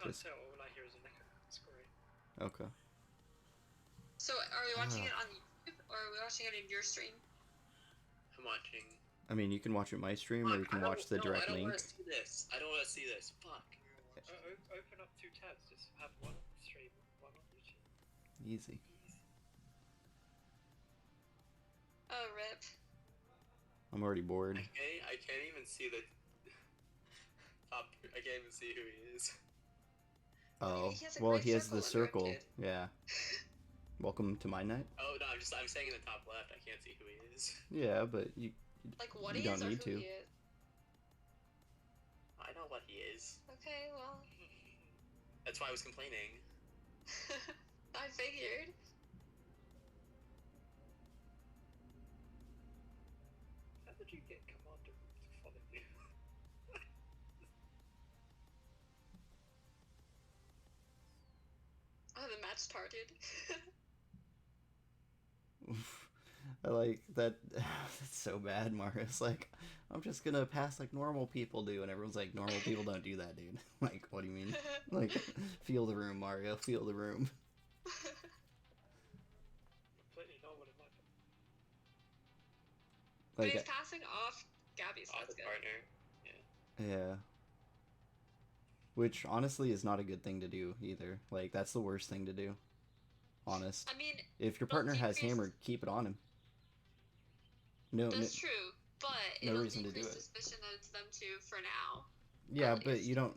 can't Just... tell. All I hear is an echo. It's great. Okay. So, are we watching it on YouTube, or are we watching it in your stream? I'm watching. I mean, you can watch it my stream, or you can watch the direct link. I don't want to see this. I don't want to see this. Fuck. Open up 2 tabs. Just have one on the stream, one on YouTube. Easy. Oh, rip. I'm already bored. I can't even see the top. I can't even see who he is. Oh, he well, he has the circle. interrupted. Yeah. Welcome to MINDNIGHT. Oh no, I'm saying in the top left. I can't see who he is. Yeah, but you what you he don't is or need who to. he is? I know what he is. Okay, well. That's why I was complaining. I figured. How did you get Commander to follow you? Oh, the match started. I like that. That's so bad, Mario's like, I'm just gonna pass like normal people do, and everyone's like, normal people don't do that, dude. Like, what do you mean? Like, feel the room, Mario. Feel the room. Completely normal in my book. But Like, he's passing off Gabby, so Off that's the good. partner. yeah. Which honestly is not a good thing to do either. Like, that's the worst thing to do. Honest. I mean, If your partner has hammer, keep it on him. No, that's true, but no it'll reason to do decrease it. suspicion that it's them two for now. Yeah, but you don't,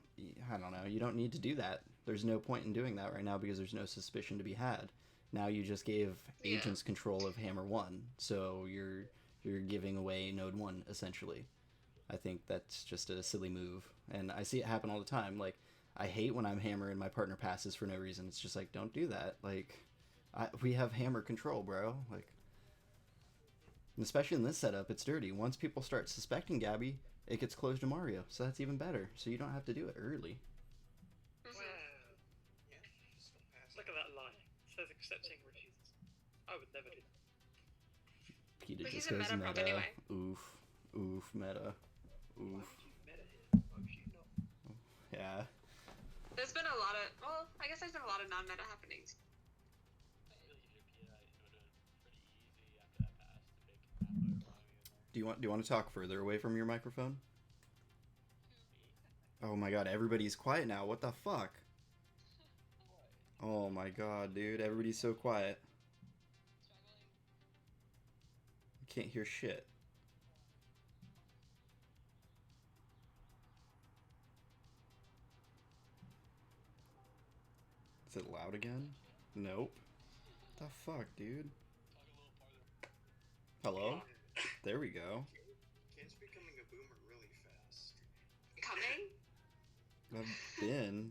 I don't know, you don't need to do that. There's no point in doing that right now because there's no suspicion to be had. Now you just gave agents control of Hammer 1, so you're giving away Node 1, essentially. I think that's just a silly move, and I see it happen all the time. Like, I hate when I'm Hammer and my partner passes for no reason. It's just like, don't do that. Like, we have Hammer control, bro. Like, and especially in this setup, it's dirty. Once people start suspecting Gabby, it gets closed to Mario, so that's even better. So you don't have to do it early. Wow. Yeah. Just don't pass. Look at that line. It says accepting refuses. I would never do that. Peter But just he's a goes meta meta. prop anyway. Oof. Oof, meta. Why Oof. would you meta here? Why would you not? Yeah. There's been a lot of, well, I guess there's been a lot of non-meta happenings. Do you want to talk further away from your microphone? Oh my god, everybody's quiet now. What the fuck? Oh my god, dude, everybody's so quiet. I can't hear shit. Is it loud again? Nope. The fuck, dude? Hello? There we go. Ken's becoming a boomer really fast. Coming? I've been.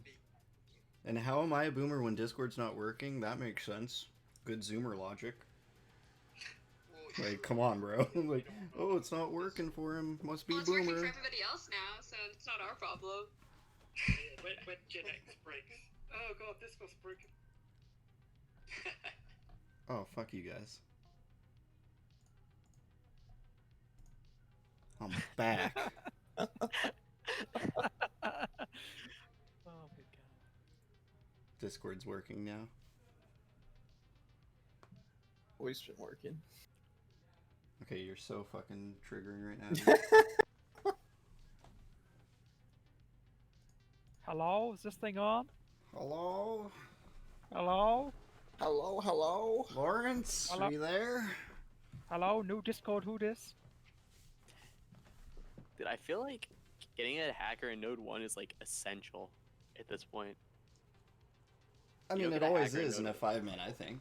And how am I a boomer when Discord's not working? That makes sense. Good Zoomer logic. Like, come on, bro. Like, oh, it's not working for him. Must be Well, it's working boomer. for everybody else now, so it's not our problem. Yeah, when Gen X breaks. Oh god, this was broken. Oh, fuck you guys. I'm back. Oh my god. Discord's working now. Always been working. Okay, you're so fucking triggering right now. Hello? Is this thing on? Hello? Hello? Hello, hello. Lawrence? Hello? Are you there? Hello? New Discord, who this? Dude, I feel like getting a hacker in Node 1 is like essential at this point. I You mean, don't it get a always hacker in is in a Node 5-man, I think.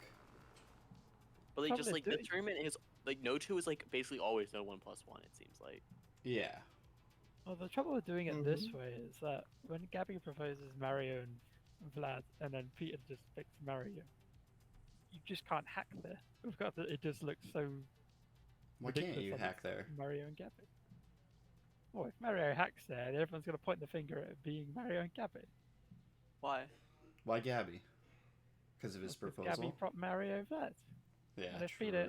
But like, How just would like they the do it? tournament is like Node 2 is like basically always Node 1+1, it seems like. Yeah. Well, the trouble with doing it this way is that when Gabby proposes Mario and Vlad, and then Peter just picks Mario, you just can't hack there. We've got it just looks so. Why can't ridiculous you that hack it's there? Mario and Gabby. Well, if Mario hacks there, then everyone's going to point the finger at it being Mario and Gabby. Why? Why Gabby? Because of his Because proposal? Gabby prop Mario Vlad. Yeah, And if true. Peter,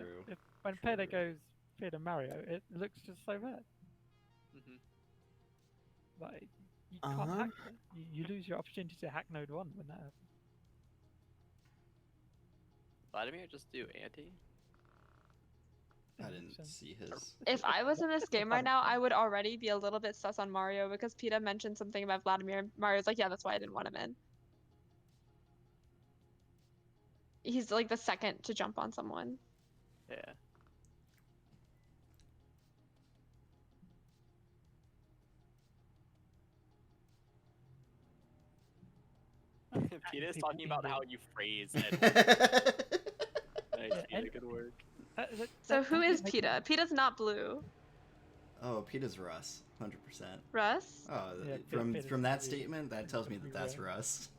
when True. Peter goes Peter Mario, it looks just so bad. Mm-hmm. Like, You can't Uh-huh. hack it. You lose your opportunity to hack node 1 when that happens. Vladimir, just do anti. I That didn't makes sense. see his. If I was in this game right now, I would already be a little bit sus on Mario because PETA mentioned something about Vladimir. Mario's like, yeah, that's why I didn't want him in. He's like the second to jump on someone. Yeah. Peter's people talking being about the- how you phrase it. Nice, Yeah, Peter, good work. So who is PETA? PETA's not blue. Oh, Peter's Russ, 100%. Russ? Oh, Yeah, from Peter's that really- statement, that tells me that that's everywhere. Russ.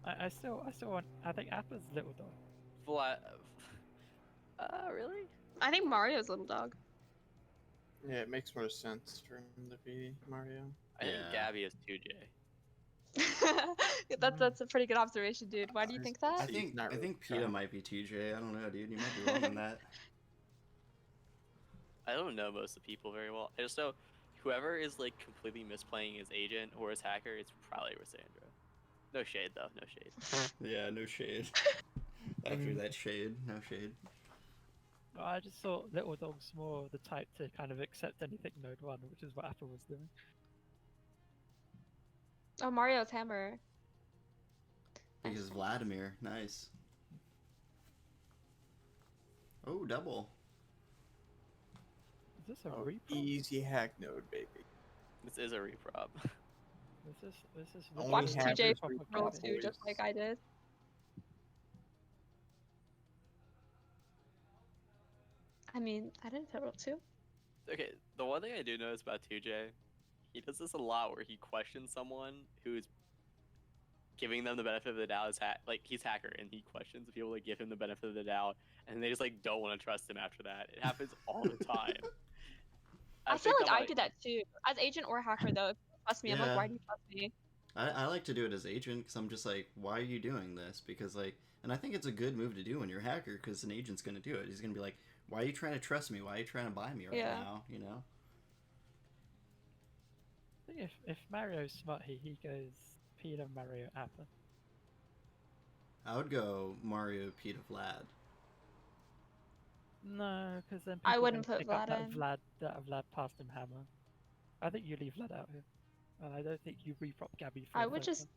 I still want. I think Appa's little dog. Really? I think Mario's little dog. Yeah, it makes more sense for him to be Mario. I think Yeah. Gabby is 2J. That's a pretty good observation, dude. Why do you think that? I He's think not really PETA proud. might be TJ. I don't know, dude. You might be wrong on that. I don't know most of the people very well. I just know whoever is like completely misplaying his agent or his hacker, it's probably Rosandra. No shade though, no shade. Yeah, no shade. After that shade, no shade. I just thought little dog's more the type to kind of accept anything node 1, which is what Appa was doing. Oh, Mario's hammer. Because Vladimir, nice. Oh, double. Is this a Oh, reprop? easy hack node, baby. This is a reprop. This is Only Watch have TJ his roll reprop too, just boys. like I did. I mean, I didn't hit roll too. Okay, the one thing I do notice about 2J, he does this a lot where he questions someone who's giving them the benefit of the doubt as like he's hacker and he questions the people that give him the benefit of the doubt and they just like don't want to trust him after that. It happens all the time. I feel think like I'm I did that too. As agent or hacker though, if you trust me, I'm like, Yeah. why do you trust me? I like to do it as agent because I'm just like, why are you doing this? Because like, and I think it's a good move to do when you're a hacker because an agent's gonna do it. He's gonna be like, why are you trying to trust me? Why are you trying to buy me right Yeah. now? You know? I think if Mario's smart, he goes Peter, Mario, Appa. I would go Mario, Pete, Vlad. No, because then I people wouldn't gonna put pick up Vlad that in. Vlad passed him hammer. I think you leave Vlad out here, and I don't think you reprop Gabby. For I a would third just.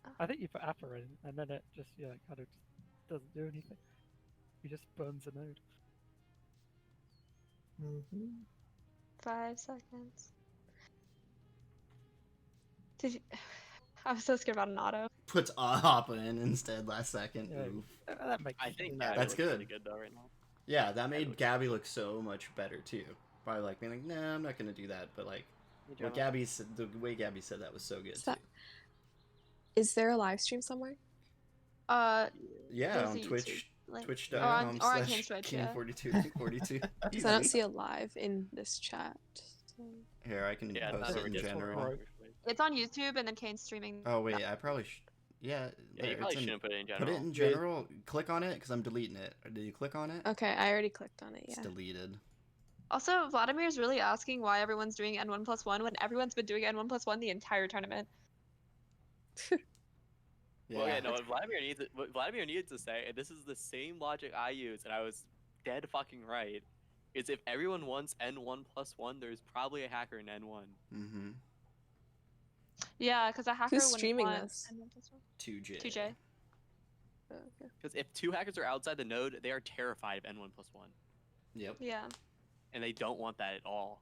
one. I think you put Appa in, and then it just kind of just doesn't do anything. He just burns a node. Mm-hmm. 5 seconds. Did you... I was so scared about an auto. Puts Hoppa in instead last second. Yeah. Oof. That makes I sense. think That's Gabby looks good. really good though right now. Yeah, that made looks Gabby look so much better too. By like being like, nah, I'm not gonna do that. But like, Hey, what Gemma. Gabby said, the way Gabby said that was so good Is too. that- Is there a live stream somewhere? Uh, Yeah, there's on a YouTube Twitch, link. twitch.com or on slash Kane's Twitch, yeah. King4242. Because I don't see a live in this chat. So. Here, I can Yeah, it's post not it in over Discord, general. unfortunately. It's on YouTube, and then Kane's streaming. Oh wait, I probably yeah. Yeah, you there, probably it's in, shouldn't put it in put general. it in general. Click on it because I'm deleting it. Or did you click on it? Okay, I already clicked on it, It's yeah. deleted. Also, Vladimir's really asking why everyone's doing N1+1 when everyone's been doing N1+1 the entire tournament. Yeah. Well, yeah, no. What Vladimir needs to say, and this is the same logic I use, and I was dead fucking right, is if everyone wants N1+1, there's probably a hacker in N1. Mm-hmm. Yeah, because a hacker Who's wouldn't streaming want this? N1+1. 2J. 2J. Oh, okay. Because if two hackers are outside the node, they are terrified of N1+1, Yep. Yeah. and they don't want that at all.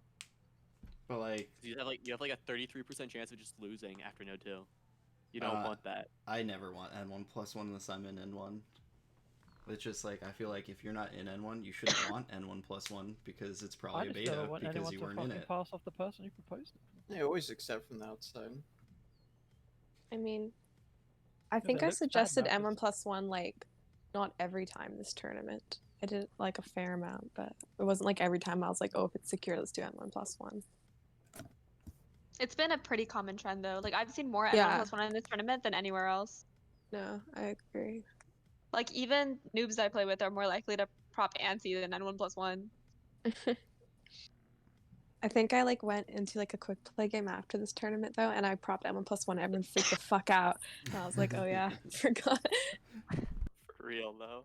But like, 'Cause you have like a 33% chance of just losing after node 2. You don't want that. I never want N1+1 unless I'm in N1. It's just like I feel like if you're not in N1, you shouldn't want N1+1 because it's I probably a just never beta want because anyone you to weren't in fucking it. pass off the person who proposed it. They always accept from the outside. I mean, I Yeah, think but it I looks bad suggested now 'cause- M1+1 like not every time this tournament. I did like a fair amount, but it wasn't like every time I was like, oh, if it's secure, let's do N1+1. It's been a pretty common trend though. Like I've seen more Yeah. N1+1 in this tournament than anywhere else. No, I agree. Like even noobs I play with are more likely to prop anti than N1+1. I think I like went into like a quick play game after this tournament though, and I propped M1+1. Everyone freaked the fuck out. And I was like, oh yeah, forgot. For real though.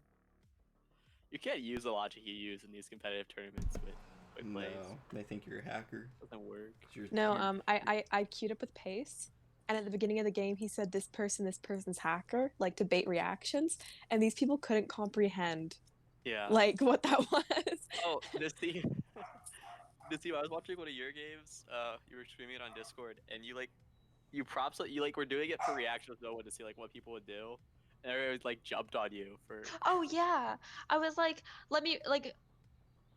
You can't use the logic you use in these competitive tournaments with quick plays. No, they think you're a hacker. Doesn't work. 'Cause you're- No, you're- I queued up with Pace, and at the beginning of the game, he said this person's hacker, like to bait reactions, and these people couldn't comprehend Yeah. like what that was. Oh, this team. This team. I was watching one of your games. You were streaming it on Discord, and you were doing it for reactions, no one to see like what people would do, and everyone like jumped on you for. Oh yeah, I was like, let me like,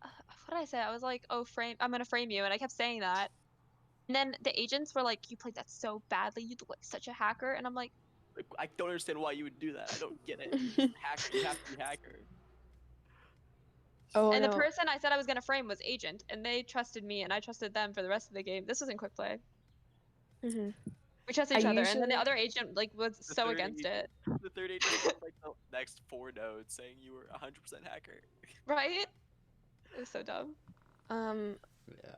what did I say? I was like, oh I'm gonna frame you, and I kept saying that. And then the agents were like, you played that so badly, you look like such a hacker, and I'm like, I don't understand why you would do that. I don't get it. You're just a hacker. You have to be hacker. Oh and no. the person I said I was gonna frame was agent, and they trusted me, and I trusted them for the rest of the game. This was in quick play. Mhm. We trust I each other, and then usually- the other agent like was The so third against agent- it, The third agent was like the next 4 nodes saying you were 100% hacker. right? It was so dumb. Yeah,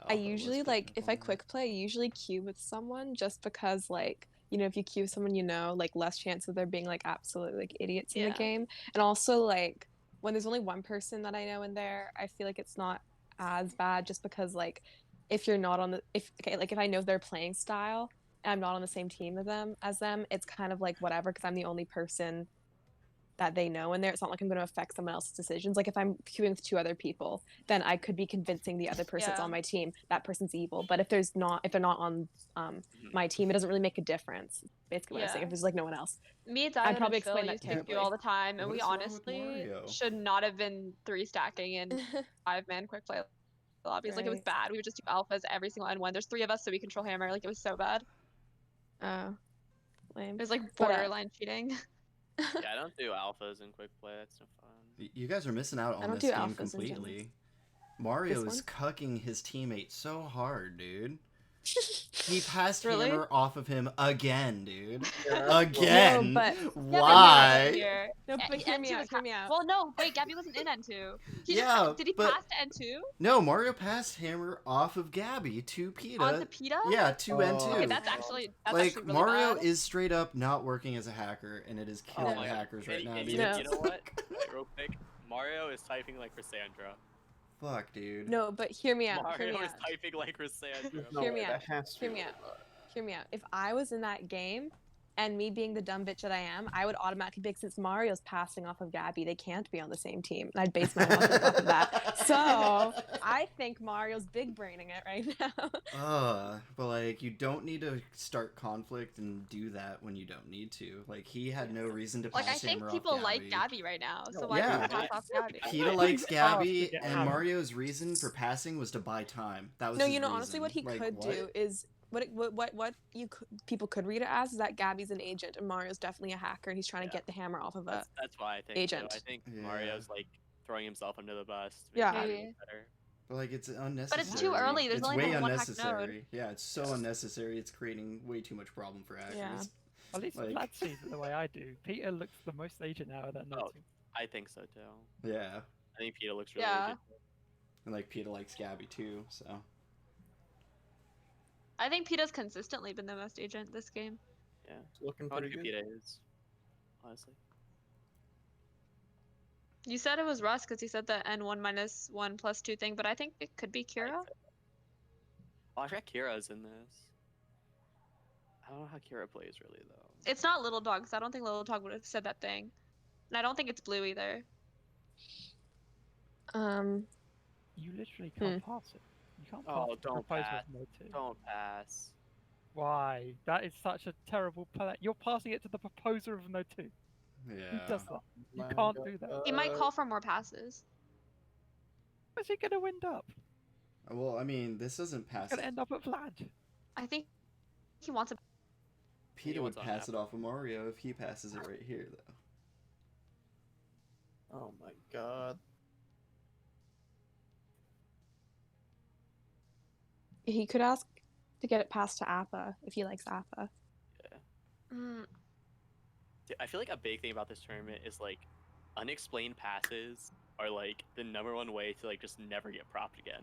I Alpha was usually picking like up if on I that. quick play, I usually queue with someone just because like if you queue with someone like less chance of there being like absolute like idiots in the Yeah. game. And also like when there's only one person that I know in there, I feel like it's not as bad just because like if you're not on the if I know their playing style and I'm not on the same team as them, it's kind of like whatever because I'm the only person that they know in there. It's not like I'm going to affect someone else's decisions. Like if I'm queuing with 2 other people, then I could be convincing the other person that's Yeah. on my team that person's evil. But if they're not on my team, it doesn't really make a difference. Basically, what I'm saying. Yeah. If there's like no one else, Me, I'd Diamond, probably and Phil explain that used to terribly. queue all the time, and What we is wrong with honestly Mario? should not have been 3 stacking in 5-man quick play lobbies. Like it was Right. bad. We would just do alphas every single N1. There's 3 of us, so we control hammer. Like it was so bad. Oh, lame. It was like But, borderline cheating. Yeah, I don't do alphas in quick play. That's no fun. You guys are missing out on don't this do game alphas in general. completely. Mario This is one? cucking his teammate so hard, dude. He passed Really? hammer off of him again, dude. Yeah. Again? No, but- Yeah, but Why? here. No, but hear me N2 out. was Hear me out. Well, no, wait, Gabby wasn't in N2. He Yeah, just, did he but- pass to N2? No, Mario passed hammer off of Gabby to PETA. Onto PETA? Yeah, to N2. Okay, that's actually like really Mario bad. is straight up not working as a hacker, and it is killing my God. hackers right now. And Dude. No. you know what? Wait, real quick. Mario is typing like Cassandra. Fuck, dude. No, but hear me out. Hear Mario me is out. typing like Cassandra. No Hear way, me that out. has to Hear be me like out. Hear me out. If I was in that game and me being the dumb bitch that I am, I would automatically pick since Mario's passing off of Gabby, they can't be on the same team. And I'd base my logic off of that. So I think Mario's big braining it right now. But like, you don't need to start conflict and do that when you don't need to. Like, he had no reason to pass Like, I think hammer off people like Gabby. Gabby right now, so No, why yeah. would you pass off Gabby? PETA I likes think ours Gabby, to get and hammered. Mario's reason for passing was to buy time. That was No, his you know, honestly, what he reason. Like, could what? do is people could read it as is that Gabby's an agent and Mario's definitely a hacker and he's trying to Yeah. get the hammer off of a. That's why I think. agent. So. I think Yeah. Mario's like throwing himself under the bus. to make Yeah. Gabby Maybe. look better. But like, it's unnecessary. too early, there's it's only way been one hacked unnecessary. Yeah, it's so unnecessary. It's creating way too much problem for hackers. Yeah. At least Like- Vlad sees it the way I do. Peter looks the most agent out of that Oh. note. I think so too. Yeah, I think Peter looks really Yeah. good. and like PETA likes Gabby too. So I think PETA's consistently been the most agent this game. It's looking I wonder pretty who good. Peter is. Honestly. You said it was Russ because he said the N1 minus 1 plus 2 thing, but I think it could be Kira. Oh, I forgot Kira's in this. I don't know how Kira plays really though. It's not Little Dog, because I don't think Little Dog would have said that thing. And I don't think it's Blue either. You literally can't pass it. You can't pass Oh, the don't proposal pass. of no two. Don't pass. Why? That is such a terrible play. You're passing it to the proposer of no two. Who yeah, does that? You My can't God. do that. He might call for more passes. Where's he gonna end up? well, I mean, this doesn't He's pass. gonna end up at Vlad. I think he wants a. PETA would wants on pass that. it off of Mario if he passes it right here, though. Oh my god. He could ask to get it passed to Appa if he likes Appa. Mm, Dude, I feel like a big thing about this tournament is like unexplained passes are like the #1 way to like just never get propped again.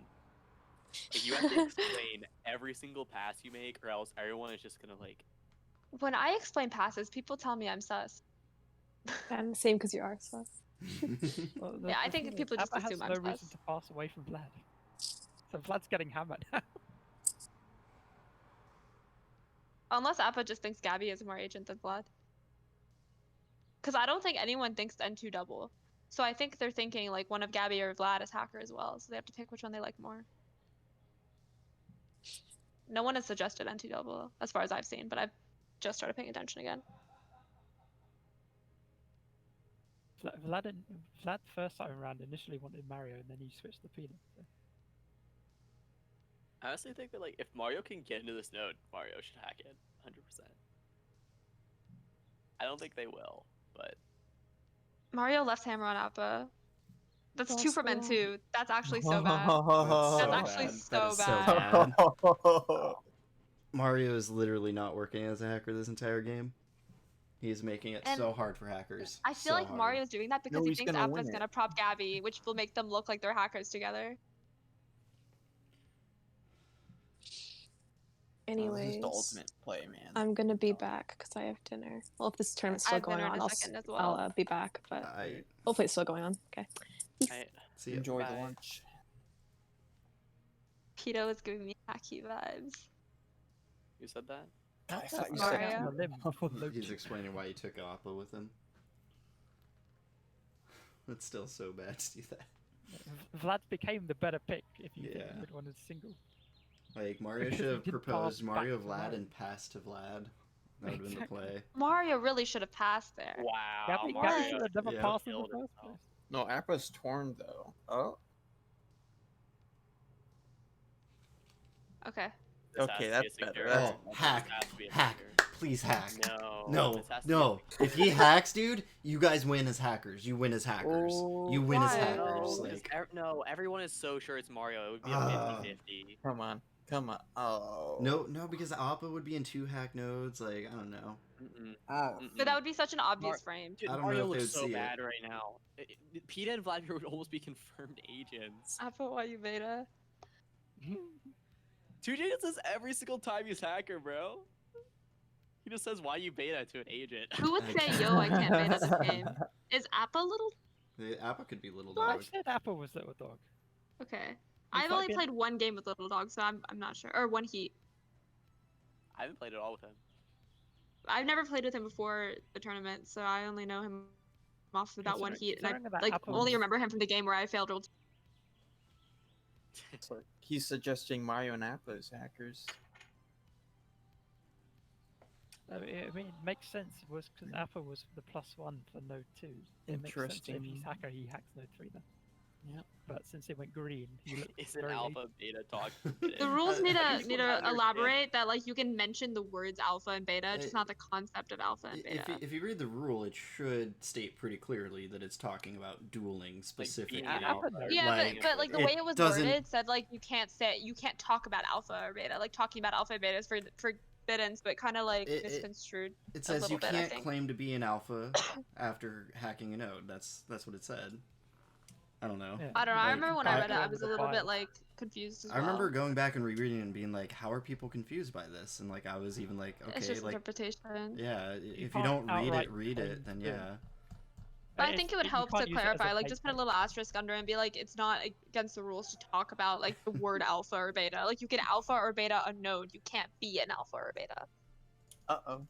Like, you have to explain every single pass you make, or else everyone is just gonna like. When I explain passes, people tell me I'm sus. And same because you are sus. Well, Yeah, I the think thing is, people just Appa has assume no I'm reason sus. to pass away from Vlad. So Vlad's getting hammered now. Unless Appa just thinks Gabby is more agent than Vlad. Because I don't think anyone thinks N2 double. So I think they're thinking like one of Gabby or Vlad is hacker as well. So they have to pick which one they like more. No one has suggested N2 double as far as I've seen, but I've just started paying attention again. Vlad first time around initially wanted Mario, and then he switched to Peanut. So. I honestly think that like if Mario can get into this node, Mario should hack it 100%. I don't think they will, but Mario left hammer on Appa. That's 2 from Also- N2. That's actually so bad. That's That's so actually bad. so That is bad. so bad. Mario is literally not working as a hacker this entire game. He's making it And so hard for hackers. I feel so like hard. Mario's doing that because No, he he's thinks gonna Appa's win gonna prop Gabby, which will make them look like they're hackers together. This is Anyways, the ultimate play, man. I'm gonna be back because I have dinner. Well, if this tournament's I still have going dinner in on, a I'll, second as I'll well. be back. But I hopefully it's still going on. Okay. I, see ya. Enjoy the Bye. lunch. Pito is giving me hacky vibes. you said that? I That's thought you stepping said- out on a limb for Loki. He's explaining why he took Appa with him. It's still so bad to do that. Vlad became the better pick if you think Yeah. you would want a single. Like, Mario Because should he have didn't proposed pass Mario back to Vlad Mario. and passed to Vlad. That would have been the Exactly. play. Mario really should have passed there. Wow, Gabby Mario should have never Yeah. passed in the killed first himself. place. No, Appa's torn though. Oh, Okay. This Okay, has to be a that's secure. better. That's- Oh, This hack. has to be a Hack. secure. Please hack. No. No, this has to be a no. secure. If he hacks, dude, you guys win as hackers. You win as hackers. You win as Why? hackers. No, Like, no, everyone is so sure it's Mario. It would be a Ah. 50-50. come on, come on. Oh, no, because Appa would be in 2 hack nodes. Like, I don't know. Mm-mm. Oh, But that would be such an obvious Mar- frame. Dude, I don't Mario know if looks they would so see it. bad right now. Peta and Vladimir would almost be confirmed agents. Appa, why you beta? 2J just says every single time he's hacker, bro. He just says why you beta to an agent. Who would say, yo, I can't beta this game? Is Appa little? The Appa could be little I dog. said Apple was Little Dog. Okay. I've might only be an- played one game with Little Dog, so I'm not sure. Or one heat. I haven't played it all with him. I've never played with him before the tournament, so I only know him off of that one heat, and I considering that like Appa only was- remember him from the game where I failed roll. so he's suggesting Mario and Appa as hackers. I mean, it makes sense. It was because Apple was the +1 for Node 2. It makes sense if Interesting. he's hacker, he hacks Node 3 then. Yep. But since it went green, he looked Is it very alpha, beta talk? The rules need I to think we'll understand. elaborate that like you can mention the words alpha and beta, just It- not the concept of alpha and beta. If you read the rule, it should state pretty clearly that it's talking about dueling specifically. being Appa knows. Yeah, like, but like the it way it was doesn't- worded said like you can't talk about alpha or beta. Like talking about alpha and beta is forbidden, but kind of like It- misconstrued. It says you little bit, I can't think. claim to be an alpha after hacking a node. That's what it said. I don't know. Yeah. I don't know. I Like, remember when I read it, I Alpha was a and little bit bias. like confused as I well. remember going back and rereading it and being like, how are people confused by this? And like I was even like, it's okay, just like interpretation. yeah, if you can't don't outright read it, claim then to. yeah. But I It's- think it would you help can't to use it as a clarify, like fake just put a thing. little asterisk under and be like, it's not against the rules to talk about like the word alpha or beta. Like you can alpha or beta a node, you can't be an alpha or beta. Uh-oh.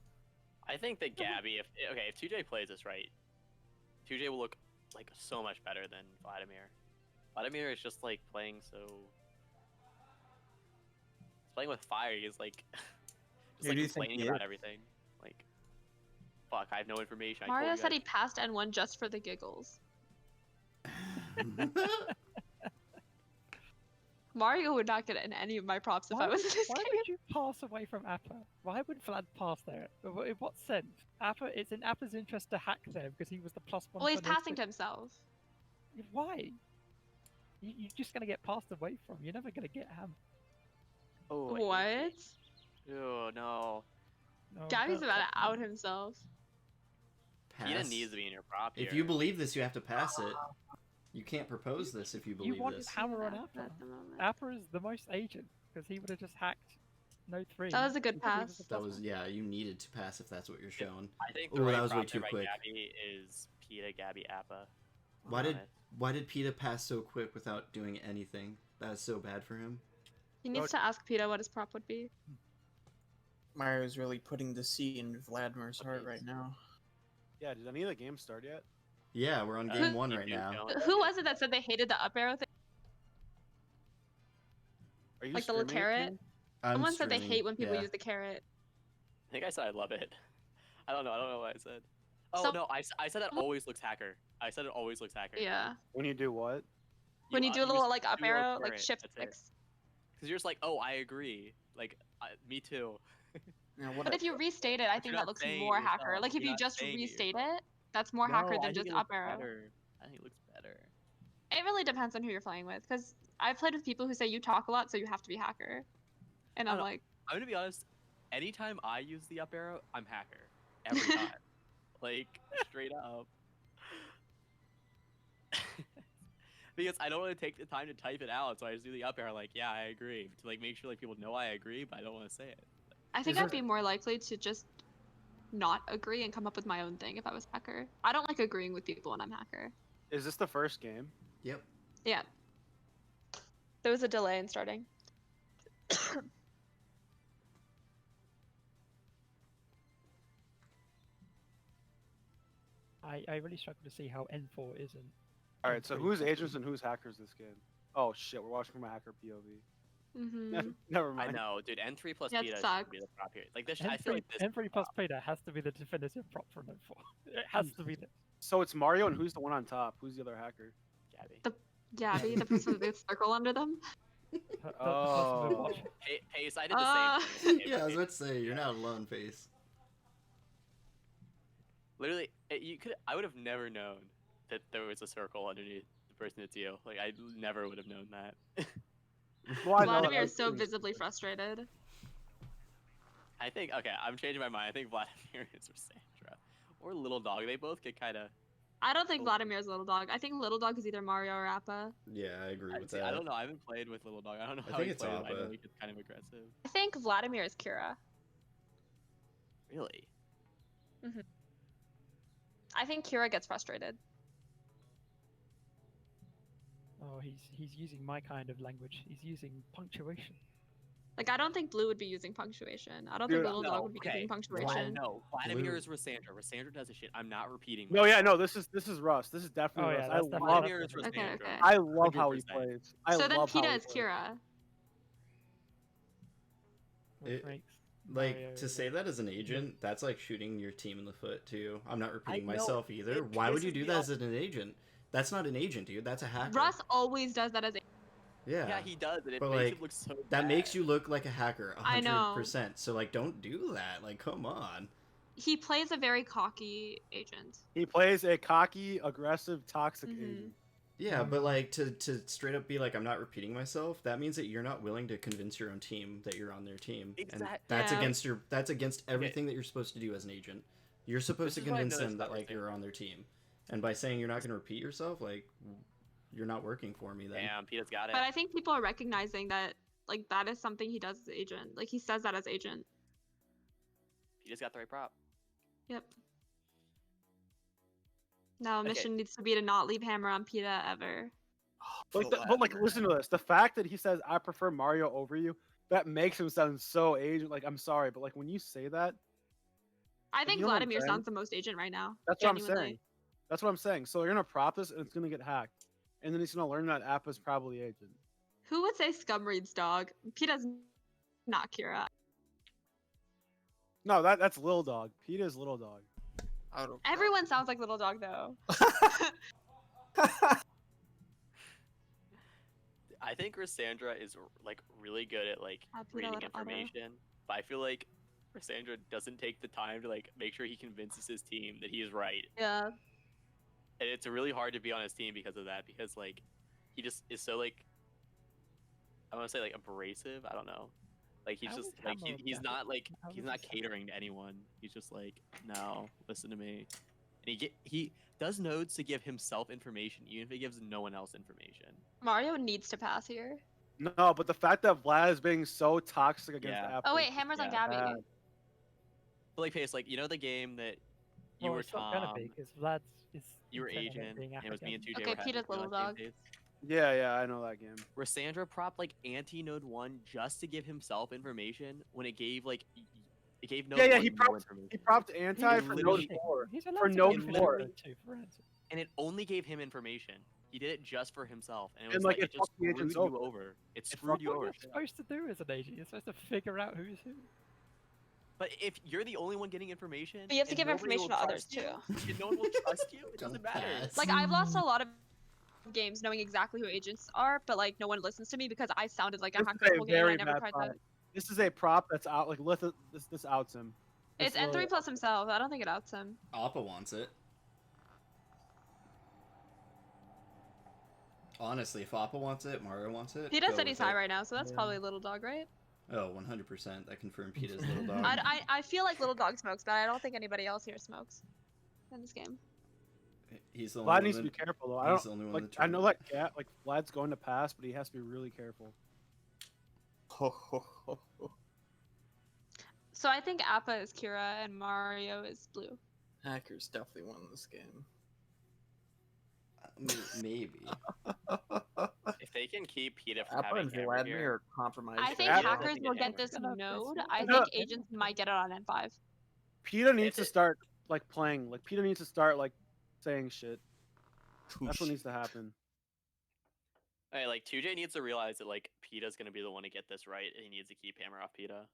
I think that Gabby, if 2J plays this right, 2J will look like so much better than Vladimir. Vladimir is just like playing so. He's playing with fire. He's like, just Who like do you think complaining he about is? everything. Like, fuck, I have no information. I Mario told you said he guys. passed N1 just for the giggles. Mario would not get in any of my props if I was in this why game. would you pass away from Appa? Why would Vlad pass there? In what sense? It's in Appa's interest to hack there because he was the +1. Well, he's for Node passing 2. to himself. Why? You're just gonna get passed away from. You're never gonna get ham. Oh, What? Oh no. No, Gabby's don't- about to out himself. Peta Pass. needs to be in your prop here. If you believe this, you have to pass it. You can't propose this if you believe You wanted this. Hammer on Yeah, Appa. at the moment. Appa is the most agent because he would have just hacked Node 3. That was a good because he was pass. a That plus was one. yeah. You needed to pass if that's what you're shown. I think Ooh, the right that was way prop too there by quick. Gabby is Peta, Gabby, Appa. Why did Peta pass so quick without doing anything? That is so bad for him. He needs to ask PETA what his prop would be. Mario's really putting the C in Vladimir's heart right now. Yeah, did any of the games start yet? Yeah, we're on game 1 right now. Who was it that said they hated the up arrow thing? Are you Like the little streaming it, carrot? King? Someone said they streaming, hate when people yeah. use the carrot. I think I said I love it. I don't know what I said. Oh So- no, I said that always looks hacker. I said it always looks hacker. Yeah. When you do what? When you do a little like up do a little arrow, like carrot, shift that's it. clicks. Because you're just like, oh, I agree. Like, me too. Now, what But if you restate it, I But think you're that not looks saying it more hacker. yourself. Like if You're you not just saying it restate yourself. it, that's more hacker No, I than think just it up looks arrow. better. I think it looks better. It really depends on who you're playing with, because I've played with people who say you talk a lot, so you have to be hacker. And I I'm don't- like, I'm gonna be honest. Anytime I use the up arrow, I'm hacker. Every time. Like, straight up. Because I don't want to take the time to type it out, so I just do the up arrow. Like, yeah, I agree, to like make sure like people know I agree, but I don't want to say it. I think Is I'd it- be more likely to just not agree and come up with my own thing if I was hacker. I don't like agreeing with people when I'm hacker. Is this the first game? Yep. Yeah. There was a delay in starting. I really struggle to see how N4 isn't. All right, so N3 who's plus agents one. and who's hackers this game? Oh shit, we're watching from a hacker POV. Mm-hmm. Never I mind. know, dude. N3 plus Yeah, it Peta sucks. should be the prop here. Like this, I feel N3, like this. N3 plus Peter has to be the definitive prop for N4. It has to be this. So it's Mario, and who's the one on top? Who's the other hacker? Gabby. Gabby, the person with the circle under them. The person Oh. with watch. Pace, I did the same thing. Yeah, I was about to say you're not alone, face. Literally, I would have never known that there was a circle underneath the person it's you. Like, I never would have known that. Well, I know Vladimir that is so too. visibly frustrated. I think, okay, I'm changing my mind. I think Vladimir is Sandra. Or Little Dog. They both get kind of. I don't think Oh. Vladimir's Little Dog. I think Little Dog is either Mario or Appa. Yeah, I agree with that. I don't know. I haven't played with Little Dog. I don't know I how think he it's plays. I know Appa. he gets kind of aggressive. I think Vladimir is Kira. Really? I think Kira gets frustrated. Oh, he's using my kind of language. He's using punctuation. Like, I don't think Blue would be using punctuation. I don't Dude, think Little Dog No, would be okay. using punctuation. No, Vladimir Blue. is Rosandra. Rosandra does a shit. I'm not repeating. No, yeah, no. This is Russ. This is definitely Oh, Russ. yeah, I that's love. definitely Vladimir is Russ. Okay, Rosandra. okay. I love how he 100%. plays. So then love how PETA he is plays. Kira. Which It- makes Like Mario to say that as an agent, that's like shooting your team in the foot too. I'm not repeating know, myself either. it Why would you pisses do me that off. as an agent? That's not an agent, dude. That's a hacker. Russ always does that as a. Yeah. Yeah, he does, and it But, makes like, him look so that bad. makes you look like a hacker, I know. 100%. So like, don't do that. Like, come on. He plays a very cocky agent. He plays a cocky, aggressive, toxic Mhm. agent. Yeah, but like to straight up be like, I'm not repeating myself. That means that you're not willing to convince your own team that you're on their team, and Exact- that's Yeah. against that's against everything that you're supposed to do as an agent. You're supposed This to is why I convince know them that's that not like the you're same. on their team, and by saying you're not going to repeat yourself, like you're not working for me then. Damn, Peter's got it. But I think people are recognizing that, like, that is something he does as agent. Like, he says that as agent. Peter's got the right prop. Yep. Now, Okay. mission needs to be to not leave Hammer on PETA ever. But like, listen to this. The fact that he says, "I prefer Mario over you," that makes him sound so agent. Like, I'm sorry, but like when you say that, I think you know what I'm Vladimir saying? sounds the most agent right now. that's what I'm genuinely. saying. That's what I'm saying. So you're gonna prop this, and it's gonna get hacked, and then he's gonna learn that Appa's probably agent. Who would say Scum reads dog? PETA's not Kira. No, that's Lil Dog. Peter's Little Dog. I don't. Everyone sounds like Little Dog, though. I think Rosandra is like really good at like Peter reading let it auto. information, but I feel like Rosandra doesn't take the time to like make sure he convinces his team that he is right, Yeah. and it's really hard to be on his team because of that. Because like he just is so like I want to say like abrasive. I don't know. Like he's How just would like Hammer he's get not it? like How he's would not this happen? catering to anyone. He's just like no, listen to me, And he does nodes to give himself information, even if he gives no one else information. Mario needs to pass here. No, but the fact that Vlad is being so toxic against Yeah. Apple. Oh wait, Hammer's on Yeah. Gabby. bad. But like Pace, like you know the game that you Well, were it's not gonna Tom, be because Vlad's is. you were intent on it Agent, being and it was me and academic. 2J Okay, were Peter's having little freelance dog. game dates, Yeah, I know that game. where Sandra propped like anti-node 1 just to give himself information when it gave like it gave node Yeah, 1 he no propped information. he propped anti He's for literally- Node 4. He's allowed For to no give floor. Node 2 for answer. And it only gave him information. He did it just for himself, and it And, was like, like it it just fucked the screwed agents you over. over. It It screwed fucked you What over. you're supposed to do as an agent, you're supposed to figure out who's who. But if you're the only one getting information, But you have to and give nobody information will to others trust you, too. and no one will trust you, it doesn't Don't matter. pass. Like I've lost a lot of games knowing exactly who agents are, but like no one listens to me because I sounded like a This hacker is the a whole game. And I very never bad tried prop. that. This is a prop that's out. Like, this outs him. This It's N3 really- plus himself. I don't think it outs him. Appa wants it. Honestly, if Appa wants it, Mario wants it. Peter go said he's with high it. right now, so that's Yeah. probably Little Dog, right? Oh, 100%. I confirm Peta's little dog. I feel like Little Dog smokes, but I don't think anybody else here smokes in this game. He's the only Vlad one needs to be that- careful though. I he's don't the only one like. that I know turned like like Vlad's going to pass, but he has to be really careful. So I think Appa is Kira and Mario is Blue. Hackers definitely won this game. Maybe. If they can keep Peter from Appa having and Hammer Vladimir here, are compromised. I think Appa- hackers will get Hammer. this Gonna node. piss I you think off. agents might get it on N5. Peter needs It- to start like playing. Like Peter needs to start like saying shit. That's what needs to happen. hey, like 2J needs to realize that like Peta's gonna be the one to get this right, and he needs to keep Hammer off Peta.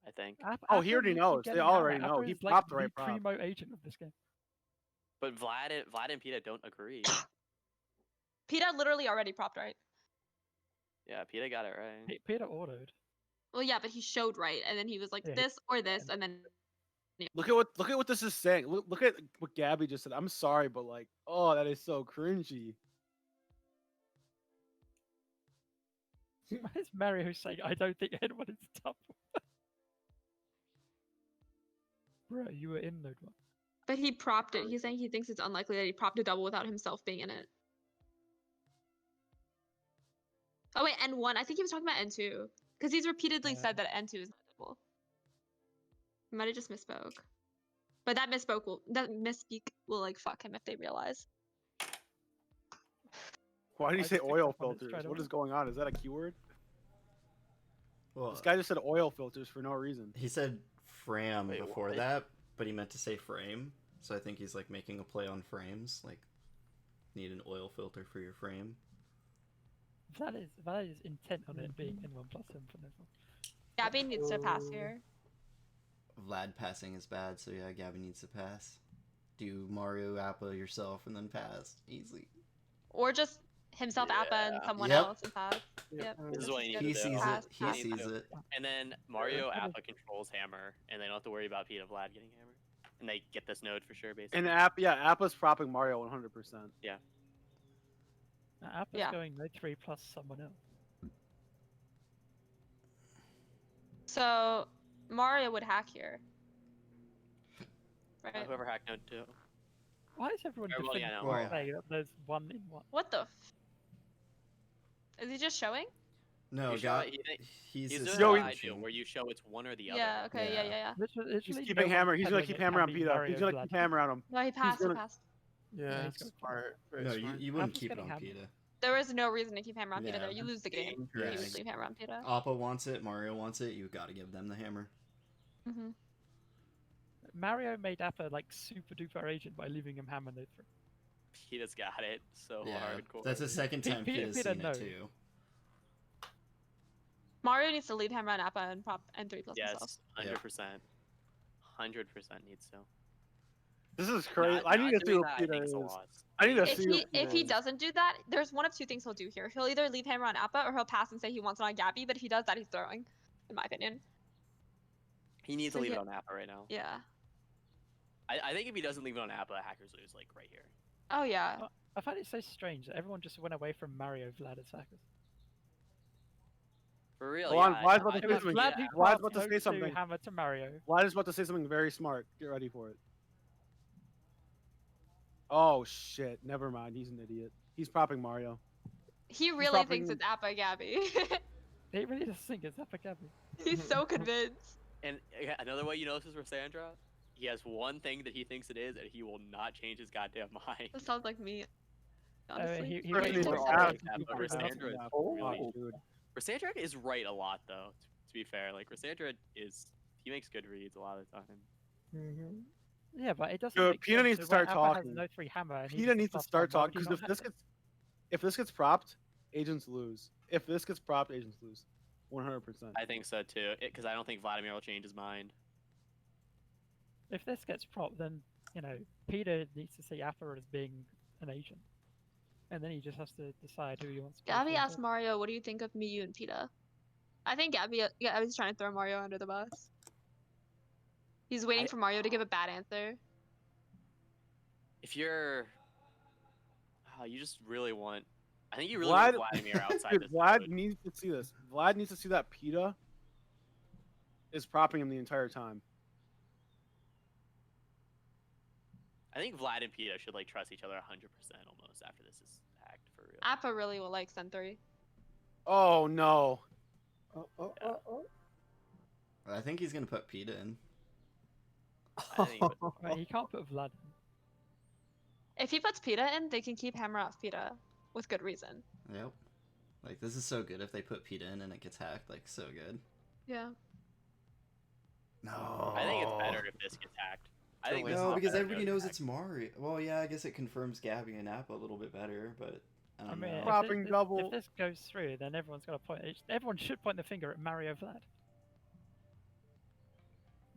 I think. Oh, he already knows. They already know. He popped the right prop. primo agent of this game. But Vlad and Peta don't agree. Peter literally already propped right. Yeah, Peta got it right. Peter autoed. Well, yeah, but he showed right, and then he was like Yeah, this or this, and then Look at what this is saying. Look at what Gabby just said. I'm sorry, but like, oh, that is so cringy. Why is Mario saying, I don't think anyone is tough? Bro, you were in node 1. but he propped it. He's saying he thinks it's unlikely that he propped a double without himself being in it. Oh wait, N1. I think he was talking about N2 because he's repeatedly said that N2 is not double. He might have just misspoke, but that misspeak will like fuck him if they realize. Why did he I say picked oil up on it filters? straight What away. is going on? Is that a keyword? Well, This guy just said oil filters for no reason. he said fram Wait, before what? that, but he meant to say frame. So I think he's like making a play on frames. Like, need an oil filter for your frame. That is intent on it being N1 plus infinite. Gabby needs to pass here. Vlad passing is bad, so yeah, Gabby needs to pass. Do Mario Appa yourself and then pass. Easy. Or just himself, Appa, and Yeah. someone Yep. else and pass. Yep. This is what you need He to sees do. Pass, it. He pass. sees it. And then Mario Yeah. Appa controls Hammer, and they don't have to worry about Peta Vlad getting Hammer. And they get this node for sure, basically. And Appa's propping Mario 100%. Appa's Yeah. going node 3 plus someone else. So Mario would hack here. Right? Whoever hacked node 2. Why is everyone Everybody I know. definitively Well- saying that there's one in one? What the? Is he just showing? No, You show God, it, he's He's just doing Yo, what I do, watching. where you show it's one or the other. Yeah. Okay. Yeah. Yeah. Yeah. Yeah. Literally, He's no keeping one's Hammer. He's gonna peddling keep it Hammer can on be Peta. Mario He's gonna Vlad. keep Hammer on him. No, he passed. gonna- He passed. Yeah, he's it's got- smart. Very No, smart. you wouldn't just keep it getting on hammered. Peta. There was no reason to keep Hammer on Peta there. Yeah. You lose the game. You Yes. would leave Hammer on Peta. Appa wants it, Mario wants it, you gotta give them the hammer. Mm-hmm. Mario made Appa like super duper agent by leaving him hammer node 3. Peta's got it so Yeah, hardcore. that's the second time Peta- Peta's Peta seen it knows. too. Mario needs to leave Hammer on Appa and prop N3 plus himself. Yes, 100%. 100% needs to. This is crazy. Not- I need not to see doing what that, I Peta think is. is a loss. I need to If see he what if Peta he is. doesn't do that, there's one of two things he'll do here. He'll either leave Hammer on Appa or he'll pass and say he wants it on Gabby. But if he does that, he's throwing, in my opinion. He needs So to leave he- it on Appa right now. Yeah. I think if he doesn't leave it on Appa, hackers lose like right here. Oh yeah. I find it so strange that everyone just went away from Mario Vlad as hackers. For real. Hold on, yeah, Vlad's I about to know, It say I was know, something. Vlad yeah. who Vlad's passed about to node say 2 something. hammer to Mario. Vlad is about to say something very smart. Get ready for it. Oh shit! Never mind. He's an idiot. He's propping Mario. He really propping thinks it's Appa Gabby. He really does think it's Epic Gabby. He's so convinced. And another way you know this is Rosandra, he has one thing that he thinks it is, and he will not change his goddamn mind. That sounds like me. Honestly. He Really really does. does Yeah, think he's it's pretty Epic Rosandra Gabby. is Oh, really. dude. Rosandra is right a lot though. To be fair, like Rosandra he makes good reads a lot of the time. Yeah, but it doesn't. Dude, make Peter sense needs to that when start Appa talking. Has no 3 hammer and he Peter just needs to buffs start one, why would talking he because not have if this gets propped, agents lose. If this gets propped, agents lose. 100%. I think so too, because I don't think Vladimir will change his mind. it? If this gets propped, then Peter needs to see Appa as being an agent, and then he just has to decide who he wants to. Gabby asked Mario, "What do you think of me, you, and PETA?" I think Gabby was trying to throw Mario under the bus. He's waiting for Mario to give a bad answer. If you're, you just really want. I think you really want Vladimir outside Dude, this. Vlad mode. needs to see this. Vlad needs to see that PETA is propping him the entire time. I think Vlad and PETA should trust each other 100% almost after this is hacked for real. Appa really will like Sen 3. Oh no. I think he's gonna put PETA in. I think Right, he can't put Vlad. If he puts PETA in, they can keep Hammer off PETA with good reason. Yep. Like, this is so good if they put PETA in and it gets hacked. Like, so good. Yeah. No. I think it's better if this gets hacked. I think this No, is because better everybody if knows hacked. it's Mario. Well, yeah, I guess it confirms Gabby and Appa a little bit better, but I I don't mean, know. Propping double. If this goes through, then everyone's got to point. Everyone should point the finger at Mario Vlad.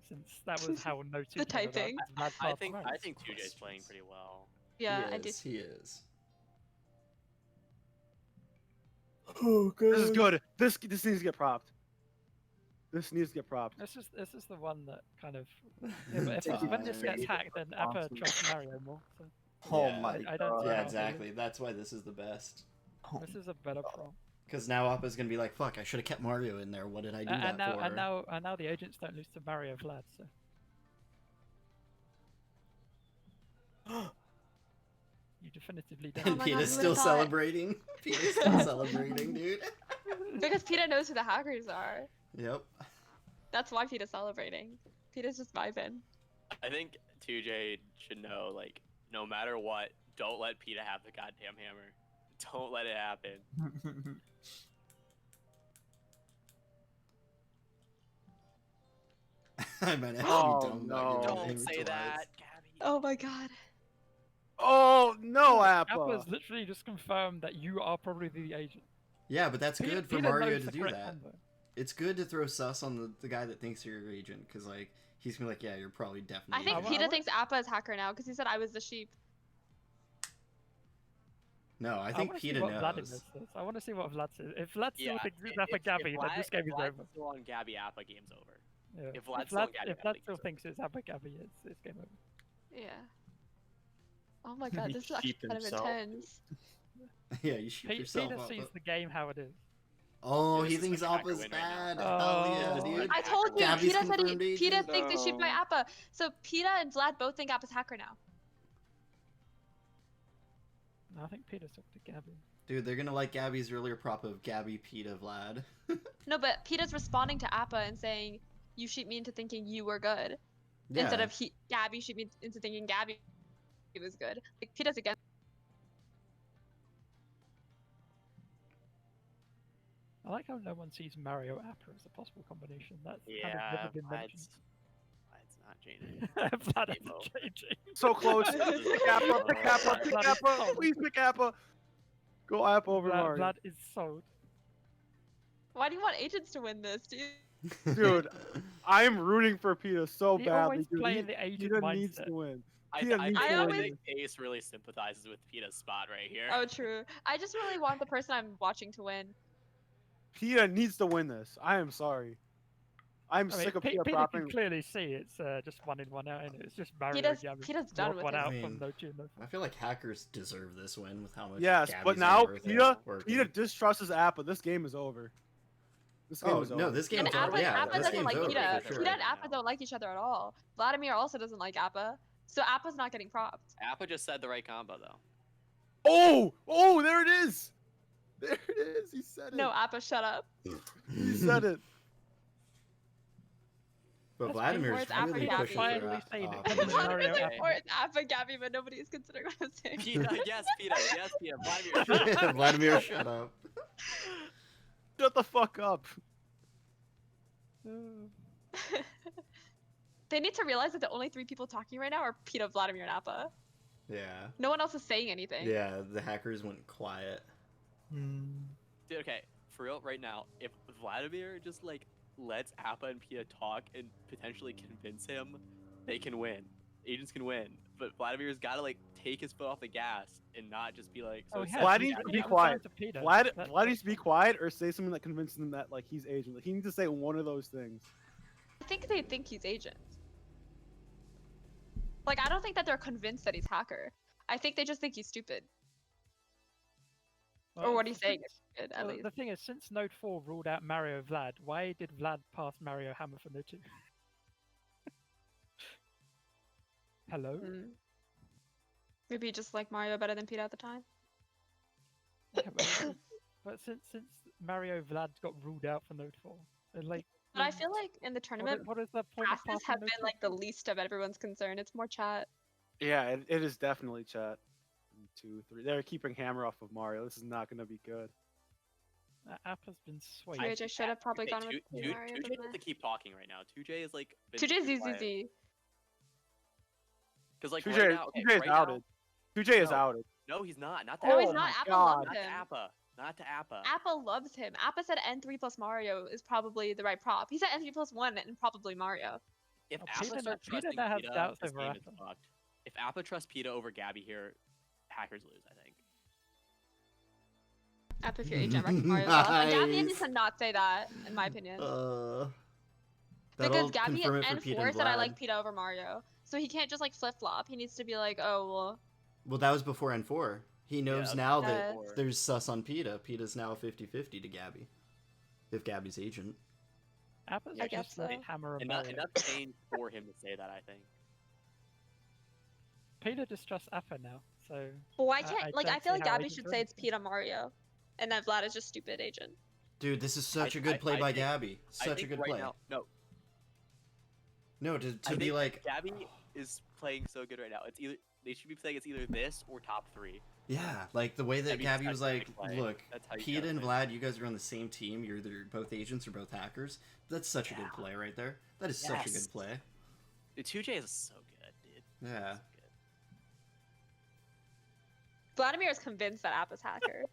Since that was how no two. The typing. I think 2J's playing pretty well. Yeah, I he do. is, he is. Oh god. This is good. This needs to get propped. This needs to get propped. This is the one that kind of. Yeah, but if when this gets hacked, then Appa trusts Mario more. So. Oh Yeah, my I don't see Yeah, how exactly. That's why this is the best. This is a better prompt. Because now Appa's gonna be like, "Fuck! I should have kept Mario in there. What did I do that for?" And now the agents don't lose to Mario Vlad. So. You definitively don't. And my God, PETA's who still would've thought? celebrating. PETA's still celebrating, dude. Because PETA knows who the hackers are. Yep. That's why PETA's celebrating. PETA's just vibing. I think 2J should know, no matter what, don't let PETA have the goddamn hammer. Don't let it happen. I might have Oh, to be dumb no. about your Don't name say twice. that, Gabby. Oh my God. Oh no, Appa. Appa's literally just confirmed that you are probably the agent. Yeah, but that's good for PETA Mario knows to the do correct that. number. It's good to throw sus on the guy that thinks you're your agent, because he's gonna be like, yeah, you're probably definitely. I think agent. PETA thinks Appa is hacker now because he said I was the sheep. No, I think wanna see PETA what Vladimir knows. says. I want to see what Vlad says. If Vlad still thinks it's if- Appa if Gabby, then this game is Vlad's over. still on Gabby, Appa, game's over. Yeah. If Vlad's still on Gabby, if Appa, Vlad game's still over. thinks it's Appa Gabby, it's game over. Yeah. Oh my God, He this is actually sheeped kind of himself. intense. Yeah, you shoot yourself PETA up. sees the game how it is. Oh, This he is thinks a hacker Appa's win right bad. now. Hell yeah, Oh. dude. I told you, Gabby's PETA said confirmed PETA agent. thinks they sheep by Appa. So PETA and Vlad both think Appa's hacker now. I think PETA talked to Gabby. Dude, they're gonna like Gabby's earlier prop of Gabby, PETA, Vlad. No, but PETA's responding to Appa and saying, "You sheep me into thinking you were good," Yeah. instead of Gabby sheep me into thinking Gabby was good. Like PETA's against. I like how no one sees Mario Appa as a possible combination. That's kind Yeah, of never been mentioned. Vlad's not changing. Vlad Game isn't over. changing. So close. Pick Appa. Pick Appa. Pick Vlad is Appa. sold. Please pick Appa. Go Appa over Mario. Vlad is sold. Why do you want agents to win this, dude? Dude, I am rooting for PETA so He badly. always Dude. play in the agent PETA needs mindset. to win. I PETA needs to always- win. think Ace really sympathizes with PETA's spot right here. Oh, true. I just really want the person I'm watching to win. PETA needs to win this. I am sorry. I'm I mean, sick of PETA PETA can propping. clearly see it's just 1 in 1 out, and it's just Mario Gabby. PETA's done Knock with one it. out I mean, from no tune, no I feel like hackers deserve this win with how much. Yes, Gabby's but been now worth it PETA working. distrusts Appa. This game is over. This game Oh is over. no, this And game's over. Appa, Yeah, Appa this doesn't game's like over PETA. for sure. PETA and Appa don't like each other at all. Vladimir also doesn't like Appa. So Appa's not getting propped. Appa just said the right combo though. Oh, there it is. There it is. He said it. No, Appa, shut up. He said it. But That's Vladimir's Appa really Gabby. pushing for Finally saying it. I'm Mario really Appa. like, or it's Appa Gabby, but nobody is considering what I'm saying. Peta, yes, Peta, yes, Peta. Vladimir. Vladimir, shut up. Shut the fuck up. They need to realize that the only 3 people talking right now are Peta, Vladimir, and Appa. Yeah. No one else is saying anything. Yeah, the hackers went quiet. Dude, okay, for real, right now, if Vladimir just like lets Appa and Peta talk and potentially convince him, they can win. Agents can win. But Vladimir's gotta like take his foot off the gas and not just be like. So Oh, it's yeah, Vlad like, needs to be He's quiet. to Peter. Vlad needs to be quiet or say something that convinces them that like he's agent. Like, he needs to say one of those things. I think they think he's agent. Like, I don't think that they're convinced that he's hacker. I think they just think he's stupid. Or what he's saying is stupid, at least. The thing is, since Node 4 ruled out Mario Vlad, why did Vlad pass Mario Hammer for Node 2? Hello? Maybe you just like Mario better than Pete at the time. Yeah, but since Mario Vlad got ruled out for Node 4, like. But I feel like in the tournament, What is the point of passes passing have Node been 4? like the least of everyone's concern. It's more chat. Yeah, it is definitely chat. 1, 2, 3. They're keeping Hammer off of Mario. This is not going to be good. Appa's been swayed. 2J should have probably gone with Mario. 2J needs to keep talking right now. 2J is like. 2J ZZZ. Because like 2J, right now, okay, 2J is right outed. 2J is No. outed. No, he's not. Not to No, Appa. he's not. my Appa God. loves Not to him. Appa. Not to Appa. Appa loves him. Appa said N3 plus Mario is probably the right prop. He said N3 plus 1 and probably Mario. If Oh, Appa Peter starts Peter trusting now has Peta, doubts this over game is Appa. fucked. If Appa trusts Peta over Gabby here, hackers lose, I think. Appa, if you're agent, reckon Mario well. But Gabby needs Nice. to not say that, in my opinion. That'll Because Gabby confirm it for and Pete Force and said I Vlad. like Peta over Mario. So he can't just like flip flop. He needs to be like, oh, well. Well, that was before N4. He knows Yeah, now that's that before. there's sus on Peta. Peta's now 50-50 to Gabby. If Gabby's agent. Appa's I guess just like so. Hammer and Enough, Mario. enough change for him to say that, I think. Peter distrusts Appa now, so. Well, why I can't, like, don't I feel see like how Gabby agents should are say it's anything. Peta Mario. And then Vlad is just stupid agent. Dude, this is such I- a good play I by think- Gabby. I Such a think good right play. now, no, No, to I be think like, Gabby is playing so good right now. It's either they should be saying it's either this or top 3. yeah, like the way that I mean, Gabby that's was a like, big play. look, That's how you Peta gotta and play. Vlad, you guys are on the same team. You're either both agents or both hackers. That's such a good Yeah. play right there. That is such a Yes. good play. Dude, 2J is so good, dude. Yeah. So good. Vladimir is convinced that Appa's hacker.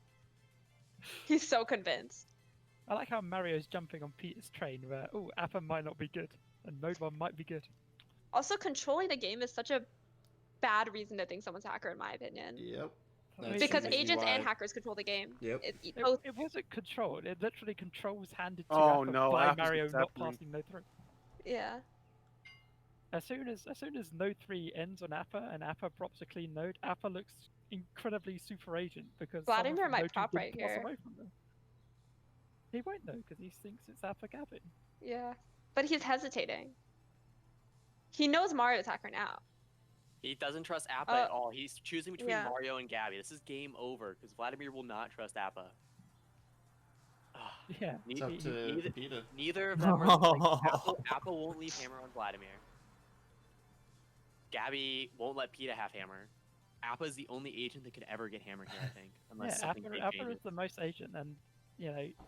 He's so convinced. I like how Mario's jumping on Peter's train where, oh, Appa might not be good, and Node 1 might be good. Also, controlling the game is such a bad reason to think someone's hacker, in my opinion. Yep. I That's mean, Because easy agents and why. hackers control the game. Yep. Both. It wasn't controlled. It literally controls handed to Oh, Appa no, by Appa's Mario not accepting. passing Node 3. Yeah. As soon as Node 3 ends on Appa and Appa props a clean node, Appa looks incredibly super agent because someone Vladimir from might Node 2 prop didn't right pass here. away from them. He won't know because he thinks it's Appa Gavin. Yeah. But he's hesitating. He knows Mario's hacker now. He doesn't trust Appa at Uh, all. He's choosing between yeah. Mario and Gabby. This is game over because Vladimir will not trust Appa. Ah, Yeah. It's up to neither- Peta. Neither of them are like, Appa won't leave Hammer on Vladimir. Gabby won't let Peta have Hammer. Appa is the only agent that could ever get Hammer here, I think. Unless Yeah, something big Appa changes. is the most agent, and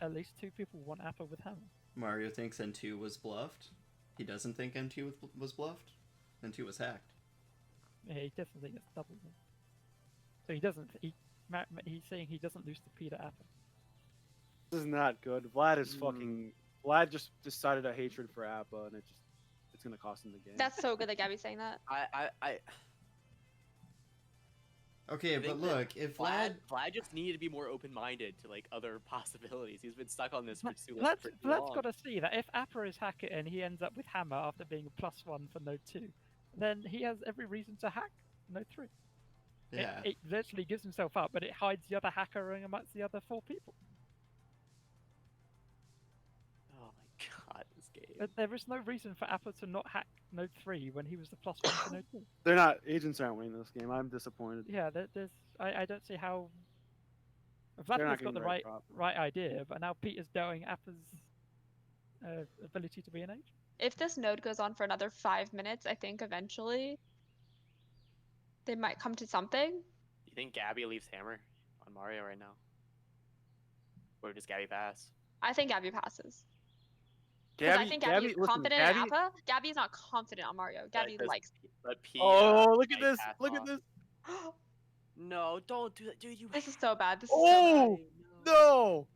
at least 2 people want Appa with Hammer. Mario thinks N2 was bluffed. He doesn't think N2 was bluffed. N2 was hacked. Yeah, he definitely gets double then. So he doesn't. He's saying he doesn't lose to Peter Appa. This is not good. Vlad is fucking. Vlad just decided a hatred for Appa, and it's gonna cost him the game. That's so good that Gabby's saying that. I Okay, think but that look, if Vlad... Vlad just needed to be more open-minded to like other possibilities. He's been stuck on this for too Vlad's long. got to see that if Appa is hacker and he ends up with Hammer after being a +1 for Node 2, then he has every reason to hack Node 3. Yeah. It literally gives himself up, but it hides the other hacker amongst the other 4 people. Oh my god, this game But there is no reason for Apple to not hack Node 3 when he was the +1 to Node 2. They're not. Agents aren't winning this game. I'm disappointed. Yeah, I don't see how. They're Vladimir's not got the getting right prop. right idea, but now Peter's doubting Appa's ability to be an agent. If this node goes on for another 5 minutes, I think eventually they might come to something. You think Gabby leaves Hammer on Mario right now? Or does Gabby pass? I think Gabby passes. Because I think Gabby is listen, confident in Appa. Gabby is not confident on Mario. Gabby But likes. But P, Oh, look at might this! pass Look at off. this! No, don't do that, dude. You. This is so bad. This is so Oh bad. no!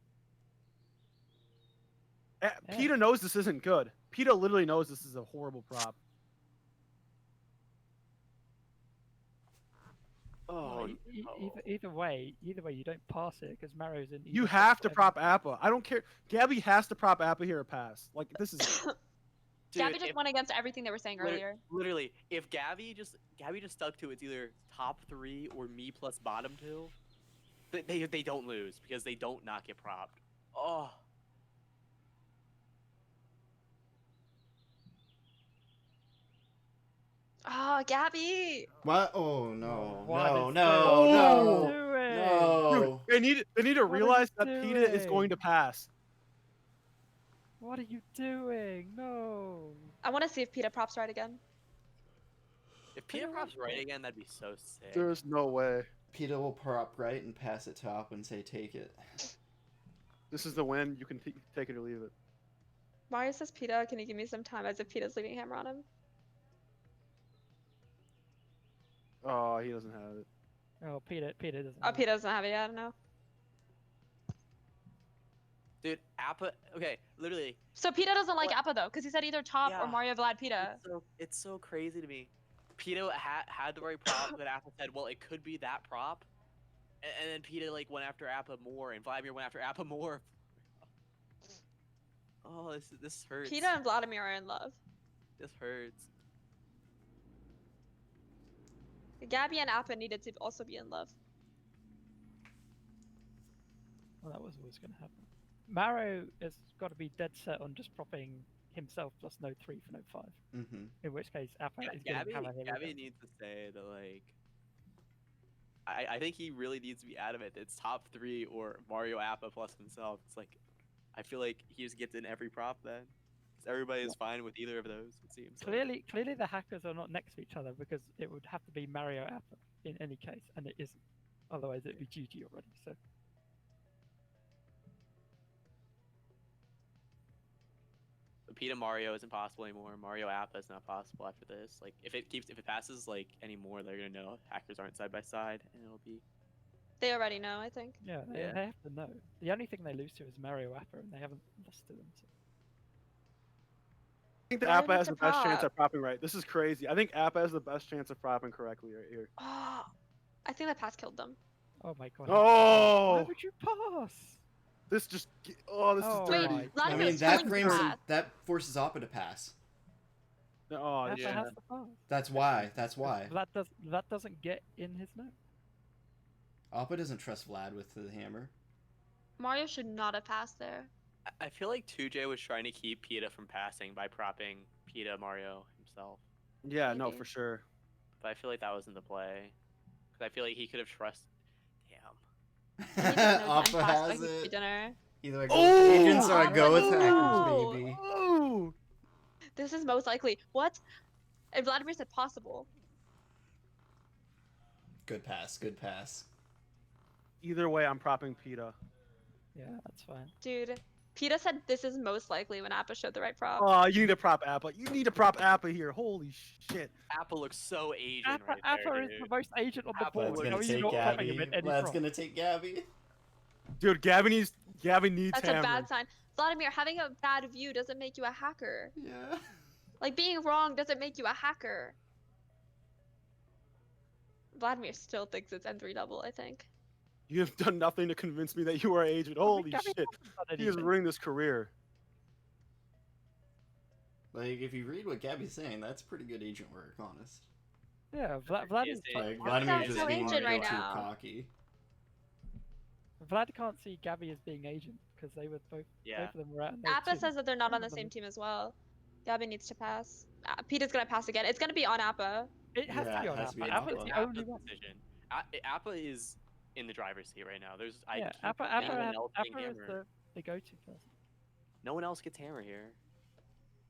Yeah. PETA knows this isn't good. PETA literally knows this is a horrible prop. Oh, Well, either way, you don't pass it because Mario's in. you either have to top prop Appa. I don't care. Gabby has to prop Appa here or pass. Like this is. Dude, Gabby just went against everything they were saying earlier. Literally, if Gabby just stuck to it's either top 3 or me plus bottom 2, they don't lose because they don't not get propped. Oh. Oh, Gabby! What? Oh no! What No! is No! this? No! What are you No! doing? They need to What are realize you that PETA is going to doing? pass. What are you doing? No. I want to see if PETA props right again. If Peter props right again, that'd be so sick. There's no way. PETA will prop right and pass it to Op and say, "Take it." This is the win. You can take it or leave it. Mario says PETA, can you give me some time? As if PETA's leaving Hammer on him. Oh, he doesn't have it. Oh, Peter doesn't. Oh, have it. PETA doesn't have it yet, I don't know. Dude, Appa. Okay, literally. So PETA doesn't like What? Appa though, because he said either top or Yeah. Mario Vlad PETA. It's so crazy to me. PETA had the right prop, but Appa said, well, it could be that prop. And then PETA like went after Appa more, and Vladimir went after Appa more. Oh, this hurts. PETA and Vladimir are in love. This hurts. Gabby and Appa needed to also be in love. Well, that was always going to happen. Mario has got to be dead set on just propping himself plus Node 3 for Node 5. Mm-hmm. In which case, Appa is Gabby, going to have a Gabby needs to say that like. I think he really needs to be adamant. It's top 3 or Mario Appa plus himself. It's like, I feel like he just gets in every prop then. 'Cause everybody is fine with either of those. It seems. Like. Clearly, the hackers are not next to each other because it would have to be Mario Appa in any case, and it isn't. Otherwise, it'd be GG already. So. Peter Mario isn't possible anymore. Mario Appa is not possible after this. Like if it passes like anymore, they're gonna know hackers aren't side by side, and it'll be. They already know, I think. Yeah, they have to know. The only thing they lose to is Mario Appa, and they haven't lost to them. So. I think that Why Appa did has it the best chance prop? of propping right. This is crazy. I think Appa has the best chance of propping correctly right here. Oh, I think that pass killed them. Oh my god. Why Oh, would you pass? this just. Oh, this Oh is Wait, dirty. my I Vladimir mean, was that killing frames pass. that forces Appa to pass. Oh, Appa yeah. has to pass. That's why. That's why. That doesn't get in his note. Appa doesn't trust Vlad with the hammer. Mario should not have passed there. I feel like 2J was trying to keep PETA from passing by propping PETA Mario himself, Yeah, no, Maybe. for sure. but I feel like that wasn't the play. Because I feel like he could have trusted. Damn. He just knows Appa I'm fast, has like it. dinner. Either I go Oh! with agents or I go with Appa, hackers, no! baby. Oh, This is most likely. What? And Vladimir said possible. Good pass. Good pass. either way, I'm propping PETA. Yeah, that's fine. Dude, PETA said this is most likely when Appa showed the right prop. Oh, you need to prop Appa. You need to prop Appa here. Holy shit. Apple looks so Asian Appa, right Appa there, is dude. the most agent on the Appa board. Vlad's Well, How gonna are you take not propping him Gabby. at any Vlad's prop? gonna take Gabby. Dude, Gabby needs That's hammer. a bad sign. Vladimir, having a bad view doesn't make you a hacker. Yeah. Like, being wrong doesn't make you a hacker. Vladimir still thinks it's N3 double, I think. You have done nothing to convince me that you are agent. Holy Gabby shit. hasn't done He is anything. ruining this career. Like, if you read what Gabby's saying, that's pretty good agent work, honest. Yeah, Vlad is Is it- Like, Why Vladimir sounds just so being agent right too now? cocky. Vlad can't see Gabby as being agent because they were both Yeah. of them were at node Appa 2. says that they're not on the Both of same them- team as well. Gabby needs to pass. Peter's gonna pass again. It's gonna be on Appa. It has Yeah, to be it on has to be Appa. on Appa's Appa. the Appa's only one. decision. Appa is in the driver's seat right now. There's Yeah, I can't Appa, put anyone else getting Appa is hammer. the go-to person. No one else gets hammer here.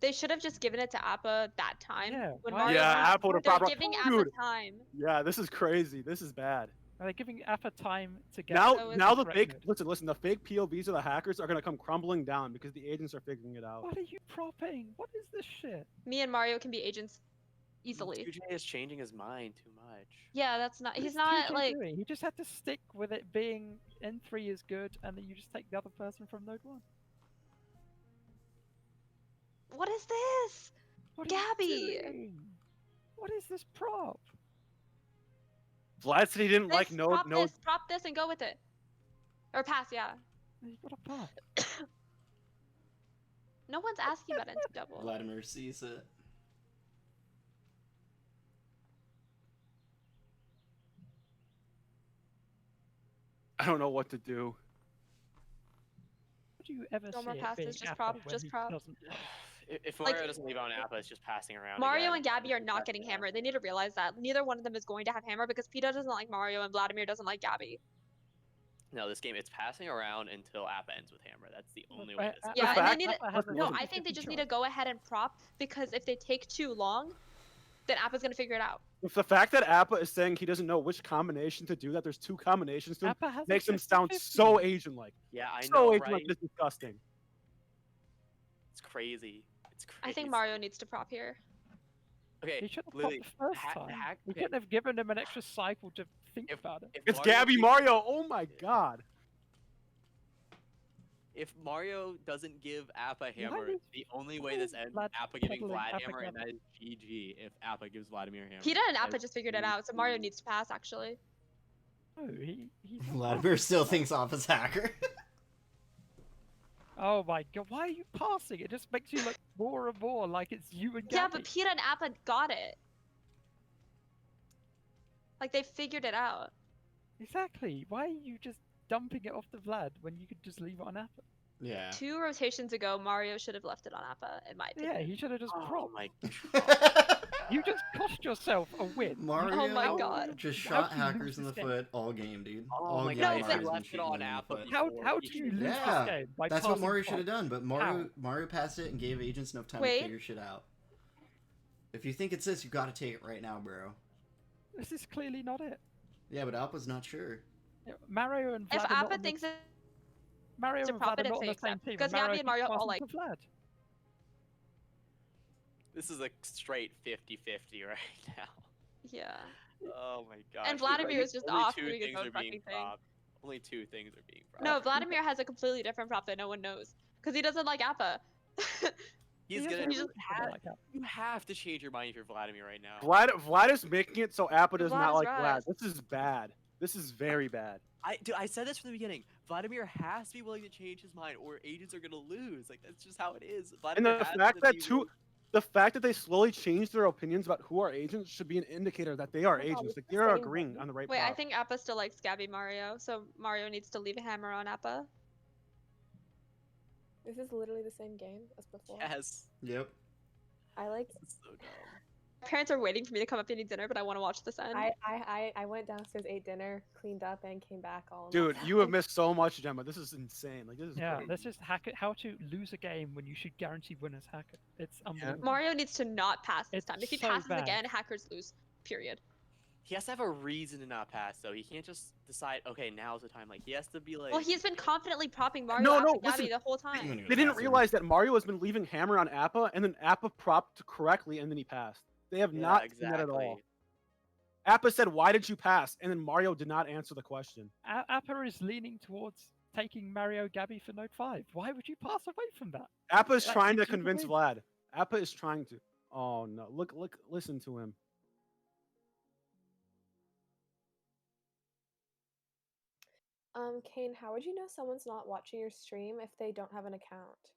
They should have just given it to Appa that time. Yeah, When why- Mario Yeah, won. Appa would've They're proper- giving Dude. Appa time. Yeah, this is crazy. This is bad. Are they giving Appa time to get Now, So is now the the correct fake. node? Listen. The fake POVs of the hackers are gonna come crumbling down because the agents are figuring it out. What are you propping? What is this shit? Me and Mario can be agents easily. 2J is changing his mind too much. Yeah, that's not. What He's is not 2J like. doing? He just had to stick with it being N3 is good, and then you just take the other person from node 1. What is this? What are you Gabby! doing? What is this prop? Vlad said he didn't like This, no. prop this, and go with it. Or pass, yeah. You got a prop. No one's asking about NC double. Vladimir sees it. I don't know what to do. Would you ever No see more it passes, being just Appa prop, when just he prop. doesn't prop? If Like- Mario doesn't leave on Appa, it's just passing around. Mario again. and Gabby are not Passing getting around. hammered. They need to realize that. Neither one of them is going to have hammer because Peter doesn't like Mario and Vladimir doesn't like Gabby. No, this game it's passing around until Appa ends with hammer. That's the only But way. This Yeah, The and they fact- need to. Appa has a No, listen, I think they 50-50 just need to chance. go ahead and prop because if they take too long, then Appa's gonna figure it out. If the fact that Appa is saying he doesn't know which combination to do, that there's two combinations to him, Appa has a makes him sound 50-50. so Asian-like. Yeah, I So know, Asian-like, right? it's disgusting. It's crazy. It's crazy. I think Mario needs to prop here. Okay, He should have Lily, popped the first hack- time. hack- We okay. couldn't have given him an extra cycle to think If- about it. if It's Mario Gabby keeps- Mario. Oh my god. If Mario doesn't give Appa hammer, is- the only why way this is ends Vlad Appa giving peddling Vlad Appa hammer, and that Gabby? is GG if Appa gives Vladimir hammer. Peter and Appa That is just figured it out, so Mario needs to pass actually. No, he's not Vladimir still thinks Appa's hacker. Oh my god, why are you passing? It just makes you look more and more like it's you and Gabby. Yeah, but Peter and Appa got it. Like they figured it out. Exactly. Why are you just dumping it off to Vlad when you could just leave it on Appa? Yeah. 2 rotations ago, Mario should have left it on Appa, in my opinion. Yeah, he should have just Oh propped. my You just cost yourself a win. Mario Oh my God. just How shot do you lose hackers in the this game? foot all game, dude. Oh all my game God, Mario's if they been left it shooting on them in the Appa foot. before- How do you lose Yeah, this game? By That's what passing Mario should have props? done, but Mario passed it and gave agents enough time Wait. to figure shit out. If you think it's this, you gotta take it right now, bro. This is clearly not it. Yeah, but Appa's not sure. Yeah, Mario and Vlad If are not Appa on the- thinks it, Mario to and prop Vlad it are and not on the fake same them, team. because and Gabby and Mario keeps all passing like- to Vlad. This is a straight 50-50 right now. yeah. Oh my god. And Vladimir is just off doing his own fucking thing. Only two things are being propped. No, Vladimir has a completely different prop that no one knows. Because he doesn't like Appa. He's He gonna. has he just a reason had- like that. You have to change your mind if you're Vladimir right now. Vlad is making it so Appa does Vlad not is like right. Vlad. This is bad. This is very bad. I said this from the beginning. Vladimir has to be willing to change his mind, or agents are gonna lose. Like that's just how it is. And Vladimir the has fact to that be two, willing- the fact that they slowly change their opinions about who are agents should be an indicator that they are Oh my God, agents. it's Like the they're same agreeing thing. on the right Wait, I prop. think Appa still likes Gabby Mario, so Mario needs to leave a hammer on Appa. This is literally the same game as before. Yes. Yep. I like. This is so dumb. My parents are waiting for me to come up and eat dinner, but I want to watch this end. I went downstairs, ate dinner, cleaned up, and came back all. in Dude, one you have time. missed so much, Gemma. This is insane. Like this is Yeah, crazy. let's just hack it. How to lose a game when you should guarantee winners hack it. It's unbelievable. Mario needs to not pass this It's time. If he so passes bad. again, hackers lose. Period. He has to have a reason to not pass, though. He can't just decide, okay, now's the time. Like he has to be like. Well, he's been confidently propping Mario No, after no, Gabby listen. the whole I'm time. gonna go They didn't bathroom. realize that Mario has been leaving hammer on Appa, and then Appa propped correctly, and then he passed. They have Yeah, not exactly. seen that at all. Appa said, "Why did you pass?" And then Mario did not answer the question. Appa is leaning towards taking Mario Gabby for Node 5. Why would you pass away from that? Appa is That trying to gives you the convince win. Vlad. Appa is trying to. Oh no! Look! Listen to him. Kane, how would you know someone's not watching your stream if they don't have an account?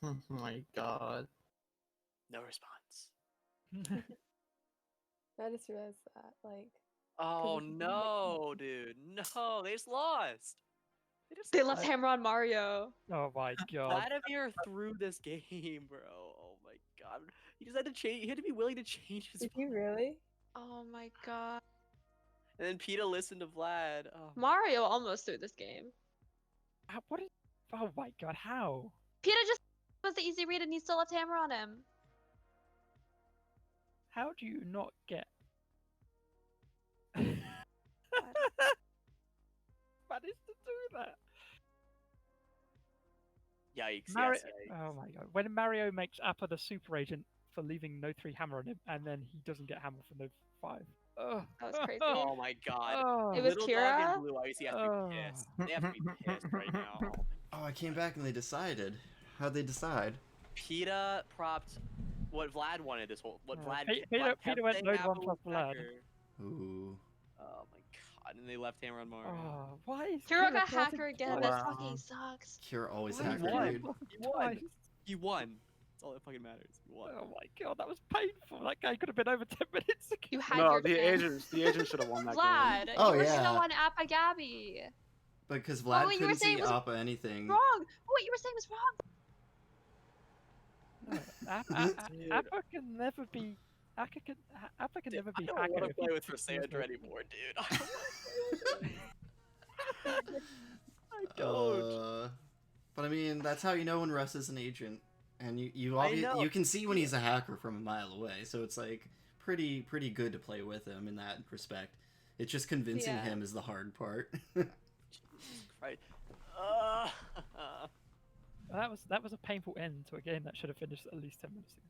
Oh my god. No response. I just realized that, like, Oh Because- no, dude. No, they just lost. They left I- Hammer on Mario. Oh my god. Vladimir threw this game, bro. Oh my god. He just had to change. He had to be willing to change his. Did you really? Oh my god. And then PETA listened to Vlad. Oh, Mario almost threw this game. What is? Oh my god, how? PETA just was the easy read and he still left Hammer on him. How do you not get? Managed to do that. yikes! Mario. Yes, yikes. Oh my god. When Mario makes Appa the super agent for leaving no 3 hammer on him, and then he doesn't get hammer for no 5. Ugh. That was crazy. Oh my god. Oh. It was Little dog Kira? and Blue Icy have to Oh. be pissed. They have to be pissed right now. Oh, I came back and they decided. How'd they decide? PETA propped what Vlad wanted this whole. What Yeah, Vlad. Pe- Vlad PETA kept went saying node Apple 1 plus was Vlad. hacker. Ooh. Oh my god! And they left hammer on Mario. Oh, why is Kira Kira got causing hacker again. twice? That fucking sucks. Kira always Why hacker, won? dude. He won. Twice? He won. That's all that fucking matters. He won. Oh my god, that was painful. That guy could have been over 10 minutes ago. You had No, your the chance. agent should have won that game. Vlad, Oh, you were yeah. still on Appa Gabby. Because Vlad what you were couldn't saying see was Appa anything. Wrong. What you were saying was wrong. Dude. Appa can never be. Appa can never I be don't want hacker to if play he with thinks Rosandra he's anymore, dude. I don't. But I mean, that's how you know when Russ is an agent, and I know. you can see when he's a hacker from a mile away. So it's like pretty good to play with him in that respect. It's just convincing Yeah. him is the hard part. Right. That was a painful end to a game that should have finished at least 10 minutes ago.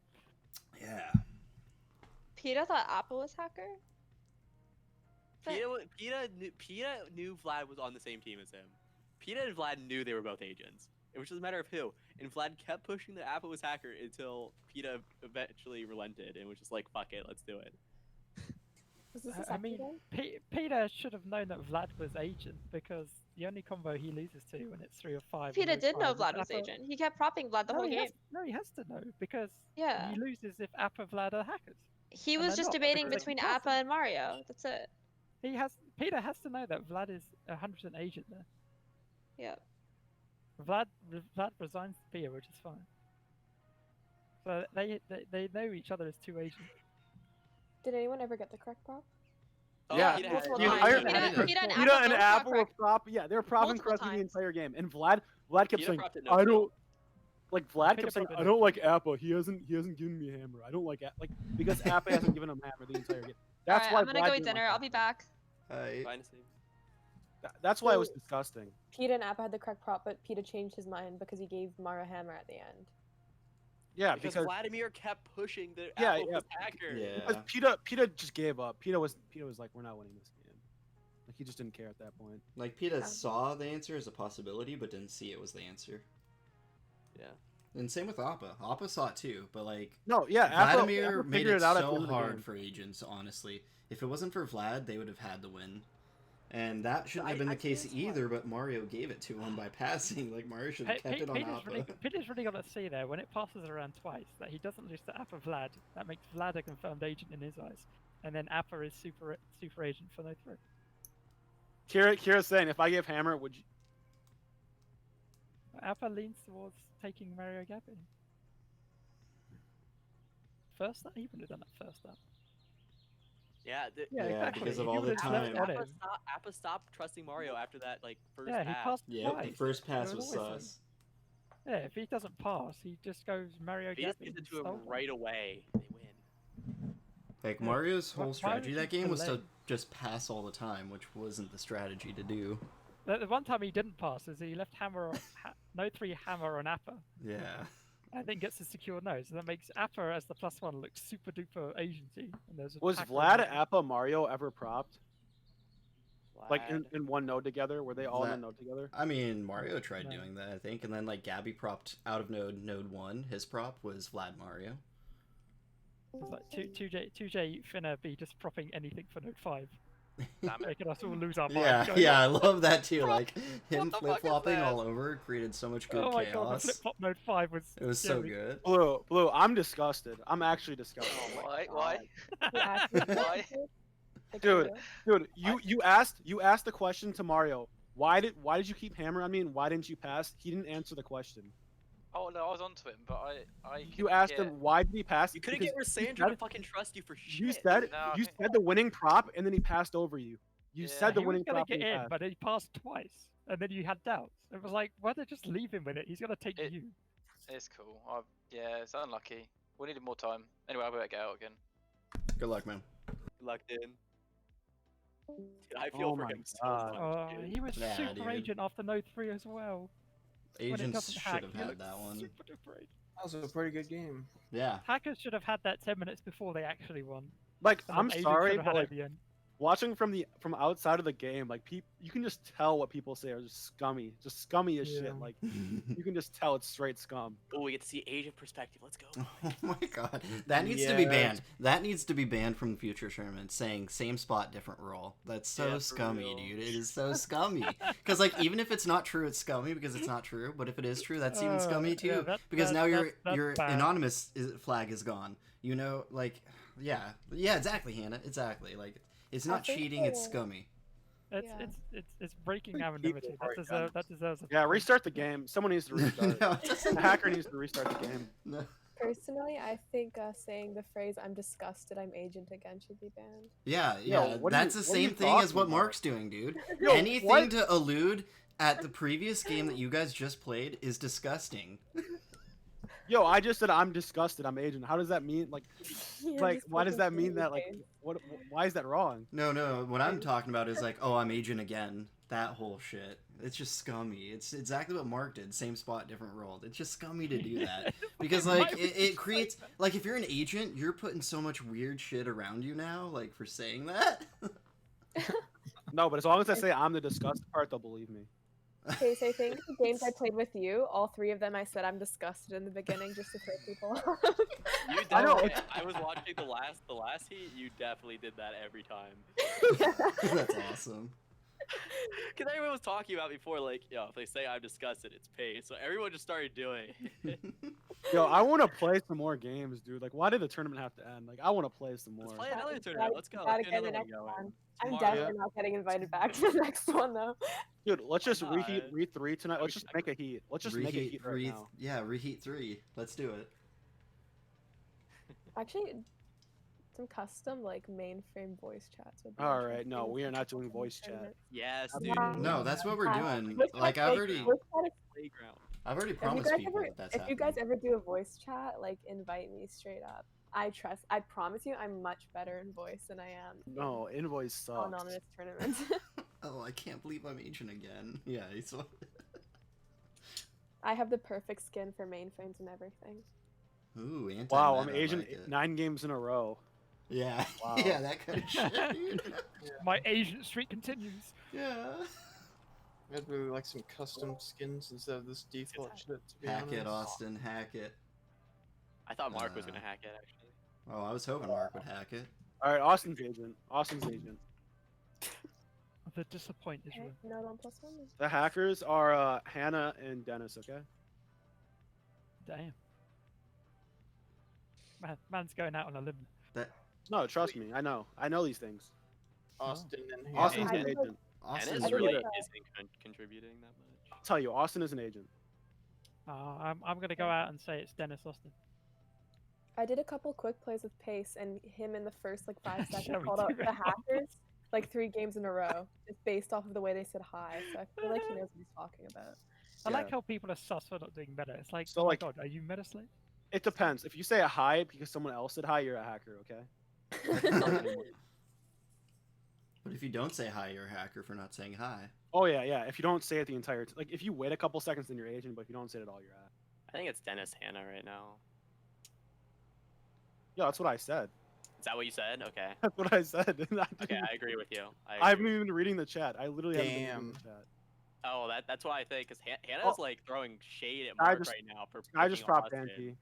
Yeah. PETA thought Appa was hacker. But- PETA knew Vlad was on the same team as him. PETA and Vlad knew they were both agents. It was just a matter of who. And Vlad kept pushing that Apple was hacker until PETA eventually relented and was just like, fuck it, let's do it. Was this the I second mean, game? Peter should have known that Vlad was agent because the only combo he loses to when it's 3 or 5. PETA and did know those five Vlad is was Appa- agent. He kept propping Vlad the no, whole he game. he has to know because Yeah. he loses if Appa Vlad are hackers. He And was they're just not, debating because they between can pass Appa and Mario. That's it. Peter has to know that Vlad is 100% agent there. Yep. Vlad resigns to Peter, which is fine. So they know each other as 2 agents. Did anyone ever get the correct prop? Oh, Yeah, PETA multiple had- you times. hired- PETA and PETA Appa and both got Apple were correct. prop. Yeah, they were propping Multiple correctly the times. entire game, and Vlad kept PETA saying, propped it "I no don't." Like Vlad PETA kept saying, propped "I it don't like Appa. He hasn't given me a hammer. I don't like because Appa hasn't given him a hammer the entire game." That's Alright, why I'm gonna Vlad go eat didn't like dinner. I'll Appa. be back. Fine, same. That's why it was So- disgusting. PETA and Appa had the correct prop, but PETA changed his mind because he gave Mario hammer at the end. Yeah, Because because Vladimir kept pushing the Yeah, Apple yeah. was hacker. Yeah. PETA just gave up. PETA was like, "We're not winning this game." Like he just didn't care at that point. Like PETA Yeah. saw the answer as a possibility, but didn't see it was the answer. Yeah. And same with Appa. Appa saw it too, but like No, yeah, Appa Vladimir made figured it out at the so end of the hard game. for agents. Honestly, if it wasn't for Vlad, they would have had the win. And that shouldn't have been I the case think it's either, but Mario gave it to him by passing. Like, Mario should have Pe- kept it on Peter's Appa. Peter's really got to see there when it passes around twice that he doesn't lose to Appa Vlad. That makes Vlad a confirmed agent in his eyes, and then Appa is super agent for no 3. Kira's saying, "If I gave hammer, would you?" Appa leans towards taking Mario Gabby. First that he wouldn't have done that first that. Yeah, Yeah, exactly. because of He all the would've slept time. on him. Appa stopped trusting Mario after that first Yeah, he pass. passed Yep, twice. the first pass There was was always sus. Yeah, if he doesn't pass, he just goes Mario He just Gabby. gives it and to him stole right away. They win. Like, Yeah. Mario's Why- whole why strategy would that you game was to delay? just pass all the time, which wasn't the strategy to do. The one time he didn't pass is he left hammer no 3 hammer on Appa, Yeah. and then gets a secure no. So that makes Appa as the +1 look super duper agency. And there's a Was hacker Vlad, in there. Appa, Mario ever propped? Like Vlad. in one node together? Were they all in a Vlad- node together? I mean, Mario tried No. doing that, I think, and then, like, Gabby propped out of node 1. His prop was Vlad Mario. It's like 2J finna be just propping anything for node 5. Damn it. Making us all lose our Yeah, minds. going, yeah, I love that too. What- Like, him the fuck is flip-flopping that? all over created so much good Oh my god, the chaos. flip flop node 5 was. It was so scary. good. Blue, I'm disgusted. I'm actually disgusted. Why? He actually Why? Pick Dude, you. dude, you asked the question to Mario. Why did you keep hammering on me and why didn't you pass? He didn't answer the question. Oh no, I was onto him, but I You couldn't asked get... him why did he pass? You couldn't Because get you Rosandra to said- fucking trust you for shit. You said No, I you think- said the winning prop and then he passed over you. You Yeah. said the He was winning gonna prop get and he in, passed. but he passed twice, and then you had doubts. It was like, why don't just leave him with it? He's gonna take It- you. It's cool. Yeah, it's unlucky. We needed more time. Anyway, I'll better get out again. Good luck, man. Locked in. Dude, I feel Oh for my him so God. much, Oh, dude. he was Yeah, super dude. agent after no 3 as well. When it Agents doesn't should hack, have he had looks that one. super duper agent. That was a pretty good game. Yeah. Hackers should have had that 10 minutes before they actually won. Like And then I'm agents sorry, should have but had it like at the end. watching from outside of the game, like you can just tell what people say are just scummy as Yeah. shit. Like you can just tell it's straight scum. Oh, we get to see agent perspective. Let's go. Oh my god. That needs to be Yes. banned. That needs to be banned from future tournaments, saying same spot, different role. That's so Yeah, for scummy, real. dude. It is so scummy. Because, like, even if it's not true, it's scummy because it's not true. But if it is true, that's even scummy, too. yeah, because now that's your bad. anonymous flag is gone. You know, like, yeah. Yeah, exactly, Hannah. Exactly. Like, it's I not think cheating, it's the- scummy. It's breaking People anonymity. are That deserves a Yeah, point. restart the game. Someone needs to restart. No, it doesn't. The hacker needs to restart the game. No. Personally, I think saying the phrase "I'm disgusted, I'm agent again" should be banned. Yeah, Yo, yeah. what are That's you- the what are you same thing as talking what about? Mark's doing, dude. Yo, Anything what? to allude at the previous game that you guys just played is disgusting. Yo, I just said I'm disgusted. I'm agent. How does that mean? Like, Yeah, like just why does fucking that mean say that? Like, anything. what? Why is that wrong? No. What I'm talking about is like, oh, I'm agent again. That whole shit. It's just scummy. It's exactly what Mark did. Same spot, different role. It's just scummy to do that. Because, like, it creates... Like, if you're an agent, you're putting so much weird shit around you now, like, for saying that. No, but as long as I say I'm the disgusted part, they'll believe me. Okay, so I think the games I played with you, all 3 of them, I said I'm disgusted in the beginning just to throw people off. You I know, definitely. I was watching the last heat. You definitely did that every time. That's awesome. Because everyone was talking about before, like, yo, if they say I'm disgusted, it's paid. So everyone just started doing it. Yo, I want to play some more games, dude. Like, why did the tournament have to end? Like, I want to play some more. Let's play Gotta- another tournament. Let's go. gotta Let's get get the another one next going. one. I'm Tomorrow. definitely not getting invited back to the next one though. Dude, let's just Why reheat not? re 3 tonight. Let's just make a heat. Let's just make a heat right now. Yeah, reheat 3. Let's do it. Actually, some custom like mainframe voice chats would be All right, interesting no, we are not for doing some voice chat. tournament. Yes, Um, dude. No, that's what we're doing. Voice Like, chat- I've already voice chat is- Playground. promised guys people ever- that that's if you guys happening. ever do a voice chat, like invite me straight up. I promise you, I'm much better in voice than I am No, invoice in sucks. anonymous tournaments. Oh, I can't believe I'm agent again. Yeah, he's... I have the perfect skin for mainframes and everything. Ooh, anti Wow, I'm agent 9 games in a row. Yeah, Wow. yeah, that kind of shit, dude. My agent streak continues. Yeah. I'd really like some custom skins instead of this default shit. To be Hack honest. it, Austin, hack it. I thought Mark was gonna hack it actually. Oh, I was hoping Mark would hack it. All right, Austin's agent. Austin's agent. The disappoint is Okay, real. no 1+1. The hackers are Hannah and Dennis. Okay. Damn. Man's going out on a limb. No, trust me. I know. I know these things. Austin and Hannah. Austin's I an think- agent. Austin Dennis I think really it's, isn't contributing that much. I'll tell you, Austin is an agent. I'm gonna go out and say it's Dennis Austin. I did a couple quick plays with Pace, and him in the first like 5 Shall seconds we called do out it the now? hackers like 3 games in a row, just based off of the way they said hi. So I feel like he knows what he's talking about. I like Yeah. how people are sus for not doing meta. It's like, So, oh my like- god, are you meta slave? It depends. If you say a hi because someone else said hi, you're a hacker. Okay. But if you don't say hi, you're a hacker for not saying hi. Oh yeah, yeah. If you don't say it the entire like, if you wait a couple seconds, then you're agent. But if you don't say it at all, you're at. I think it's Dennis Hannah right now. Yeah, that's what I said. Is that what you said? Okay. That's what I said. Okay, I agree with you. I haven't even been reading the chat. I literally haven't been reading Damn. the chat. Oh, that's why I think because Hannah's Oh. like throwing shade at I Mark just- right now for. Sky just picking on propped Austin. Ante.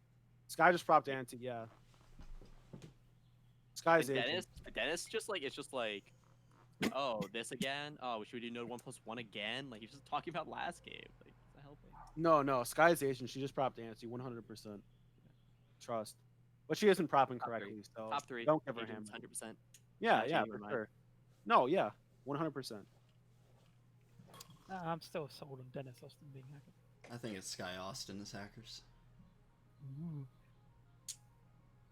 Sky just propped Ante. Yeah. Sky's And agent. Dennis just like it's just like, oh, this again. Oh, should we do no 1+1 again? Like he's just talking about last game. Like it's not helping. No, Sky's agent. She just propped Ante 100%. Trust. But she isn't propping Top three. correctly, so Top 3. don't give her a hammer. 100%. Yeah, Not yeah, changing for your mind. sure. No, yeah, 100%. I'm still sold on Dennis Austin being hacker. I think it's Sky Austin as hackers. Ooh.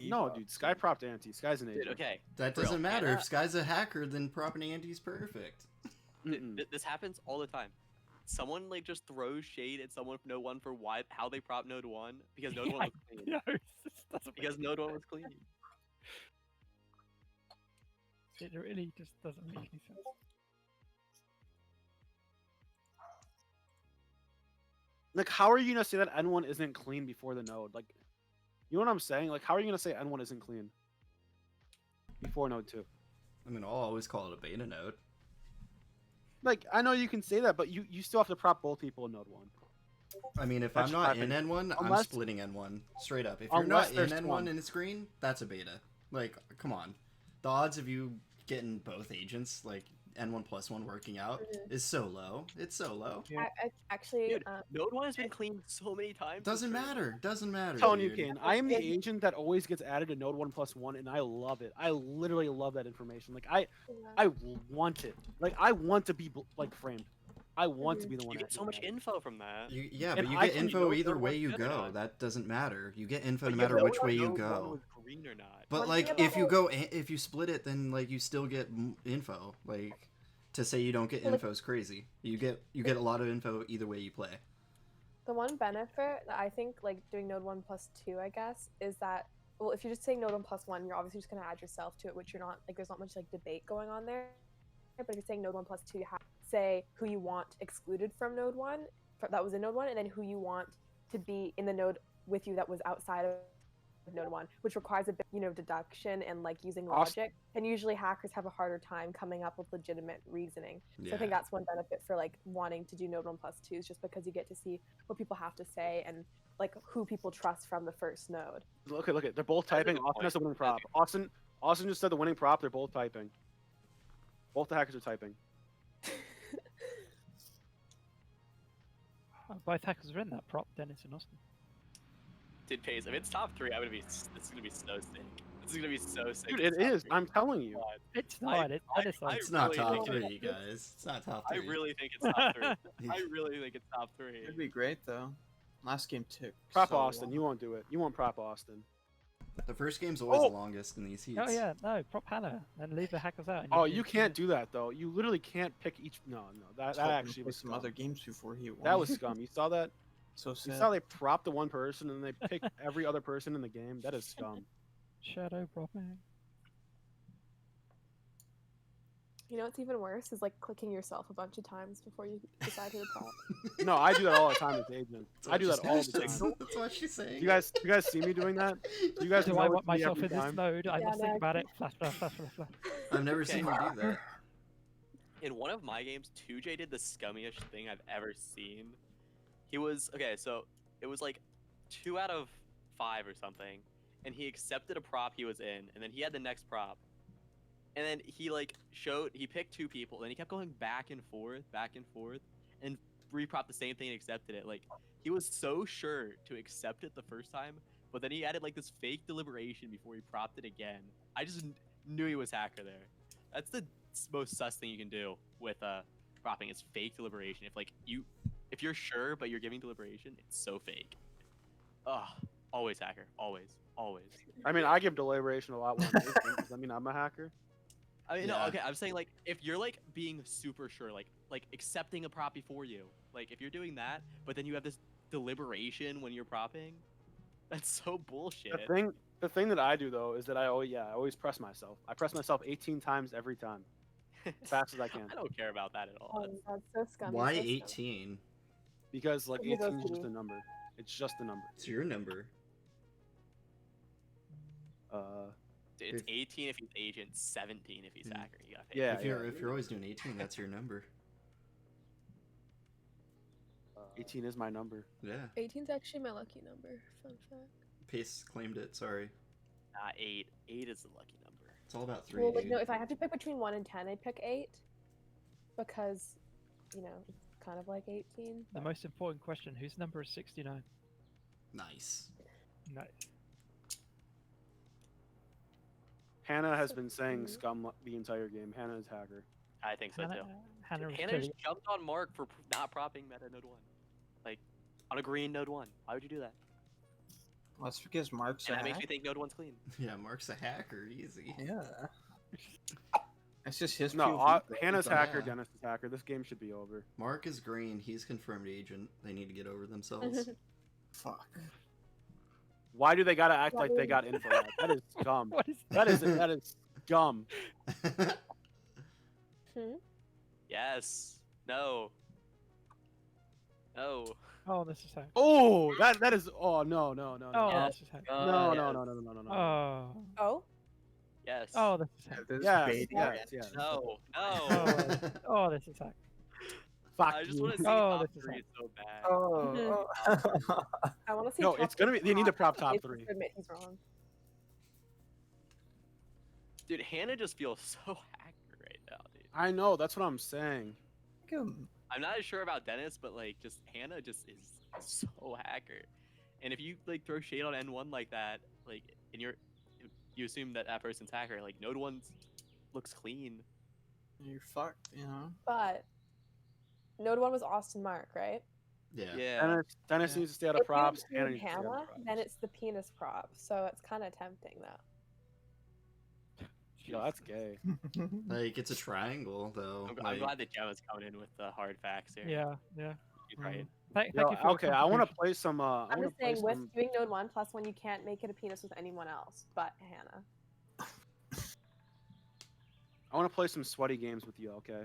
No, dude, Sky propped Anti. Sky's an agent. Dude, okay. That for real, doesn't matter. Anna- If Sky's a hacker, then propping Andy's perfect. Mm-mm. This happens all the time. Someone like just throws shade at someone with Node 1 for how they prop Node 1 because Node 1 was clean. No, this doesn't Because make Node 1 was clean. it really just doesn't make any sense. Like, how are you gonna say that N1 isn't clean before the node? Like, you know what I'm saying? Like, how are you gonna say N1 isn't clean before node 2? I mean, I'll always call it a beta node. Like, I know you can say that, but you still have to prop both people in node 1. I mean, if That's I'm not prepping. in N1, I'm Unless- splitting N1 straight up. If you're Unless not in there's N1 one. and it's green, that's a beta. Like, come on. The odds of you getting both agents, like N1 plus 1 working out, is so low. It's so low. Actually, Dude, Node 1 has been cleaned so many times. Doesn't for sure. matter. Doesn't matter. I'm telling you, dude. Kane, I am the agent that always gets added to node 1+1, and I love it. I literally love that information. Like, I want it. Like, I want to be like framed. I want to be the one. You get that so gets much added. info from that. Yeah, And but you I get can info know either Node way 1's you good or go. not. That doesn't matter. You get info But no you matter don't which know way you Node 1 go. was green or not. But One like, thing if you about- if you split it, then like you still get info. Like, to say you don't get Well, like- info is crazy. You get a lot of info either way you play. the one benefit that I think, like doing node 1+2, I guess, is that, well, if you're just saying node 1+1, you're obviously just gonna add yourself to it, which you're not, like, there's not much like debate going on there. But if you're saying node 1+2, you have to say who you want excluded from node 1, that was in node 1, and then who you want to be in the node with you that was outside of node 1, which requires a bit, deduction and like using logic. And usually hackers have a harder time coming up with legitimate reasoning. So I think Yeah. that's one benefit for like wanting to do node 1+2 is just because you get to see what people have to say and like who people trust from the first node. Look at, they're both That's a typing. good Austin has the point. winning prop. Austin just said the winning prop. They're both typing. Both the hackers are typing. Both hackers are in that prop, Dennis and Austin. Dude, Pace, if it's top 3, this is gonna be so sick. This is gonna be so sick. Dude, if it it's top is. 3. I'm telling you. God. It's not. It's Dennis I Austin. It's not really top think 3, guys. It's not top I 3. really think it's top 3. I really think it's top 3. It'd be great though. Last game took. Prop so Austin. long. You won't do it. You won't prop Austin. The first game's always the longest in these heats. Oh yeah, no, prop Hannah and leave the hackers out. and Oh, can you just can't do that though. You literally can't pick each. No, that Just hoping to actually play was some scum. other games before he won. That was scum. You saw that? so You sad. saw they propped the one person and they picked every other person in the game. That is scum. shadow propping. You know what's even worse is like clicking yourself a bunch of times before you decide who to prop. No, I do that all the time as agent. I do that all the That's time. what she's saying. You guys see me doing that? You guys Do know I it's want me myself every in this time? mode? I Yeah, must think no, about it. Flash, flash, flash, flash, flash. I've never seen you do that. In one of my games, 2J did the scummiest thing I've ever seen. He was okay, so it was like 2 out of 5 or something, and he accepted a prop he was in, and then he had the next prop, and then he picked 2 people, and he kept going back and forth, and repropped the same thing and accepted it. Like, he was so sure to accept it the first time, but then he added like this fake deliberation before he propped it again. I just knew he was hacker there. That's the most sus thing you can do with propping is fake deliberation. If you're sure but you're giving deliberation, it's so fake. Ugh, always hacker, always. I mean, I give deliberation a lot when I'm agent, 'cause I mean, I'm a hacker. I mean, Yeah. no, okay, I'm saying like if you're like being super sure, like accepting a prop before you, like if you're doing that, but then you have this deliberation when you're propping, that's so bullshit. The thing that I do though is that I always press myself. I press myself 18 times every time, as fast as I can. I don't care about that at all. Oh, that's so scummy. Why so scummy. 18? Because like Because 18 is OCD. just a number. It's just a number. It's your number. It's 18 if he's agent, 17 if he's Mm. hacker. You gotta pay. Yeah, If you're always doing 18, that's your number. 18 is my number. Yeah. 18's actually my lucky number. Fun fact. Pace claimed it. Sorry. 8. 8 is the lucky number. It's all about 3. Well, like, dude. no, if I have to pick between 1 and 10, I pick 8 because, it's kind of like 18. The most important question: whose number is 69? Nice. Nice. Hannah has been saying scum the entire game. Hannah is hacker. I think so too. Hannah was Hannah clearly- just jumped on Mark for not propping meta node 1. Like, on a green node 1. Why would you do that? Well, that's because Mark's And a that makes hack. me think node 1's clean. Yeah, Mark's a hacker. Easy. Yeah. That's just his No, POV, bro. Hannah's Yeah. hacker, Dennis is hacker. This game should be over. Mark is green. He's confirmed agent. They need to get over themselves. Fuck. Why do they gotta act like they got info? That? That is scum. What is That is scum. Yes. No. No. Oh, this is hack. Oh, that is. Oh no. Oh, Yes. this is hack. No. Oh. Oh. Yes. Oh, this is hack. This is Yes, baiting yes, again. yes. No. No. Oh, oh, this is hack. Fuck I just you. want to see Oh, top this is 3 so bad. Oh. I want to see. No, top it's gonna be. three They need to prop. prop top It's 3. to admit he's wrong. Dude, Hannah just feels so hacker right now, dude. I know. That's what I'm saying. I'm not as sure about Dennis, but like, just Hannah just is so hacker. And if you like throw shade on N1 like that, like, and you assume that that person's hacker, like node 1 looks clean. You're fucked, you know? But Node 1 was Austin Mark, right? Yeah. Yeah. Dennis Yeah. needs to stay out If of you props. include Hannah needs to stay out of Hannah, props. then it's the penis prop, so it's kind of tempting though. Yo, that's gay. Like, it's a triangle, though. I'm Like, glad that Gemma's coming in with the hard facts here. Yeah, yeah. She's right. Thank Yo, you for your okay, I want to contribution. play some. I I'm want to just play saying, with some. doing Node 1 plus 1, you can't make it a penis with anyone else but Hannah. I want to play some sweaty games with you. Okay.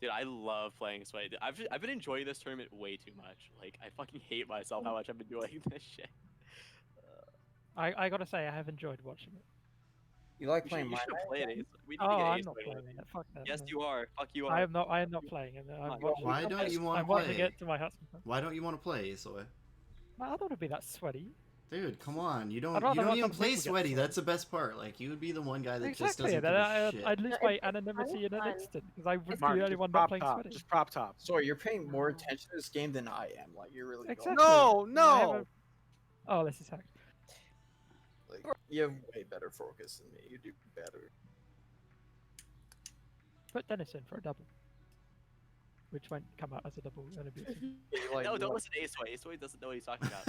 Dude, I love playing Sway. I've been enjoying this tournament way too much. Like, I fucking hate myself how much I've been doing this shit. I gotta say, I have enjoyed watching it. You like You should, playing you my should play it. Ace. We need Oh, to get I'm Ace not playing playing it. it. Fuck that. Yes, no. you are. Fuck you are. I am not. I am not playing it. I'm on, watching why it. don't you want I'm to watching play? it to my husband. Why don't you want to play, Soy? I don't want to be that sweaty. Dude, come on. You I'd don't rather even watch other play people get sweaty. sweaty. That's the best part. Like, you would be the one guy that just Exactly. doesn't give Then a shit. I'd lose No, my it's anonymity in an fun. instant because I would be Mark, the only just one not prop playing top. sweaty. Just prop top. So you're paying more attention to this game than I am. Like, you're really going. Exactly. No, Yeah, I have no. a- Oh, this is hacked. Like, you have way better focus than me. You do better. Put Dennis in for a double, which won't come out as a double. It'll be a single. You like, No, you don't like- listen to Ace Way. Ace Way doesn't know what he's talking about.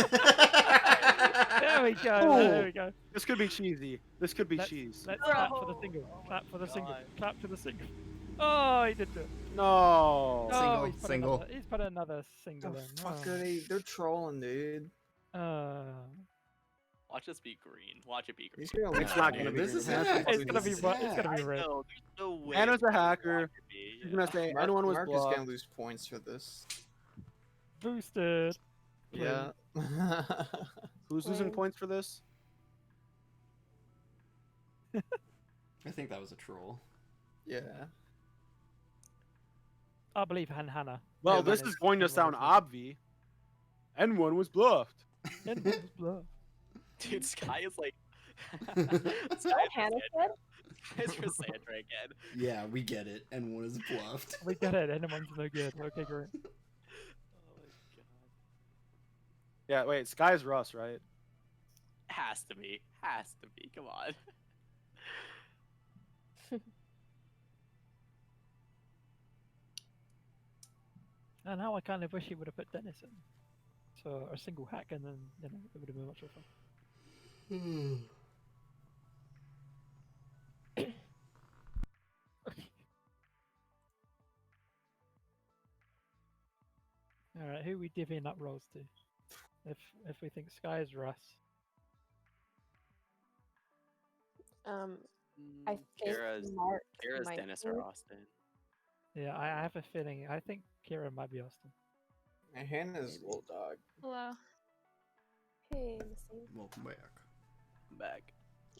There we go. Ooh. There we go. This could be cheesy. This could be Let's- cheese. Let's clap for the single. Clap for the single. God. Clap for the single. Oh, he did it. No. Oh, Single, he's put single. Another, he's put another single The in. fuck Oh. are they? They're trolling, dude. Watch this be green. Watch it be green. These are It's not gonna Dude, be this green. is Hannah's hacked. It's gonna be This is red. It's gonna be I red. know, there's no way. Hannah's a watch hacker. it be, He's yeah. gonna say Mark, anyone was Mark is blocked. gonna lose points for this. Boosted. Yeah. Who's losing Wait. points for this? I think that was a troll. Yeah. I believe Hannah. Well, Yeah, this that is going to that sound is- obvi. N1 was bluffed. And it was blur. Dude, Sky is like. What Sky Hannah for said? Sky is for Sandra again. Yeah, we get it. And one is bluffed. We get it. Anyone's no good. Okay, great. Oh my god. Yeah, wait, Sky's Russ, right? Has to be. Has to be. Come on. And now I kind of wish he would have put Dennis in. So a single hack, and then it would have been much more fun. All right, who we divvying up roles to? If we think Sky is Russ, I think Kara's, Mark Kara's might Dennis be. or Austin. yeah, I have a feeling. I think Kira might be Austin. And Hannah's a little dog. Hello. Hey, Missy. Welcome back. I'm back.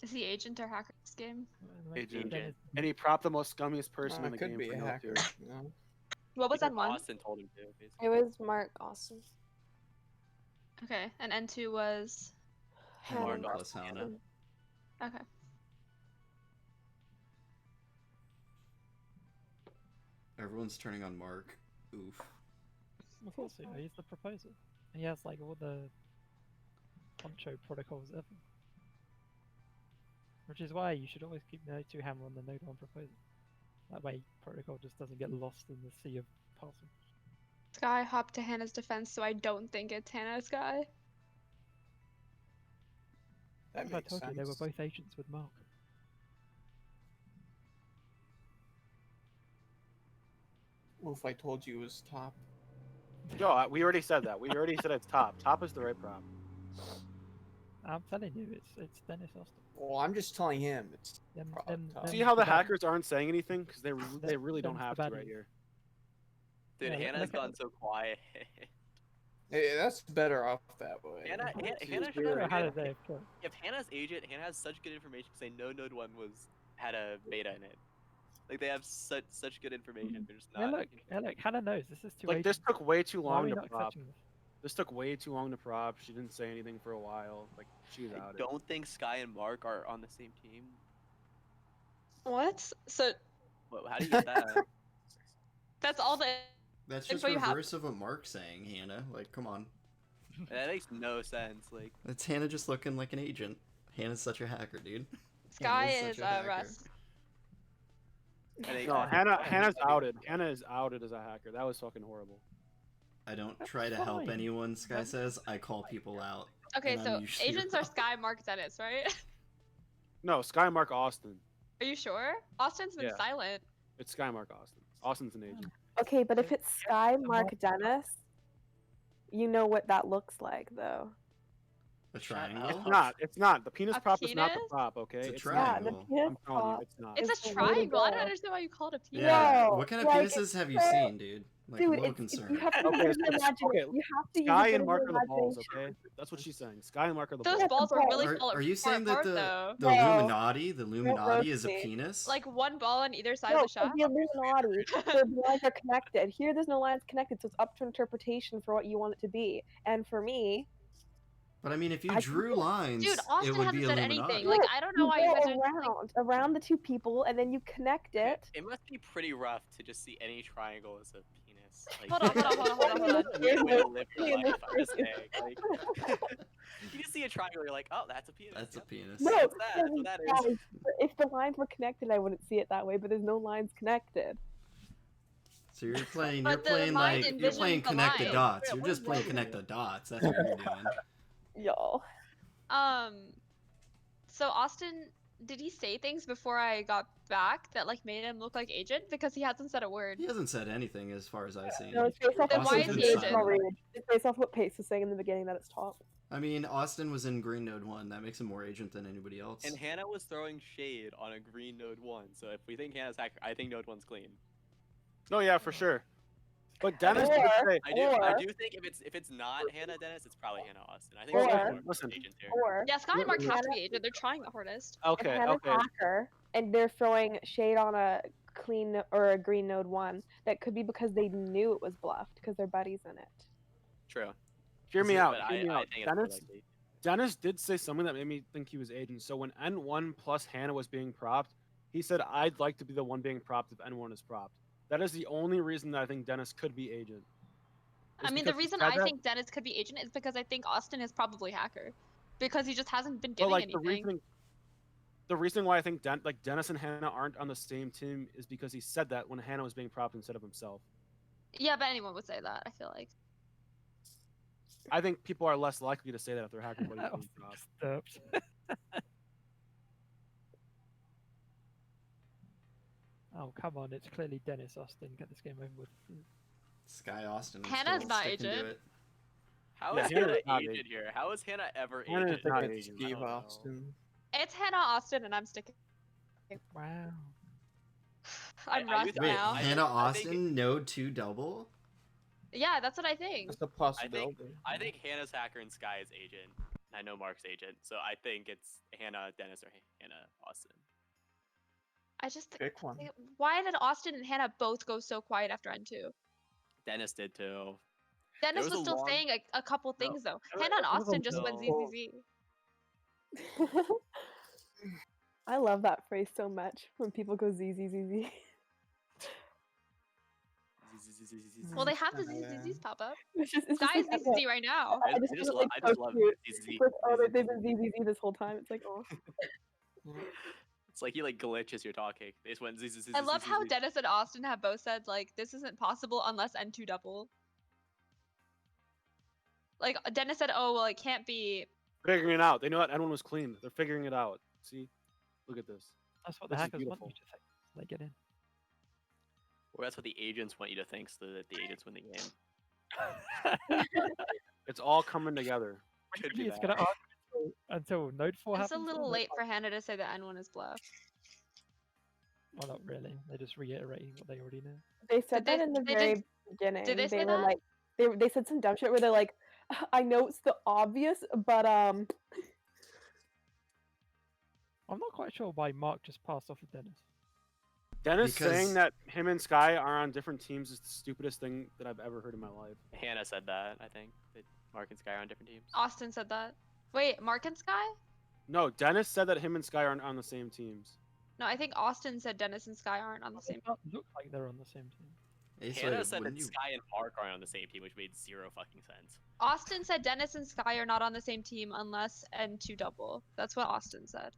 Is he agent or hacker this game? Agent. Dennis- And he propped the most scummiest person in the could game be for a no hacker. tier. You know? What was Even N1? Austin told him to. Basically. It was Mark Austin. Okay, and N2 was. Martin Hannah. plus Hannah. Okay. Everyone's turning on Mark. Oof. Of course, yeah, he's the proposer. He has like all the poncho protocols ever. Which is why you should always keep Node 2 hammer on the Node 1 proposal. That way, protocol just doesn't get lost in the sea of parsing. Sky hopped to Hannah's defense, so I don't think it's Hannah Sky. That As I makes told you, they were sense. both agents with Mark. Well, if I told you it was top. Yo, we already said that. We already said it's top. Top is the right prop. I'm telling you, it's Dennis Austin. Well, I'm just telling him it's Them, probably them, top. them See how the bad- hackers aren't saying anything because they really don't them's the have to right baddies. here. Dude, Yeah, Hannah's look at- gone so quiet. Hey, that's better off that way. Hannah She should was weird have. how did they appear. If Hannah's agent, Hannah has such good information because they know Node 1 had a beta in it. Like they have such good information. They're just Yeah, not. look, Hannah knows this is too Like this took way too Why are long we to not prop. accepting this? This took way too long to prop. She didn't say anything for a while. Like she's I out. don't think Sky and Mark are on the same team. What? So How do you get that? that's all the That's just info you have. reverse of what Mark's saying, Hannah. Like, come on. That makes no sense. Like, That's Hannah just looking like an agent. Hannah's such a hacker, dude. Sky Hannah's is such a hacker. Russ. I think, No, I think- Hannah's outed. Hannah is outed as a hacker. That was fucking horrible. I don't That's try to help fine. anyone, Sky says. I call people out. Okay, And I'm so usually agents are wrong. Sky, Mark, Dennis, right? No, Skymark Austin. Are you sure? Austin's been Yeah. silent. It's Skymark Austin. Austin's an agent. Okay, but if it's Sky, Mark, Dennis, you know what that looks like, though. A up. triangle? It's not. It's not. The penis A prop is not the penis? prop. Okay. It's a not. triangle. Yeah, the penis I'm telling you, prop. it's not. It's It's a the way to triangle. I go. don't understand why you call it a penis. Yeah. No, What kind of like, penises have you so- seen, dude? Like, I'm a Dude, little it's, concerned. you have to Okay, use your so- imagination. okay, You have to use Sky a bit and of Mark your are the balls. imagination. Okay. That's what she's saying. Sky and Mark are the Those balls. balls are really Are, fall are you saying apart, that though. the No. Illuminati is a roast me. penis? Like one ball on either side No, of the it's shaft? the Illuminati. The lines are connected. Here, there's no lines connected, so it's up to interpretation for what you want it to be. And for me, But I mean, if you I drew lines, Dude, it Austin would hasn't be said Illuminati. anything. Like, I don't know why you guys are like, around the two people, and then you connect it. It must be pretty rough to just see any triangle as a penis. Like, Hold on, hold on. That's a weird way to live your Yeah, life. I'm just saying. Like, you just see a triangle, you're like, oh, that's a penis. That's a Yep. penis. No, What's that? That's what that is. guys, if the lines were connected, I wouldn't see it that way. But there's no lines connected. So you're playing, But the mind you're playing envisions the connect the line. dots. Yeah, You're what just is playing wrong connect with the dots. That's what you're doing. Y'all. So Austin, did he say things before I got back that like made him look like agent? Because he hasn't said a word. He hasn't said anything as far as I've seen. No, it's based off Then what why Pace is he said. agent? It's based off what Pace was saying in the beginning that it's top. I mean, Austin was in Green Node 1. That makes him more agent than anybody else. And Hannah was throwing shade on a green Node 1. So if we think Hannah's hacker, I think Node 1's clean. No, yeah, for sure. But Dennis did Or- say. I Or- do think if it's not Hannah Dennis, it's probably Hannah Austin. I think Or- it's more Listen. agent here. Or Yeah, Sky and Mark have to Hannah- be agent. They're trying the hardest. if Okay, Hannah's okay. hacker and they're throwing shade on a clean or a green node 1, that could be because they knew it was bluffed because they're buddies in it. True. Hear me out. But Hear me I out. think it's more Dennis, likely. Dennis did say something that made me think he was agent. So when N1 plus Hannah was being propped, he said, I'd like to be the one being propped if N1 is propped. That is the only reason that I think Dennis could be agent. I Is mean, the because he reason said I that, think Dennis could be agent is because I think Austin is probably hacker, because he just hasn't been but giving like anything. the reason why I think Dennis and Hannah aren't on the same team is because he said that when Hannah was being propped instead of himself. Yeah, but anyone would say that. I feel like. I think people are less likely to say that if they're hacking buddies being propped. Disturbed. Oh, come on. It's clearly Dennis Austin. Get this game over with. Sky Austin. is Hannah's still not sticking to agent. it. How Yeah, is Hannah's Hannah not agent agent. here? How is Hannah ever Hannah agent? is not It's agent. Steve I don't know. Austin. It's Hannah Austin, and I'm sticking. Wow. I'm I Russ used- Wait, now. Hannah I think- Austin, Node 2 double? Yeah, that's what I think. It's a possibility. I think Hannah's hacker and Sky is agent. I know Mark's agent, so I think it's Hannah Dennis or Hannah Austin. I just Pick one. why did Austin and Hannah both go so quiet after N2? Dennis did too. Dennis was was a still long- saying a couple No, things though. there Hannah and was a Austin just went long- ZZZ. I love that phrase so much when people go ZZZZ. Well, they have the Yeah. ZZZs pop up. It's just Sky is like, ZZZ right now. I just feel like I so just love cute. ZZZ. Like, oh, they've been ZZZ this whole time. It's like, oh. It's like he like glitches you're talking. They just went zzz. I love how Dennis and Austin have both said like this isn't possible unless N2 double. Like Dennis said, oh well, it can't be. Figuring it out. They know that N1 was clean. They're figuring it out. See, look at this. That's what the This is hackers want beautiful. you to think. They get in. Or that's what the agents want you to think, so that the agents win the game. It's all coming together. Could Really, be it's that. gonna argue until node 4 It's happens. a little late for Hannah to say that N1 is bluff. Well, not really. They're just reiterating what they already know. They said Did that in the they very did- beginning. did they say were that? like they said some dumb shit where they're like, I know it's the obvious, but I'm not quite sure why Mark just passed off with Dennis. Dennis Because- saying that him and Sky are on different teams is the stupidest thing that I've ever heard in my life. Hannah said that, I think. That Mark and Sky are on different teams. Austin said that. Wait, Mark and Sky? No, Dennis said that him and Sky aren't on the same teams. No, I think Austin said Dennis and Sky aren't on the They same. don't look like they're on the same team. Ace, Hannah wait, said that wouldn't you- Sky and Mark are on the same team, which made zero fucking sense. Austin said Dennis and Sky are not on the same team unless N2 double. That's what Austin said.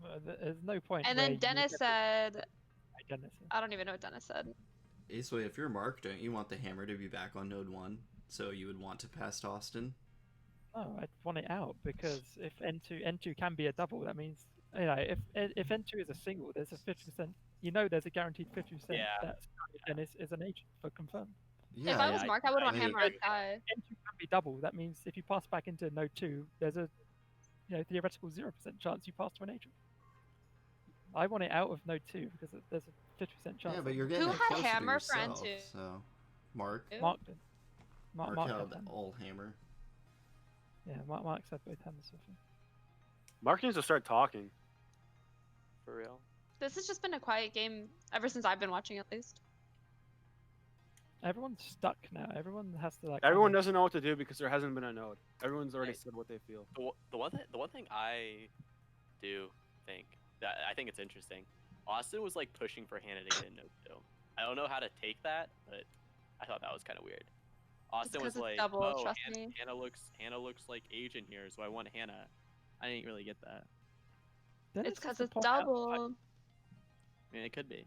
Well, there's no point. And where then you Dennis get said, like Dennis. I don't even know what Dennis said. Ace, wait, if you're Mark, don't you want the hammer to be back on node 1? So you would want to pass to Austin? No, I'd want it out because if N2 can be a double, that means if N2 is a single, there's a 50%. There's a guaranteed 50% Yeah. that Dennis is an agent for confirmed. Yeah, if I was I- Mark, I would I want agree. Hammer on Sky. N2 can be double. That means if you pass back into node 2, there's a theoretical 0% chance you pass to an agent. I want it out of node 2 because there's a 50% chance. yeah, that but you're getting Who it had closer to hammer for yourself, N2? So, Mark. Who? Mark did. Mark had held them. all hammer. Yeah, Mark said both hands. I think. Mark needs to start talking. For real. This has just been a quiet game ever since I've been watching, at least. Everyone's stuck now. Everyone has to like. Everyone kinda- doesn't know what to do because there hasn't been a node. Everyone's already Right. said what they feel. The one thing I do think that I think it's interesting. Austin was like pushing for Hannah to get in node 2. I don't know how to take that, but I thought that was kind of weird. Austin 'cause was it's like, double, "Oh, trust Hannah, me." Hannah looks like agent here, so I want Hannah." I didn't really get that. Dennis It's has because to it's point out- double. I mean, it could be.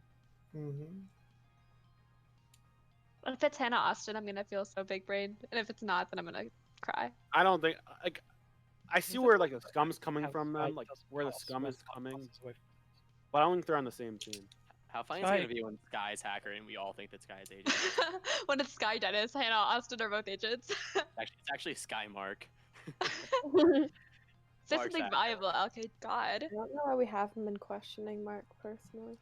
Mm-hmm. But if it's Hannah Austin, I'm gonna feel so big brained. And if it's not, then I'm gonna cry. I don't think like I see He's where a- like the scum's coming how from Sky them, like doesn't where the pass scum when is Sky coming, passes away from- but I don't think they're on the same team. How funny is it Sky- gonna be when Sky's hacker and we all think that Sky's agent? When it's Sky Dennis, Hannah Austin are both agents. It's actually Sky Mark. Say Mark's something hacker. viable. Okay, God. I don't know why we haven't been questioning Mark personally.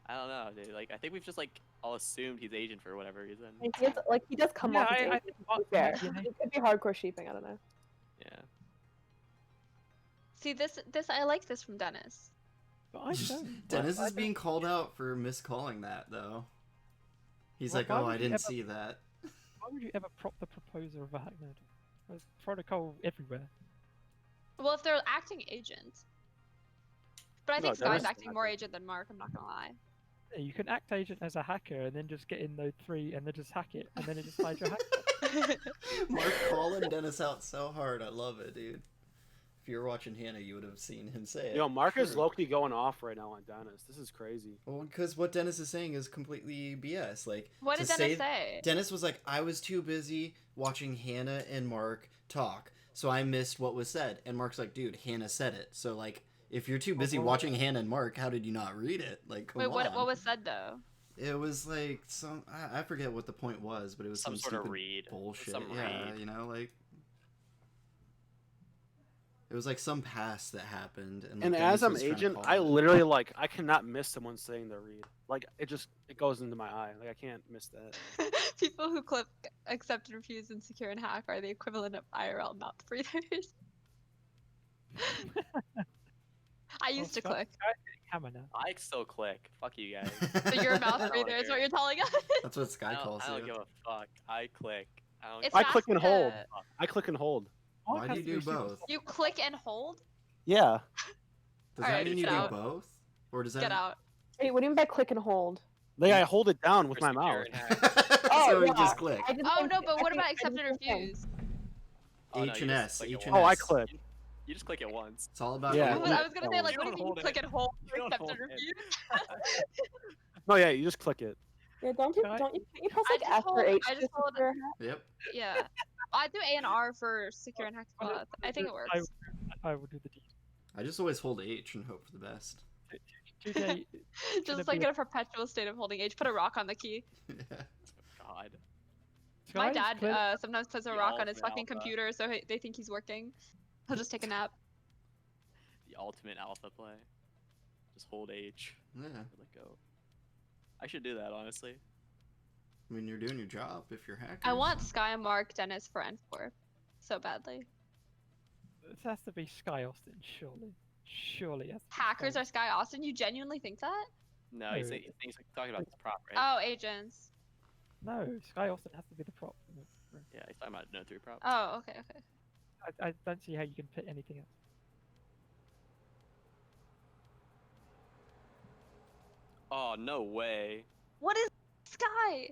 I don't know, dude. Like, I think we've just like all assumed he's agent for whatever reason. Like he does come Yeah, off as I agent, think to be Mark fair. might be an agent. It could be hardcore sheeping. I don't know. Yeah. See this I like this from Dennis. But I don't. Dennis I is being called out for miscalling that, though. He's Well, like, why oh, would I you didn't ever- see that. Why would you ever prop the proposer of a hack node? There's protocol everywhere. Well, if they're acting agent. But I No, think Dennis Sky's is acting more hacker. agent than Mark, I'm not gonna lie. Yeah, you can act agent as a hacker and then just get in node 3 and then just hack it and then it just finds your hack. Mark calling Dennis out so hard. I love it, dude. If you were watching Hannah, you would have seen him say it. Yo, Mark is True. low-key going off right now on Dennis. This is crazy. Well, because what Dennis is saying is completely BS. Like, What to did Dennis say? Dennis was like, I was too busy watching Hannah and Mark talk, so I missed what was said. And Mark's like, dude, Hannah said it. So, like, if you're too busy well- watching Hannah and Mark, how did you not read it? Like, come Wait, on. what was said though? It was like some, I forget what the point was, but it was Some some, sort of stupid read. bullshit. Some Yeah, read. you know, like. It was like some pass that happened, and, like, And Dennis as I'm was trying to agent, call I it. literally like I cannot miss someone saying their read. Like it goes into my eye. Like I can't miss that. People who click accept and refuse and secure and hack are the equivalent of IRL mouth breathers. I used to Sky- click. Sky's getting hammer now. I still click. Fuck you guys. So you're a mouth don't breather is what care. you're telling us. That's what Sky I don't, calls I don't you. give a fuck. I click. I don't. It's I click and faster hold. to- I click and hold. Mark Why has do you to do be super both? You click and hold? Yeah. Does Alright, that mean you get do out. both? Or does that Get out. Wait, what do you mean by click and hold? Like I hold it down with For my secure mouth. and hack. Oh, so we yeah. just click. I just Oh think- no, but I what think- about I accept and just think- refuse? Oh, no, H you and just S, click it H once. and Oh, I S. click. You just click it once. It's all about Yeah, I holding. was gonna say, like, You what do don't you mean hold you click it. and hold You for don't accept hold and it. refuse? No, yeah, you just click it. Yeah, don't Sky? you press I like just F or hold- H I to just hold- secure a hack? Yep. Yeah. I do A and R for secure and hack spots. I think it works. I will do the D. I just always hold H and hope for the best. 2J, Just like in a perpetual state of holding H. Put a rock on the key. God. My Sky is dad sometimes puts a The rock on his ultimate fucking alpha. computer, so they think he's working. He'll just take a nap. The ultimate alpha play. Just hold H. Yeah. Let go. I should do that, honestly. I mean, you're doing your job if you're hackers. I want Sky, Mark, Dennis for N4 so badly. This has to be Sky Austin, surely. Surely. It has to be Hackers Sky. are Sky Austin? You genuinely think that? No, No. he's talking about this prop, right? Oh, agents. No, Sky Austin has to be the prop. Yeah, he's talking about no 3 prop. Oh, okay, okay. I don't see how you can put anything else. Oh, no way. What is Sky?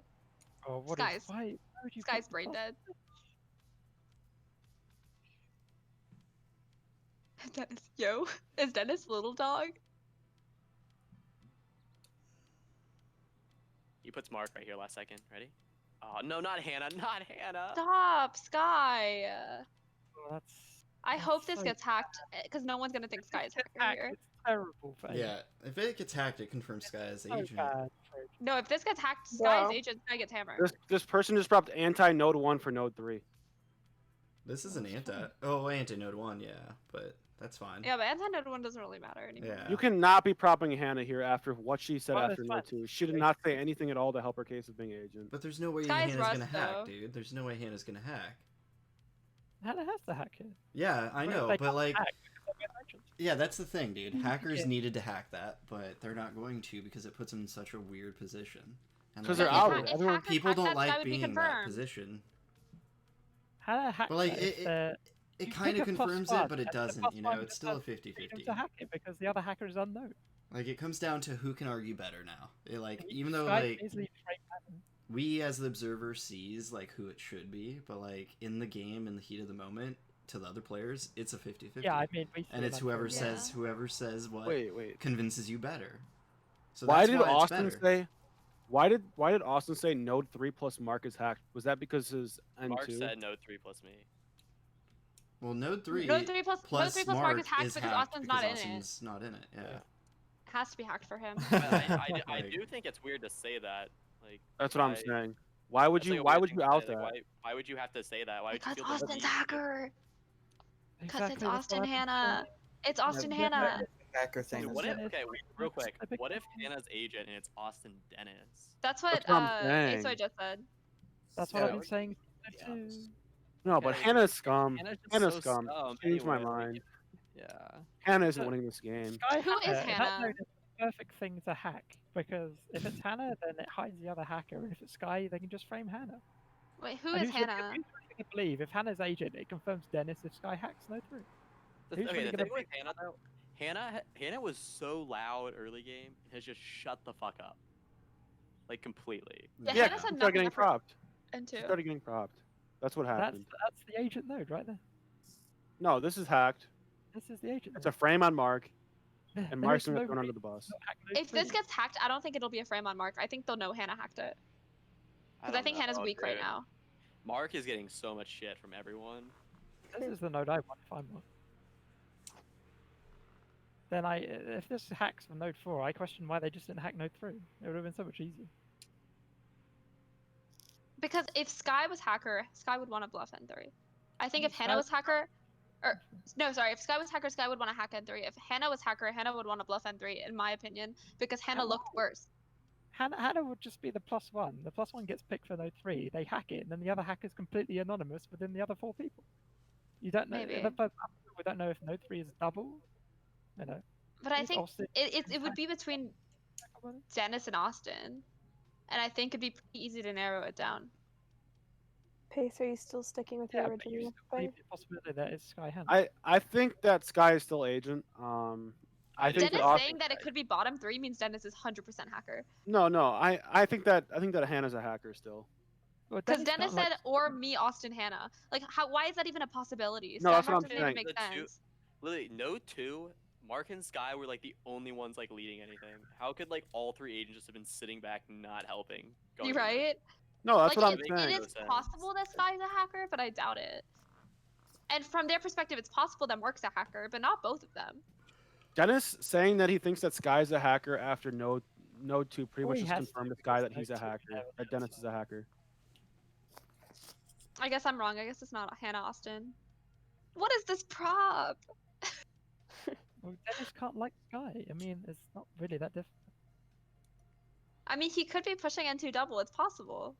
Oh, what Sky's- is why would you Sky's put the brain prop? dead. Dennis, yo, is Dennis little dog? He puts Mark right here last second. Ready? Oh, no, not Hannah. Not Hannah. Stop, Sky. Oh, that's I That's hope this so gets hacked because no one's gonna think Sky is hacker hacked, here. it's terrible for Yeah, if it gets hacked, it confirms Sky as so agent. bad for agents. No, if this gets hacked, Sky is Wow. agent, Sky gets hammered. This person just dropped anti node 1 for node 3. This is an That's anti. fine. Oh, anti-node 1, yeah, but that's fine. Yeah, but anti-node one doesn't really matter anymore. Yeah. You cannot be propping Hannah here after what she said Well, after it's node fine. 2. She did not say anything at all to help her case of being agent. But there's no way Sky's Hannah's Rust, gonna hack, though. dude. There's no way Hannah's gonna hack. Hannah has to hack it. Yeah, I Well, know, they but can't like, hack because they're agents. yeah, that's the thing, dude. Hackers Yeah. needed to hack that, but they're not going to because it puts them in such a weird position. And 'Cause like, they're people- out. If Everyone- hackers People hack don't that, Sky like would be being in that confirmed. position. Hannah hacked But like, it. If they're- it you kind pick of a plus confirms one, it, but it and the doesn't. plus You know, one it's just still a has 50-50. freedom to hack it because the other hacker is unknown. Like, it comes down to who can argue better now. It, like, And even though Sky like easily frame Hannah. we as the observer sees like who it should be, but like in the game, in the heat of the moment, to the other players, it's a 50-50. Yeah, I mean, we see and it it's on whoever Twitter. says what Wait. convinces you better. So Why that's did why it's Austin better. say? Why did Austin say node 3 plus Mark is hacked? Was that because his N2? Mark said no 3 plus me. Well, node 3 Node 3 plus plus Mark Mark is hacked because Austin's not in it. Austin's not in it. Yeah. It has to be hacked for him. But I Like, do think it's weird to say that. Like, That's what I'm why- saying. Why would that's, like, you? a Why weird would thing you to out say, that? like, why would you have to say that? Why would Because you feel the Austin's need? hacker. Because Exactly, it's that's what Austin I've been Hannah. It's Austin Yeah, Hannah. Hacker thing. Dude, is what if? it? Okay, real quick. a big What if thing. Hannah's agent and it's Austin Dennis? That's what That's what I'm saying. ASOI just said. That's what Yeah. I've been saying Yeah. too. No, but Okay. Hannah's scum. Hannah's just Hannah's so scum. scum Change my anyway, like, mind. Yeah. Hannah isn't Look, winning this game. Sky Who is hacker, Hannah? That node is the perfect thing to hack because if it's Hannah, then it hides the other hacker, and if it's Sky, they can just frame Hannah. Wait, who And is who's really- Hannah? Who's really gonna believe if Hannah's agent, it confirms Dennis. If Sky hacks, no through. Who's Okay, really the gonna thing with Hannah though, Hannah was so loud early game and has just shut the fuck up, like completely. Yeah, Yeah, Hannah she said started nothing getting after propped. She N2. started getting propped. That's what happened. That's the agent node right there. No, this is hacked. This is the agent. It's a frame on Mark, node. and There Mark's is gonna no get thrown under reason the bus. to not hack node If this three. gets hacked, I don't think it'll be a frame on Mark. I think they'll know Hannah hacked it. Because I don't think Hannah's know, weak right dude. now. Mark is getting so much shit from everyone. This is the node I want if I'm one. Then if this hacks from node 4, I question why they just didn't hack node 3. It would have been so much easier. Because if Sky was hacker, Sky would want to bluff N3. I think if Sky- Hannah was hacker, or no, sorry, if Sky was hacker, Sky would want to hack N3. If Hannah was hacker, Hannah would want to bluff N3, in my opinion, because Hannah looked worse. Hannah would just be the +1. The +1 gets picked for node 3. They hack it, and then the other hacker's completely anonymous within the other 4 people. You don't know. Maybe. We don't know if node 3 is double. You know. But I Is think Austin- it would be between Dennis and Austin, and I think it'd be pretty easy to narrow it down. Pace, are you still sticking with Yeah, your but you original still believe play? the possibility that it's Sky Hannah. I think that Sky is still agent. I think Dennis that Austin, saying that it could be bottom 3 means Dennis is 100% hacker. no. I think that Hannah's a hacker still. Well, Because Dennis Dennis can't, said, or me, Austin, Hannah. Like, why is that even a possibility? No, that's what I'm Skyhawk doesn't even saying. make The two- sense. literally no two. Mark and Sky were like the only ones like leading anything. How could like all three agents just have been sitting back not helping? You in there? right? No, that's Like what I'm it saying. is possible that Sky's a hacker, but I doubt it. And from their perspective, it's possible that Mark's a hacker, but not both of them. Dennis saying that he thinks that Sky's a hacker after Node 2 pretty Oh, much he just has confirmed to, to Sky because that he's a Node 2 hacker. never That does Dennis is a hacker. I guess I'm wrong. I guess it's not Hannah Austin. What is this prop? Well, Dennis can't like Sky. I mean, it's not really that different. I mean, he could be pushing N2 double. It's possible.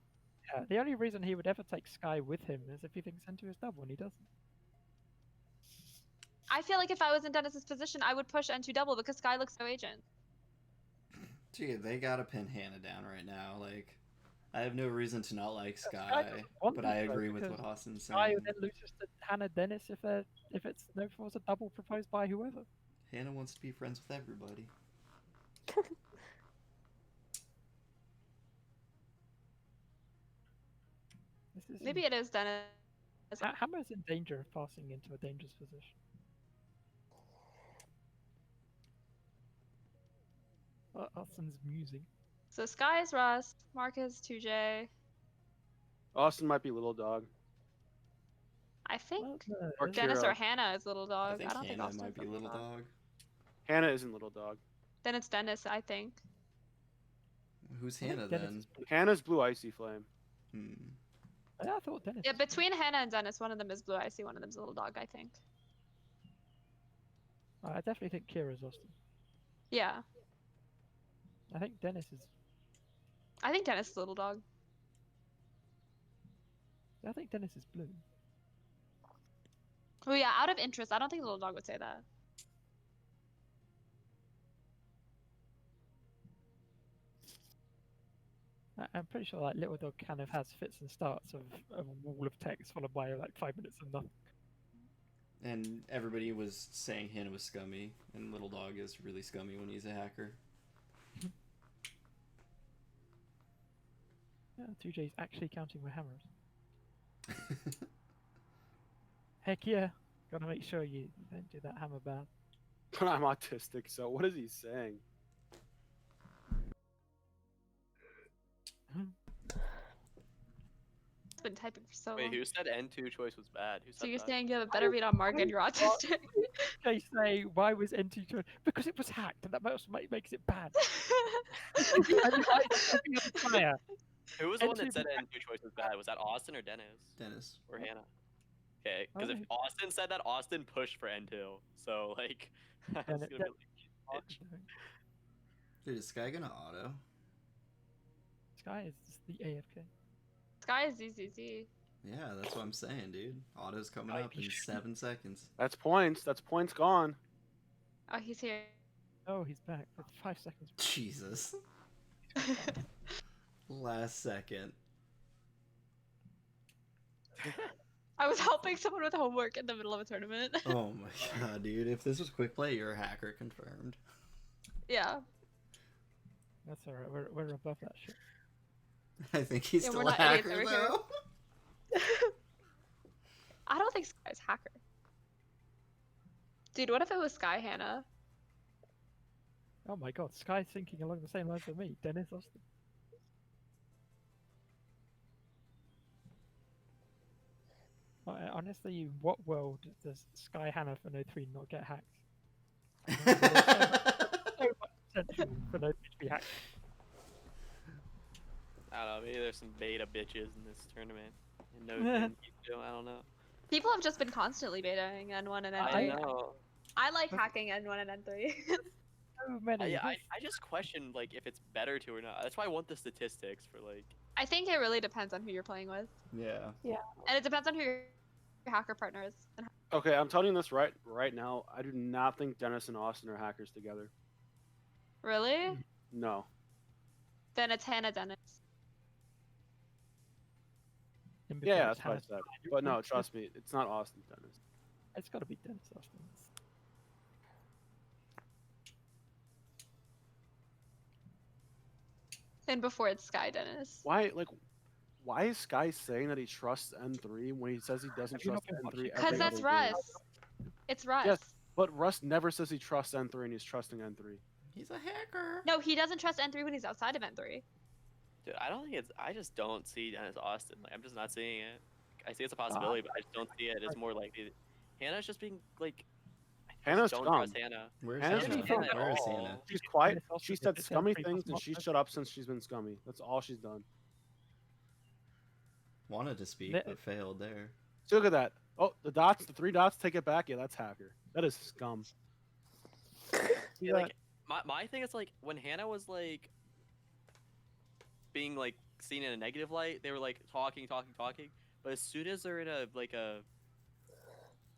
Yeah, the only reason he would ever take Sky with him is if he thinks N2 is double, and he doesn't. I feel like if I was in Dennis's position, I would push N2 double because Sky looks so agent. Gee, they gotta pin Hannah down right now. Like, I have no reason to not like Sky Sky, doesn't want but to, I though, agree with because what Austin's Sky saying. then loses to Hannah Dennis if it's no was a double proposed by whoever. Hannah wants to be friends with everybody. This is Maybe it is Dennis. Hammer's in danger of passing into a dangerous position. Austin's musing. So Sky is Russ, Mark is 2J. Austin might be little dog. I think Or Dennis Kira. or Hannah is little dog. I think don't think Hannah Austin's might be little dog. Hannah isn't little dog. Then it's Dennis, I think. Who's I think Hannah Dennis then? is blue. Hannah's blue icy flame. Hmm. I thought Dennis. Yeah, was blue. between Hannah and Dennis, one of them is blue. I see one of them's little dog, I think. I definitely think Kira's Austin. Yeah. I think Dennis is. I think Dennis is little dog. I think Dennis is blue. Oh yeah, out of interest, I don't think little dog would say that. I'm pretty sure like little dog kind of has fits and starts of a wall of text followed by like 5 minutes of nothing. And everybody was saying Hannah was scummy, and little dog is really scummy when he's a hacker. Yeah, 2J's actually counting with hammers. Heck yeah, gotta make sure you don't do that hammer bad. But I'm autistic, so what is he saying? It's been typing for so Wait, long. who said N2 choice was bad? Who said So you're that? saying you have a better read on Mark and you're autistic? They say, why was NT choice? Because it was hacked, and that makes it bad. Who was the one that N2 said N2 choice was bad? Was that Austin or Dennis? Dennis. Or Hannah? Okay, because if Oh. Austin said that, Austin pushed for N2. So, like, I was gonna be like, bitch. Dude, is Sky gonna auto? Sky is just the AFK. Sky is ZZZ. Yeah, that's what I'm saying, dude. Auto's coming Sky up in be 7 seconds. That's points. That's points gone. Oh, he's here. Oh, he's back for 5 seconds. Jesus. Last second. I was helping someone with homework in the middle of a tournament. Oh my god, dude. If this was quick play, you're a hacker confirmed. Yeah. That's alright, we're above that shit. I think he's Yeah, still we're a not idiots hacker, over here. though. I don't think Sky's hacker. Dude, what if it was Sky Hannah? Oh my god, Sky's thinking along the same lines as me. Dennis Austin. Honestly, what world does Sky Hannah for no 3 not get hacked? So much potential for no 3 to be hacked. I don't know, maybe there's some beta bitches in this tournament. And no, I don't know. People have just been constantly betaing N1 and N3. I know. I like hacking N1 and N3. So many. I just question like if it's better to or not. That's why I want the statistics for like. I think it really depends on who you're playing with. Yeah. And it depends on who your hacker partner is. And Okay, I'm telling you this right now. I do not think Dennis and Austin are hackers together. really? No. Then it's Hannah Dennis. In Yeah, between that's what I Hannah- said. But no, trust me, it's not Austin Dennis. It's gotta be Dennis Austin. And before it's Sky Dennis. Why is Sky saying that he trusts N3 when he says he doesn't Have you not trust been N3? watching? Because every that's other game? Russ. It's Russ. Yes, But Russ never says he trusts N3 and he's trusting N3. He's a hacker. No, he doesn't trust N3 when he's outside of N3. Dude, I don't think it's. I just don't see Dennis Austin. Like, I'm just not seeing it. I see it's a possibility, but I just don't see it. It's more likely. Hannah's just being like. I Hannah's don't dumb. trust Hannah. Where's Hannah's Hannah? just dumb. Where is all. Hannah? She's quiet. Dennis Austin She is said the scummy N3 things plus and she's one. shut up since she's been scummy. That's all she's done. Wanted to speak, Lit- but failed there. See, look at that. Oh, the dots, the 3 dots, take it back. Yeah, that's hacker. That is scum. Yeah, like my thing is like when Hannah was like being like seen in a negative light, they were like talking, but as soon as they're in a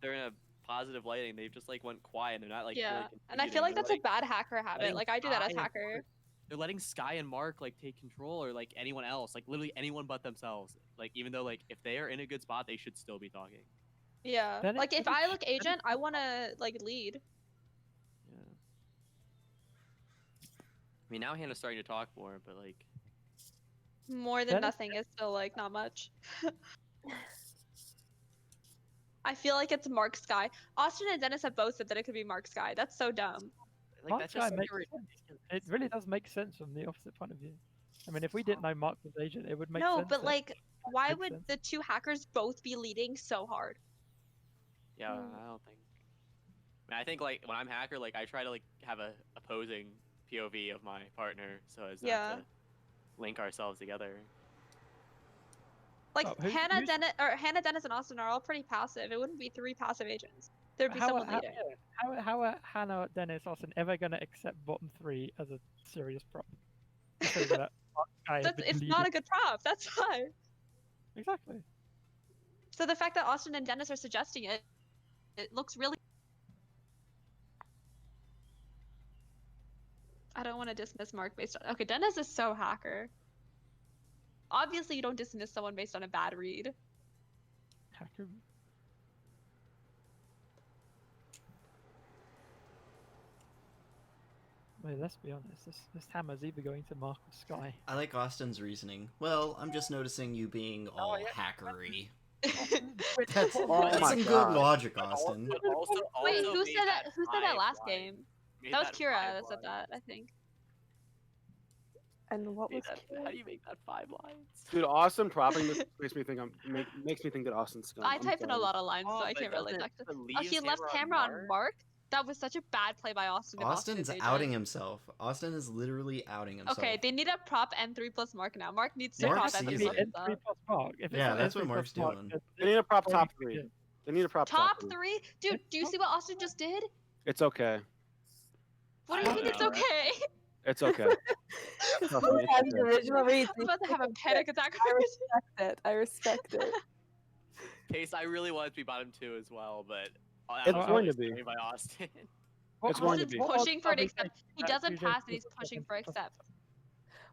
they're in a positive lighting, they just like went quiet. They're not like Yeah, really and I contributing. feel like They're that's a bad hacker habit. letting Like I do that as Sky and hacker. Mark- They're letting Sky and Mark like take control, or like anyone else, like literally anyone but themselves. Like even though like if they are in a good spot, they should still be talking. Yeah, Then like it- if I look agent, I want to like lead. Yeah. I mean now Hannah's starting to talk more, but like More than Dennis- nothing is still like not much. I feel like it's Mark Sky. Austin and Dennis have both said that it could be Mark Sky. That's so dumb. like Mark that's just Sky such makes a sense. It really does make sense from the opposite point of view. I mean, if we didn't know Mark was agent, it would make No, sense. but that- like, why makes would sense. the two hackers both be leading so hard? Yeah, I don't think. I mean, I think like when I'm hacker, like I try to like have a opposing POV of my partner, so as Yeah. not to link ourselves together. Like Oh, who's- Hannah, who's- Dennis, and Austin are all pretty passive. It wouldn't be 3 passive agents. There'd be how, someone how, leading. yeah, how are Hannah, Dennis, Austin ever going to accept bottom 3 as a serious prop? Considering that Mark Sky has That's, been it's leading- not a good prop. That's why. Exactly. So the fact that Austin and Dennis are suggesting it, it looks really. I don't want to dismiss Mark based on. Okay, Dennis is so hacker. Obviously, you don't dismiss someone based on a bad read. Hacker. Wait, let's be honest. This hammer's either going to Mark or Sky. I like Austin's reasoning. Well, I'm just noticing you being all hackery. That's, Oh that's my some God. good logic, Austin. But also, Wait, also who made said that? Who said that five last blind. game? Made That was Kira five that said blind. that, I think. And what was Made that- how do you make that 5 lines? Dude, Austin propping this makes me think makes me think that Austin's scum. I I'm type in a sorry. lot of lines, so Oh, I but can't really doesn't talk to. the Oh, he leaves left hammer camera on Mark. That was such a bad play by Austin. if Austin Austin's is agent. outing himself. Austin is literally outing himself. Okay, they need a prop N3 plus Mark now. Mark needs to Mark prop sees N3 it. plus N3 plus Mark. If it's Yeah, not that's what N3 Mark's plus Mark, doing. then They need a prop it's top already 3. good. They need a prop Top three. 3? Dude, do you see what Austin just did? It's okay. What do you I mean don't it's know. okay? It's okay. Trust me, Look it's at okay. the original read. I'm about to have a panic attack. I respect it. I respect it. Case, I really want it to be bottom 2 as well, but It's that was going to always be. by Austin. It's going to Austin's be. pushing for an What accept. He that doesn't Tuesday pass and was he's pushing for N3 plus- accept.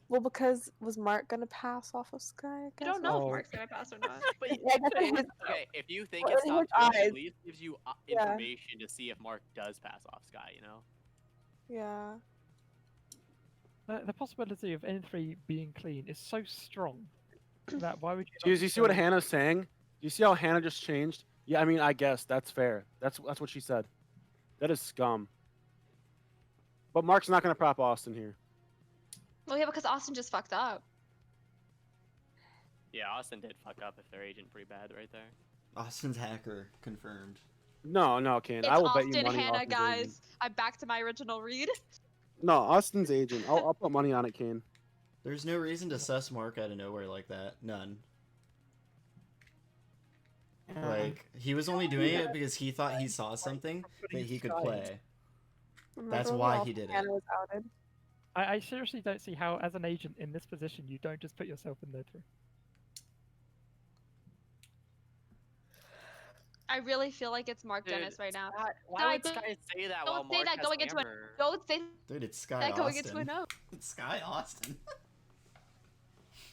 Well, because was Mark gonna pass off of Sky? I I guess? don't know if Oh. Mark's gonna pass or not. But Yeah, I guess it is. okay, if you think Well, it's in top his 2, it eyes. at least gives you Yeah. information to see if Mark does pass off Sky, you know? Yeah. The possibility of N3 being clean is so strong that why would you? Do not you see what go- Hannah's saying? Do you see how Hannah just changed? Yeah, I mean, I guess that's fair. That's what she said. That is scum. But Mark's not going to prop Austin here. Well, yeah, because Austin just fucked up. Yeah, Austin did fuck up if their agent pretty bad right there. Austin's hacker confirmed. No, Kane. It's I will bet Austin you money. Hannah, Austin's guys. agent. I'm back to my original read. No, Austin's agent. I'll put money on it, Kane. There's no reason to suss Mark out of nowhere like that. None. Like, he was only doing it because he thought he saw something that he could play. That's Remember why when he did it. Hannah was outed? I seriously don't see how, as an agent in this position, you don't just put yourself in there too. I really feel like it's Mark Dude, Dennis right now. Why Guy, would don't- Sky say that don't while say Mark that has going into a- hammer? Don't say Dude, it's Sky that going into a Austin. no. It's Sky Austin.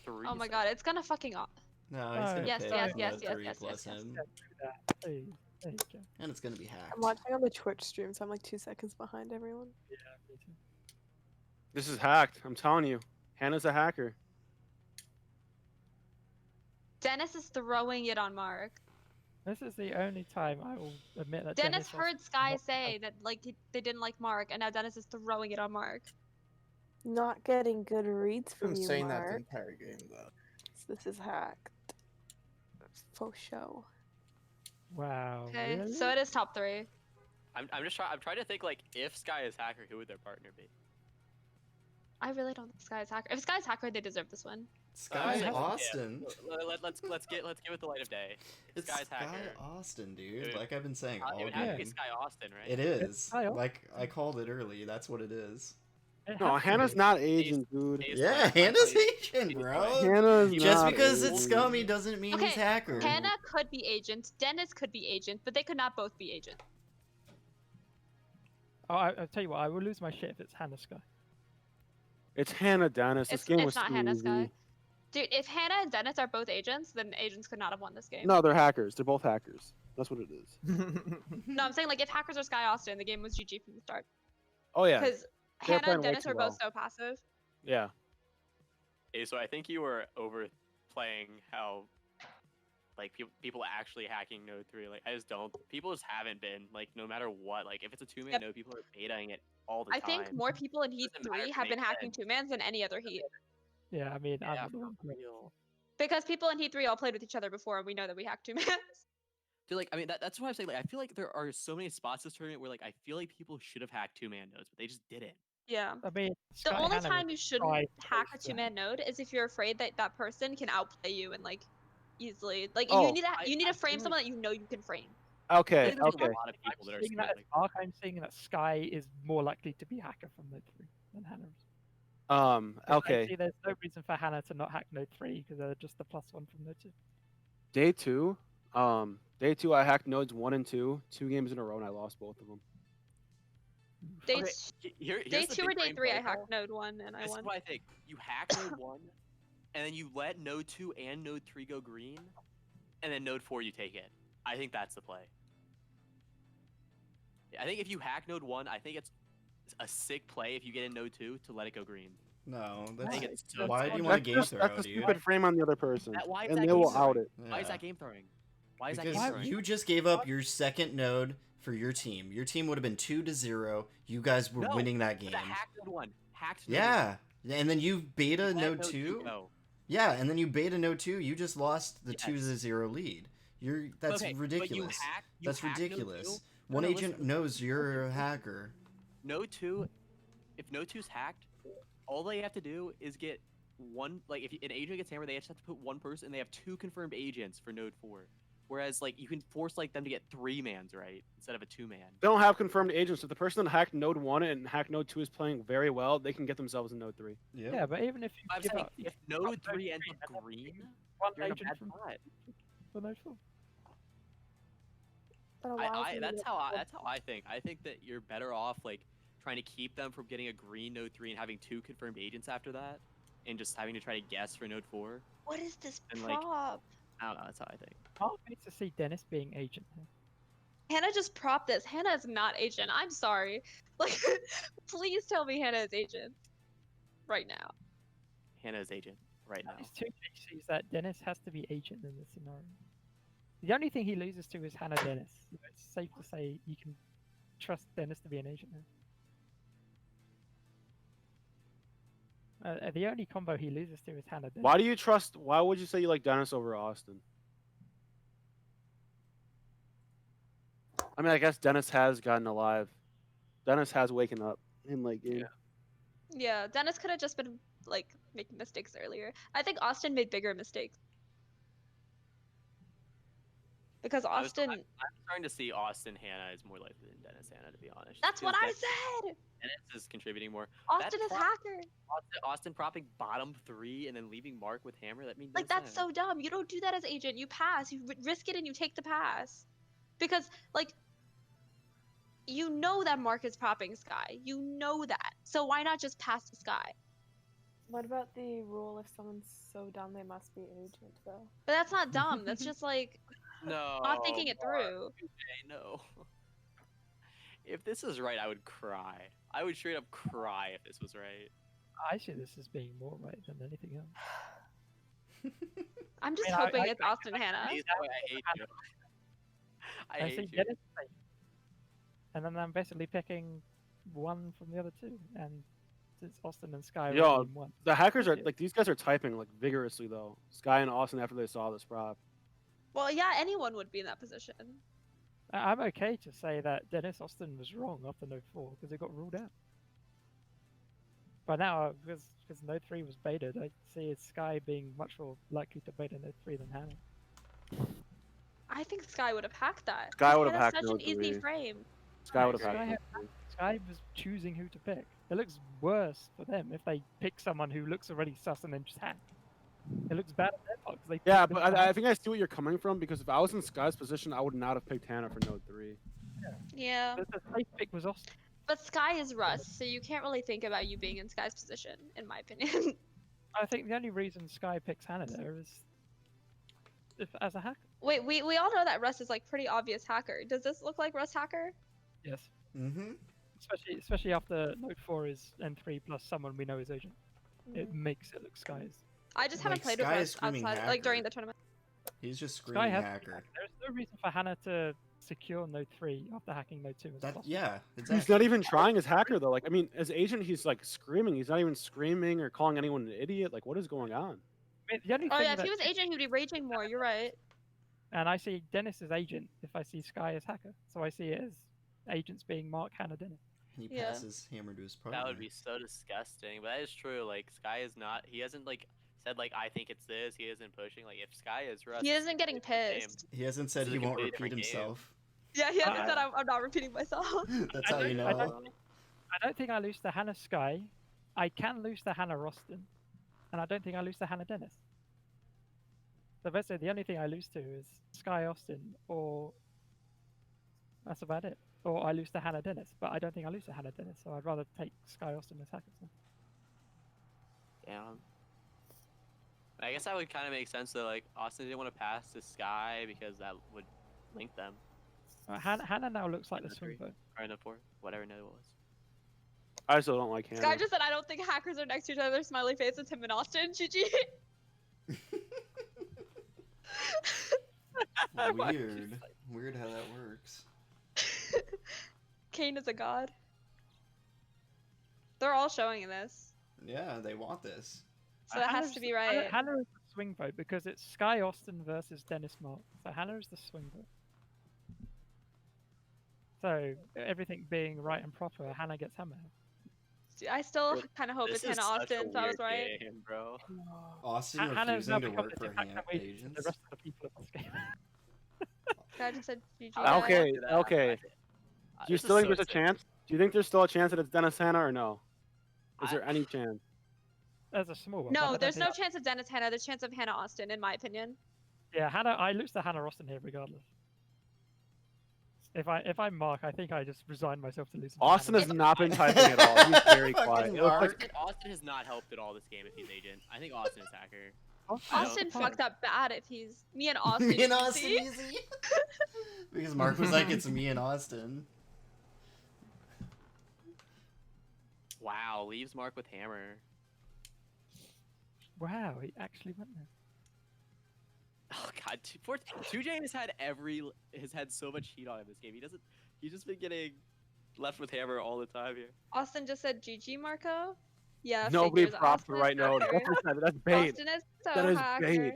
Oh my god, it's gonna fucking off. No, he's gonna Yes, pick yes, the yes, yes, 3 yes, plus yes, yes. him, Yeah, do that. Please. There you go. and it's gonna be hacked. I'm watching on the Twitch stream, so I'm like 2 seconds behind everyone. Yeah, me too. This is hacked. I'm telling you. Hannah's a hacker. Dennis is throwing it on Mark. This is the only time I will admit that Dennis has heard Sky not say that like they didn't like Mark, and now Dennis is throwing it on Mark. Not getting good reads I've been from you, saying that the Mark. entire game, though. This is hacked. Faux show. Wow. Okay, Really? so it is top 3. I'm trying to think like if Sky is hacker, who would their partner be? I really don't think Sky is hacker. If Sky is hacker, they deserve this one. Sky's yeah. Austin. Let's give it the light of day. It's Sky's Sky hacker. Austin, dude. Dude. Like I've been saying all It would have to be game. Sky Austin, right? It is. Sky Like I called it early. That's what it is. It No, has to Hannah's be. not agent, dude. He's Yeah, like- Hannah's he's agent, like- bro. Hannah's Just not because agent. it's scummy doesn't mean he's Okay, hacker. Hannah could be agent. Dennis could be agent, but they could not both be agent. Oh, I'll tell you what. I will lose my shit if it's Hannah Sky. It's Hannah Dennis. This game was It's not too Hannah easy. Sky. Dude, if Hannah and Dennis are both agents, then agents could not have won this game. No, they're hackers. They're both hackers. That's what it is. No, I'm saying like if hackers are Sky Austin, the game was GG from the start. Oh yeah, Because They're Hannah playing and way Dennis too are both well. so passive. yeah. Okay, so I think you were overplaying how like people actually hacking Node 3. Like I just don't. People just haven't been like no matter what. Like if it's a 2-man Yep. node, people are betaing it all the I time. think more people in Heat Doesn't matter 3 if it have been makes hacking sense. 2-mans than any other Heat. Yeah, I mean, Yeah, I'm the one for real. Because people in Heat 3 all played with each other before, and we know that we hack 2-mans. Dude, like I mean that's why I'm saying like I feel like there are so many spots this tournament where like I feel like people should have hacked 2-man nodes, but they just didn't. Yeah. I mean, The Sky only Hannah time would you shouldn't try hack a close to 2-man node is if you're afraid that that person can outplay you and like easily. Like Oh, you need to I frame feel someone that you know you can frame. I Okay. think there's Okay. a lot of people that are saying that scared, as Mark, I'm saying that Sky is more likely to be hacker from Node 3 than Hannah is. 'Cause I Okay. see there's no reason for Hannah to not hack Node 3 because they're just the +1 from Node 2. Day two. Day two. I hacked nodes 1 and 2, 2 games in a row, and I lost both of them. Day, Okay, day here's the 2 or big day brain 3, I protocol. hacked node 1 and I This won. is what I think. You hack node 1, and then you let node 2 and node 3 go green, and then node 4 you take it. I think that's the play. I think if you hack node 1, I think it's a sick play if you get in node 2 to let it go green. No, I that's think it's so why do you fun. want to game throw, That's a dude? stupid frame on the other person, Why is and that they game will throwing? out it. Why is Yeah. that game throwing? Why is that Because game throwing? you just gave up your second node for your team. Your team would have been 2-0. You guys were No, winning that game. The hacked node 1. Hacked node Yeah, and then you beta 1. Let node 2. go. Yeah, and then you beta node 2. You just lost the Yes. 2-0 lead. That's Okay, but ridiculous. That's hack node ridiculous. 2. One No, agent listen. knows you're a hacker. Node 2, if node 2's hacked, all they have to do is get one, like if an agent gets hammered, they just have to put one person, and they have 2 confirmed agents for node 4. Whereas like you can force like them to get 3-mans, right, instead of a 2-man. They don't have confirmed agents. If the person that hacked node 1 and hacked node 2 is playing very well, they can get themselves in node 3. Yeah, but even if you I'm give saying up, if node 3 ends up green, one you're in a agent bad from spot. for Node 4. That allows you That's to- how I think. I think that you're better off like trying to keep them from getting a green node 3 and having 2 confirmed agents after that, and just having to try to guess for node 4. What is this And, like, prop? I don't know. That's how I think. Mark needs to see Dennis being agent here. Hannah just propped this. Hannah is not agent. I'm sorry. Like, please tell me Hannah is agent. Right now. Hannah's agent right now. These two cases that Dennis has to be agent in this scenario. The only thing he loses to is Hannah Dennis. It's safe to say you can trust Dennis to be an agent here. The only combo he loses to is Hannah Dennis. Why do you trust? Why would you say you like Dennis over Austin? I mean, I guess Dennis has gotten alive. Dennis has waken up in late game. Yeah, Dennis could have just been, like, making mistakes earlier. I think Austin made bigger mistakes. Because I'm Austin... starting to see Austin Hannah is more likely than Dennis Hannah, to be honest. That's what Because I said! Dennis is contributing more. Austin is prop- hacker. Austin propping bottom 3 and then leaving Mark with hammer. That means Like, that's so dumb. You don't do that as agent. You pass. You risk it and you take the pass. Because, like, you know that Mark is propping Sky. You know that. So why not just pass to Sky? What about the rule if someone's so dumb they must be agent though? But that's not dumb. That's just, like, no. not thinking it Mark, through. no. If this is right, I would cry. I would straight up cry if this was right. I see this as being more right than anything else. I'm just I mean, hoping I- it's Austin Hannah. He's the way I hate you. I I hate see you. Dennis is safe. And then I'm basically picking one from the other two. And since Austin and Sky Yo, already in one. The hackers are Yeah. like these guys are typing like vigorously though. Sky and Austin after they saw this prop. Well, yeah, anyone would be in that position. I'm okay to say that Dennis Austin was wrong after Node 4 because it got ruled out. But now, because Node 3 was baited, I see Sky being much more likely to bait a Node 3 than Hannah. I think Sky would have hacked that. Sky would have Hannah's hacked such an Node easy 3. frame. Sky would have Sky hacked. had- Sky was choosing who to pick. It looks worse for them if they pick someone who looks already sus and then just hack. It looks bad on their part because they. Yeah, picked but them to I hack. think I see what you're coming from because if I was in Sky's position, I would not have picked Hannah for Node 3. Yeah. The safe pick was Austin. But Sky is Rust, so you can't really think about you being in Sky's position, in my opinion. I think the only reason Sky picks Hannah there is if as a hacker. Wait, we all know that Rust is like pretty obvious hacker. Does this look like Rust hacker? Yes. Mm-hmm. Especially after Node 4 is N3 plus someone we know is agent. It makes it look Sky's. I just haven't Like, played with Sky is Rust screaming outside, like during hacker. the tournament. He's just Sky screaming has to be hacker. hacked. There's no reason for Hannah to secure Node 3 after hacking Node 2 as That possible. yeah, exactly. He's not even trying as hacker though. Like I mean, as agent, he's like screaming. He's not even screaming or calling anyone an idiot. Like what is going on? I mean, the only Oh thing yeah, if that- he was agent, he'd be raging more. You're right. And I see Dennis as agent if I see Sky as hacker. So I see it as agents being Mark, Hannah, Dennis. He Yeah. passes hammer to his partner. That would be so disgusting, but that is true. Like Sky is not. He hasn't like said like I think it's this. He isn't pushing. Like if Sky is Russ, He isn't getting it's a different game. pissed. He hasn't said This is he a won't completely repeat different game. himself. Yeah, he hasn't I- said I'm not repeating myself. That's I how you don't- I know. don't- I don't think I lose to Hannah Sky. I can lose to Hannah Roston. And I don't think I lose to Hannah Dennis. So basically the only thing I lose to is Sky Austin or that's about it. Or I lose to Hannah Dennis, but I don't think I lose to Hannah Dennis, so I'd rather take Sky Austin as hacker. Yeah. I guess that would kind of make sense though. Like Austin didn't want to pass to Sky because that would link them. Hannah now looks like the Node 3. swing vote. Or Node 4, whatever node it was. I still don't like Hannah. Sky just said I don't think hackers are next to each other. Smiley face. It's him and Austin. GG. Weird. Weird how that works. Kane is a god. They're all showing this, Yeah, they want this. so that has to be right. Hannah is the swing vote because it's Sky Austin versus Dennis Mark. So Hannah is the swing vote. So everything being right and proper, Hannah gets hammer. I still kind of hope This it's is Hannah such a Austin, so I was weird right. game, bro. Austin Hannah's now refusing to become work the for de facto agent to agents. the rest of the people of this game. Sky just said GG. I guys. Okay, do that. okay. Do you This still is think so there's a sick. chance? Do you think there's still a chance that it's Dennis Hannah or no? Is I- there any chance? There's a small one. but I No, don't there's think no chance of Dennis Hannah. There's chance of Hannah Austin, in my opinion. Yeah, Hannah. I lose to Hannah Austin here regardless. If I'm Mark, I think I just resign myself to losing. to Austin Hannah. has not been typing at all. He's very Fucking quiet. It looks Mark. like Austin has not helped at all this game if he's agent. I think Austin is hacker. Austin fucked up bad if he's me and Austin. Me and you Austin see? easy. Because Mark was like, it's me and Austin. Wow, leaves Mark with hammer. Wow, he actually went there. Oh god, 2J has had so much heat on him this game. He's just been getting left with hammer all the time here. Austin just said GG, Marco. Yeah. nobody figures. props the Austin is right note. hacker. That's bait. Austin is so That is hacker. bait.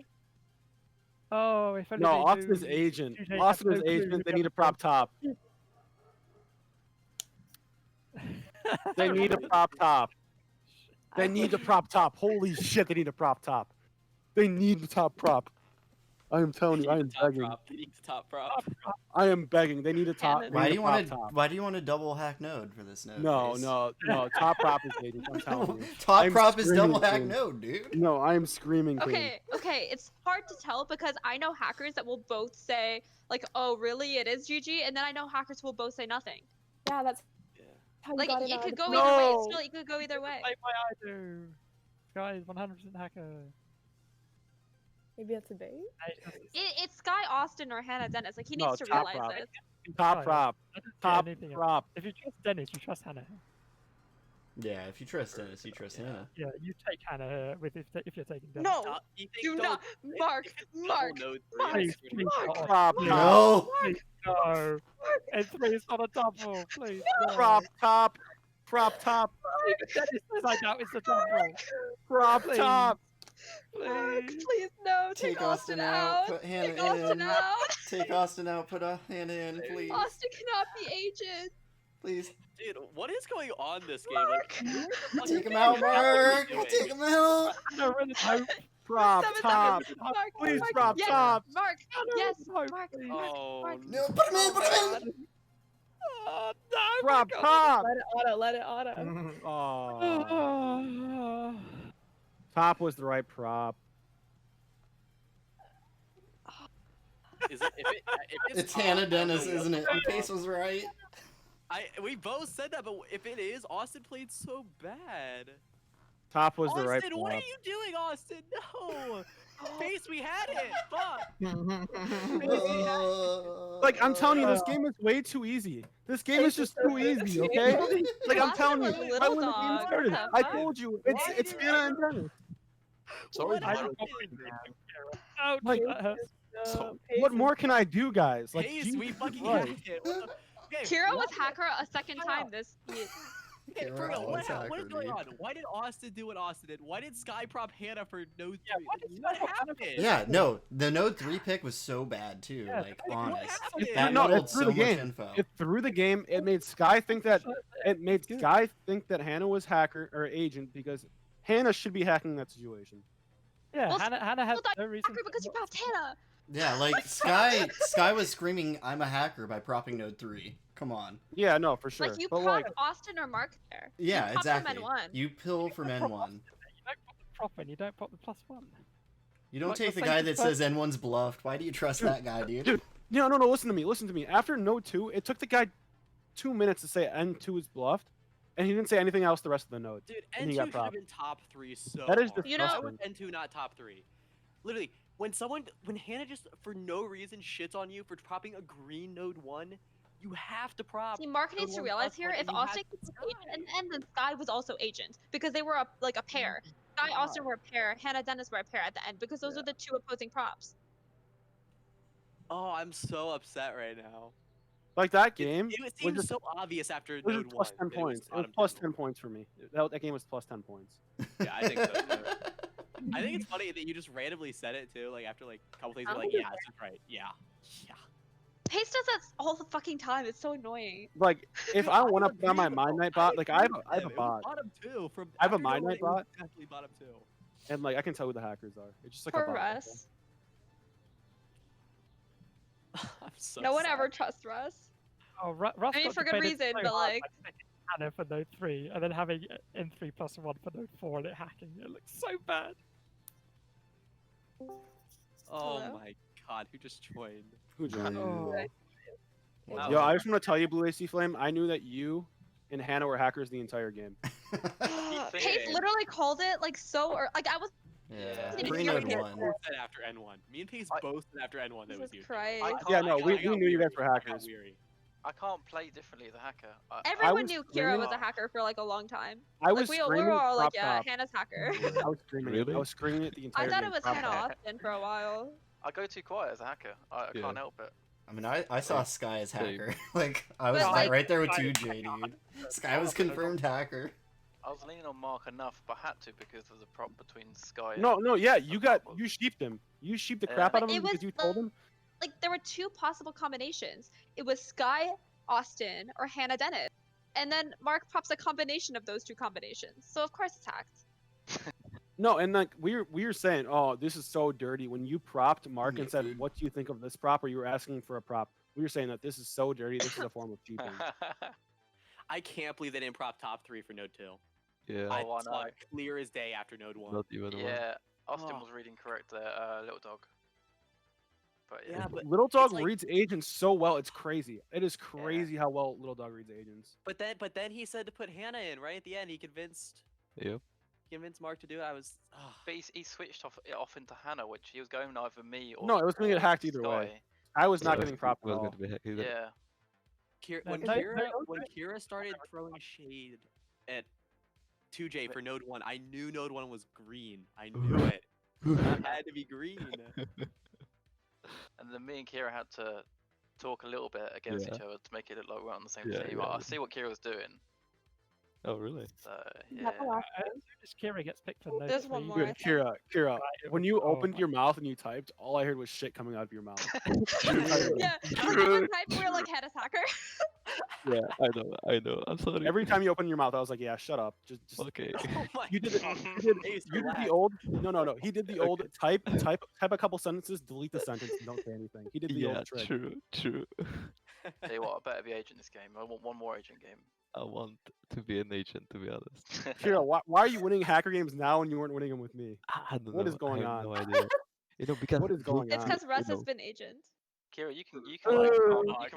Oh, if only No, they Austin is knew agent. 2J had Austin no is clue agent. who They the need a other prop top. They need a prop top. They need a prop top. Holy shit, they need a prop top. They need the top prop. I am telling you, I am begging. He needs a top prop. I am begging. They need a top. Cannon. they Why need do a you prop want to? top. Why do you want to double hack node for this node? No, Face? no. Top prop is agent. I'm telling you. Top I'm prop is double screaming, hack dude. node, dude. No, I am screaming. King. Okay, it's hard to tell because I know hackers that will both say like, "Oh, really? It is GG," and then I know hackers who will both say nothing. Yeah, that's Yeah. how you Like got in it on could the go point. either way. No. Still, it could go either way. Like my idol. Sky is 100% hacker. Maybe that's a bait. It's Sky Austin or Hannah Dennis. Like he No, needs to top realize prop. this. Top Fine. prop. I don't see Top anything else. prop. If you trust Dennis, you trust Hannah. Yeah, if you trust Dennis, you trust Hannah. Yeah, you take Hannah with if you're taking Dennis. No, You think do don't- not, Mark, if it's double Mark, node Mark, three, Please, it's please, Mark, God, Prop please, top. No. please, no. And 3 is not a double. Please, no. Prop top. Prop top. Even Dennis says I doubt it's a double. Prop Please. top. Mark, Please. please no, Take Austin out. Put Hannah Take Austin in. out. Take Austin out. Put Hannah in, please. Austin cannot be agent. Please. Dude, what is going on this game? Like, Take him out, Mark. Take him out. No, really, hope. Prop 7 top. seconds. Mark, Please, Mark, prop yes, top. Mark, yes, no, Mark, please. Mark, Oh Mark. No, put him in. Put him in. Oh, no, Prop my God. top. Let it auto. Let it auto. Oh. Oh. Top was the right prop. is it, if It's top, Hannah I don't Dennis, know what isn't it? the Pace was right. we both said that, but if it is, Austin played so bad. Top was Austin, the right what are prop. you doing, Austin? No! Face, we had it! Fuck! Like, I'm telling you, this game is way too easy. This game is just too easy, okay? Like, I'm Austin telling you, was right little when the game dog. started, What the I fuck? told you, Why it's did Hannah and Dennis. Sorry, What I Mark. just happened? Ouch, Like, that hurts. So- What more can I do, guys? Like, Face, we Jesus fucking Christ. had it. What the- Okay, Kira was why- hacker a second time this year. Okay, for real, Kira was what is hacker, going dude. on? Why did Austin do what Austin did? Why did Sky prop Hannah for no Yeah, why did what Sky prop Hannah happened? Yeah, no, the Node 3 pick was so bad too. Yeah, Like, what honest. happened? That No, muddled it threw so the much game. info. It threw the game. It made Sky think that Hannah was hacker or agent because Hannah should be hacking that situation. Yeah, Well, Hannah has Well, that's no reason. hacker because you propped Hannah. Yeah, like Sky was screaming, "I'm a hacker" by propping Node 3. Come on. Yeah, no, for sure. Like you but propped Austin or Mark there. Yeah, you propped them exactly. in one. You pill for men one. You don't pop the prop in, you don't pop the +1. You don't Like, take the the guy that safest says N1's bluffed. Why do you trust that guy, dude? Dude, no, listen to me. Listen to me. After Node 2, it took the guy 2 minutes to say N2 is bluffed, and he didn't say anything else the rest of the node. Dude, And he N2 got should have propped. been top 3 so That is hard. You know- Why was N2 not top 3? Literally, when Hannah just for no reason shits on you for propping a green node 1, you have to prop. See, Mark node needs to 1 realize plus here 1, if and you have Austin to was Sky. agent in the end, then Sky was also agent because they were like a pair. Sky Austin were a pair. Hannah Dennis were a pair at the end because those are the two opposing props. Oh, I'm so upset right now. Like, that game It was seems just so obvious after it was node just 1. plus 10 that points. It was bottom plus 10. 10 points for me. That game was plus 10 points. Yeah, I think so too. I think it's funny that you just randomly said it too. Like after like a couple things, you're like, yeah, that's right. Yeah. Pace does that all the fucking time. It's so annoying. Like, if I want to agree put on my with Mind him. Night bot, like, I have a It was bot. bottom 2 from. I have a after Mind node Night 1, it was bot. Definitely bottom 2. And, like, I can tell who the hackers are. It's just like For a bot. Russ. I'm so No one sad. ever trusts Russ. Oh, Russ I mean, got for good defended reason, so but, hard like- by taking Hannah for node 3 and then having N3 +1 for node 4 and it hacking. It looks so bad. Oh Hello? my god, who just joined? Who joined? Oh. Wow. Yo, I just want to tell you, Blue AC Flame, I knew that you and Hannah were hackers the entire game. Pace literally called it like so, or like I was. Yeah, Didn't pre hear Node it. 1. Both said after N1. Me and Pace both said after N1 that was Jesus you. Christ. Yeah, no, we I got knew you guys weary. were I got hackers. weary. I can't play differently as a hacker. Everyone was knew Kira screaming- was a hacker for like a long time. I Like was we were screaming all like, prop yeah, top. Hannah's hacker. I was screaming. Really? I was screaming it the entire I thought game. it was prop Hannah top. Austin for a while. I go too quiet as a hacker. I Yeah. can't help it. I mean, I saw Sky as Same. hacker. Like, I was But, like- right there with 2J, dude. Sky was confirmed hacker. I was leaning on Mark enough, but had to because of the prop between Sky. No, yeah, you Purple. sheeped him. You sheeped the Yeah. crap out But of him it because was you told him. Like there were two possible combinations. It was Sky Austin or Hannah Dennis, and then Mark pops a combination of those two combinations. So of course it's hacked. No, and like we were saying, oh, this is so dirty. When you propped Mark and said, Dude. "What do you think of this prop?" or you were asking for a prop, we were saying that this is so dirty. This is a form of cheating. I can't believe they didn't prop top 3 for node 2. Yeah, I Oh, I saw know. it clear as day after node 1. not even one. Yeah, Austin Oh. was reading correct there, little dog. But yeah, Yeah, but Little Dog like- reads agents so well. It's crazy. It is crazy how well Little Dog reads agents. But then he said to put Hannah in right at the end. He convinced Yep. Mark to do it. I was. but he switched off into Hannah, which he was going either me or. No, it was gonna get or hacked either way. Sky. I was not Yeah, getting propped at was all. going to be hacked either. Yeah. Kira, No, when no, Kira no, when no. Kira started throwing shade at 2J for Node 1. I knew Node 1 was green. I knew it. It had to be green. And then me and Kira had to talk a little bit against each other to make it look like we're on the same Yeah, team. yeah, I yeah. see what Kira was doing. Oh, really? So Is yeah. that the last As one? soon as Kira gets picked for Node There's 3, one more, Dude, I think. Kira, Right, when you oh opened my- your mouth and you typed, all I heard was shit coming out of your mouth. Yeah, like at one time we were like head attacker. Yeah, I know. I'm sorry. Every time you open your mouth, I was like, yeah, shut up. Just Okay. Oh my you did, God. you Ace, did relax. the old. No. He did the old type a couple sentences, delete the sentence, and don't say anything. He did the Yeah, old trick. true. Tell you what, I better be agent this game. I want one more agent game. I want to be an agent, to be honest. Kira, why are you winning hacker games now and you weren't winning them with me? I don't What know. is going I have on? no idea. Because What is going It's on? because Russ you has know. been agent. Kira, you can Oh,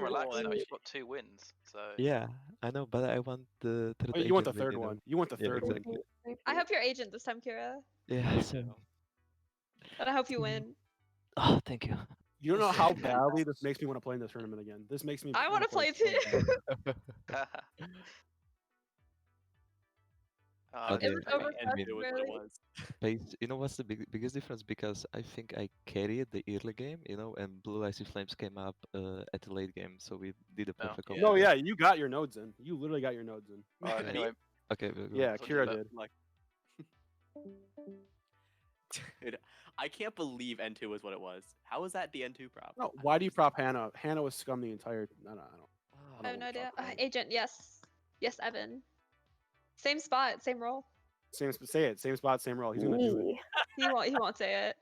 relax God. now. You've got 2 wins. So Yeah, I know, but I want the third Oh, you want the agent win, third you know? one. You want the Yeah, third one. exactly. I hope you're agent this time, Kira. Yeah, so. And I hope you win. Oh, thank you. You don't know how badly this makes me want to play in this tournament again. This makes me. I want to play so too. bad. Okay, It was I over And it was what it was. You know what's the biggest difference? Because I think I carried the early game, and Blue Icy Flames came up at the late game, so we did a No. perfect Yeah. combo. No, yeah, you got your nodes in. You literally got your nodes in. Alright, anyway, Okay, we'll go. Yeah, Talk Kira about- did. Like, dude, I can't believe N2 was what it was. How was that the N2 prop? No, why do you prop Hannah? Hannah was scum the entire. No, I don't. I have no idea. Fuck, man. Agent, yes. Yes, Evan. Same spot, same role. Say it. Same spot, same role. He's gonna do it. He won't say it.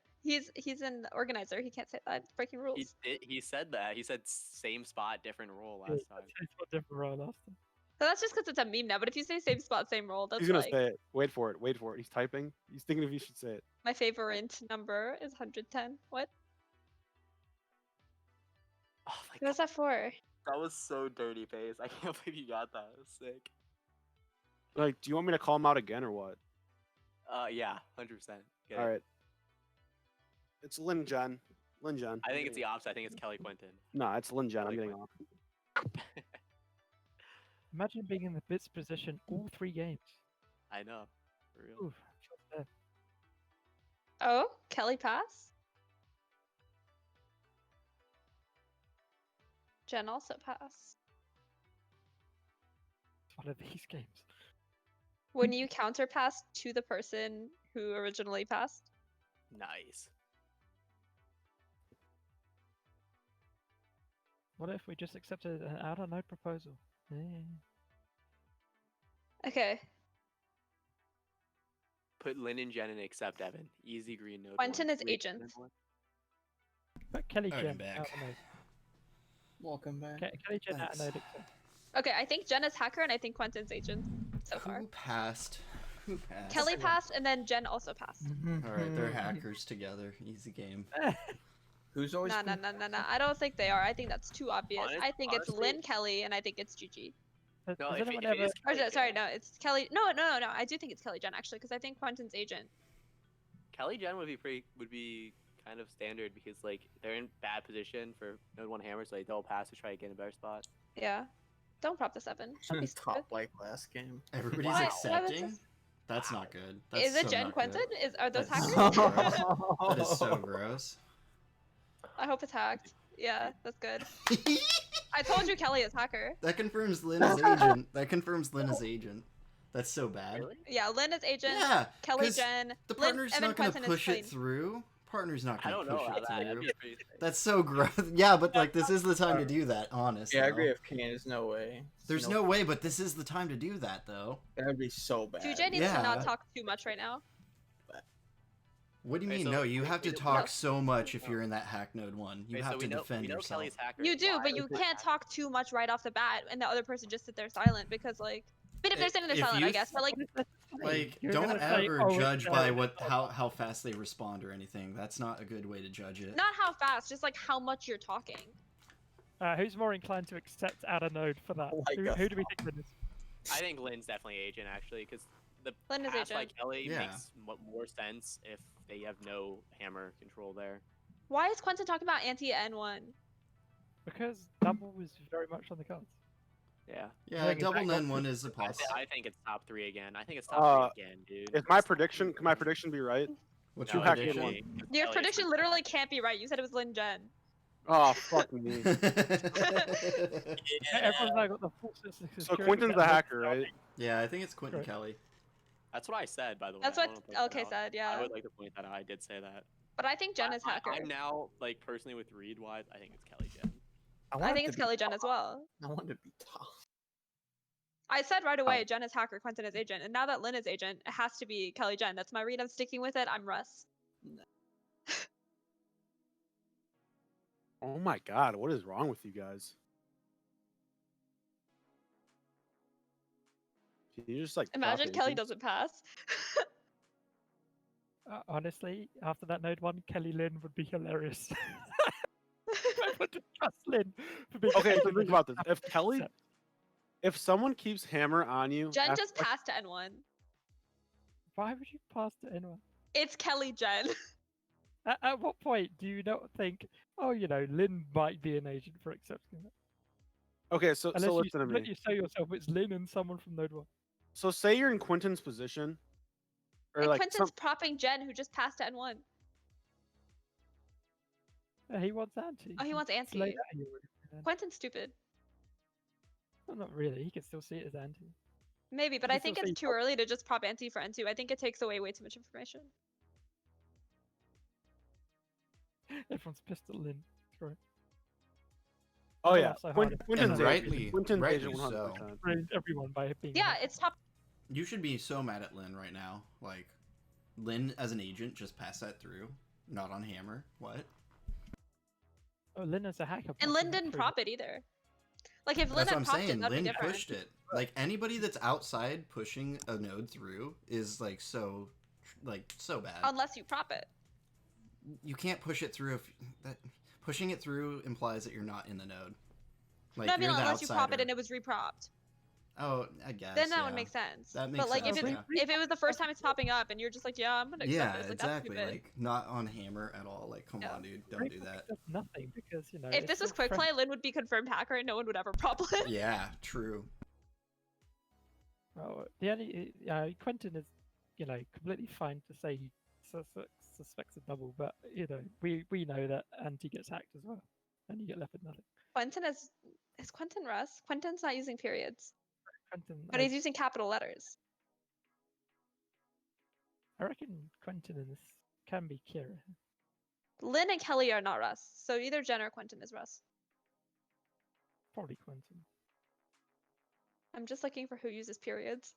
He's an organizer. He can't say that. It's breaking rules. He said that. He said same spot, different role Yeah, last time. It's a different role last time. So that's just because it's a meme now. But if you say same spot, same role, that's He's gonna like say it. Wait for it. He's typing. He's thinking if he should say it. my favorite number is 110. What? Oh my Who was that for? That was so dirty, Pace. I can't believe you got that. It was sick. Like, do you want me to call him out again or what? Yeah, 100%. Get All it. right. It's Lin Jen. I think it's the opposite. I think it's Kelly Quinton. No, it's Lin Jen. I'm Kelly getting Quinton. off. Imagine being in the bits position all 3 games. I know. For real. Oof, just there. Oh, Kelly pass. Jen also pass. It's one of these games. When you counter pass to the person who originally passed. Nice. What if we just accepted an out of node proposal? Okay. Put Lynn and Jen and accept Evan. Easy green node. Quentin one. is Green agent. node one. But Kelly Alright, I'm Jen back. out of node. Welcome back. Kelly Jen out of Thanks. node accept. Okay, I think Jen is hacker and I think Quentin's agent so far. Who passed? Who passed? Kelly passed and then Jen also passed. All right, they're hackers together. Easy game. Who's always? No. I don't think they are. I think that's too obvious. Honest- I think it's honestly- Lynn Kelly and I think it's Gigi. Has, No, has if anyone it ever? is Or Kelly sorry, Jen- no, it's Kelly. No. I do think it's Kelly Jen actually because I think Quentin's agent. Kelly Jen would be kind of standard because like they're in bad position for node 1 hammer, so they double pass to try to get in a better spot. Yeah. Don't prop the 7. Don't be Top stupid. like last game. Everybody's Why- why was accepting. this- That's not good. That's Is it so Jen not Quentin? good. Are those That's hackers? so gross. That is so gross. I hope it's hacked. Yeah, that's good. I told you Kelly is hacker. That confirms Lynn as agent. That confirms Lynn as agent. That's so bad. Really? Yeah, Lynn is agent. Yeah, Kelly 'cause Jen. the Lynn, partner's Evan not gonna Quentin push is it through. Partner's not I gonna don't know push how it that. That'd through. be pretty sick. That's so gross. Yeah, but like this is the time to do that. Honestly. Yeah, I agree with Kane. There's no way. There's no way, but this is the time to do that, though. That would be so bad. 2J needs Yeah. to not talk too much right now. What do you Okay, mean? so No, you we- have to we- talk No. so much if you're in that hack node 1. You Okay, have so to we know defend Kelly's yourself. hacker. You do, Why but you is it can't hacker? talk too much right off the bat, and the other person just sit there silent because, like, I mean, if they're sitting there If silent, you I guess, but like, What is that to say? Like, You're don't gonna say, ever "Oh, it's judge by Jen." how fast they respond or anything. That's not a good way to judge it. not how fast, just like how much you're talking. Who's more inclined to accept out of node for that? Oh my Who do we think Lynn is? I think Lynn's definitely agent actually, because the Lynn is pass by agent. Kelly Yeah. makes more sense if they have no hammer control there. Why is Quentin talking about anti N1? Because double was very much on the cards. Yeah. Yeah, Like, double it's nen not- one is a possible. I think it's top 3 again. I think it's top 3 again, dude. If my prediction, can my prediction be right? What's Two your hack prediction? one. Your prediction literally can't be right. You said it was Lin Jen. Oh fuck me. Everyone's now got the full system. So Quentin's the hacker, right? Yeah, I think it's Quentin Correct. Kelly. That's what I said, by the way. That's I what wanna point that LK out. said, yeah. I would like to point that out. I did say that. But I think Jen is hacker. I'm now, like, personally with Reed-wise, I think it's Kelly Jen. I think it's Kelly Jen as well. I want to be top. I said right away, Jen is hacker, Quentin is agent. And now that Lin is agent, it has to be Kelly Jen. That's my read. I'm sticking with it. I'm Russ. Oh my god, what is wrong with you guys? Can you just like Imagine drop Kelly agents? doesn't pass. Honestly, after that Node 1, Kelly Lynn would be hilarious. I would trust Lynn for being Okay, so agent think and about this. just If Kelly, accept. if someone keeps hammer on you, Jen after- just passed to N1. Why would you pass to anyone? It's Kelly Jen. At what point do you not think, oh, you know, Lynn might be an agent for accepting that? Okay, so Unless listen to let me. you say yourself it's Lynn and someone from Node 1. So say you're in Quentin's position, or And like Quentin's propping Jen, who just passed to N1. He wants anti. Oh, he wants It's laid anti. out here already, man. Quentin's stupid. Well, not really. He can still see it as anti. Maybe, but You I can think still it's say too early to just prop anti for N2. I think it takes away way too much information. Everyone's pissed at Lynn. Correct. Oh I yeah, laugh so hard at Quentin's And agent. rightly- Quentin's rightly agent so. 100%. Ruined everyone by being. Yeah, it's top. You should be so mad at Lynn right now. Like, Lynn as an agent just pass that through. Not on hammer. What? Oh, Lynn is a hacker. And Lynn didn't prop it either. Like, if Lynn That's what had I'm propped it, saying. that'd Lynn be different. pushed it. Like, anybody that's outside pushing a node through is like so bad. Unless you prop it. You can't push it through if that pushing it through implies that you're not in the node. Like, No, I mean, you're the unless you prop it outsider. and it was repropped. Oh, I guess. Then that yeah. would make sense. That makes But like, sense. if it yeah. if it was the first time it's popping up and you're just like, yeah, I'm gonna accept Yeah, this. Like, exactly. That's stupid. Like, not on hammer at all. Like, come Yeah. on, dude, don't do that. Does nothing because you know. If it's this was still quick fresh. play, Lynn would be confirmed hacker and no one would ever prop Lynn. Yeah, true. Oh, the only Quentin is, you know, completely fine to say he suspects a double, but you know, we know that Anti gets hacked as well, and you get left with nothing. Quentin is Quentin Russ? Quentin's not using periods, Quentin, but he's using capital letters. I reckon Quentin in this can be Kira. Lynn and Kelly are not Russ, so either Jen or Quentin is Russ. Probably Quentin. I'm just looking for who uses periods.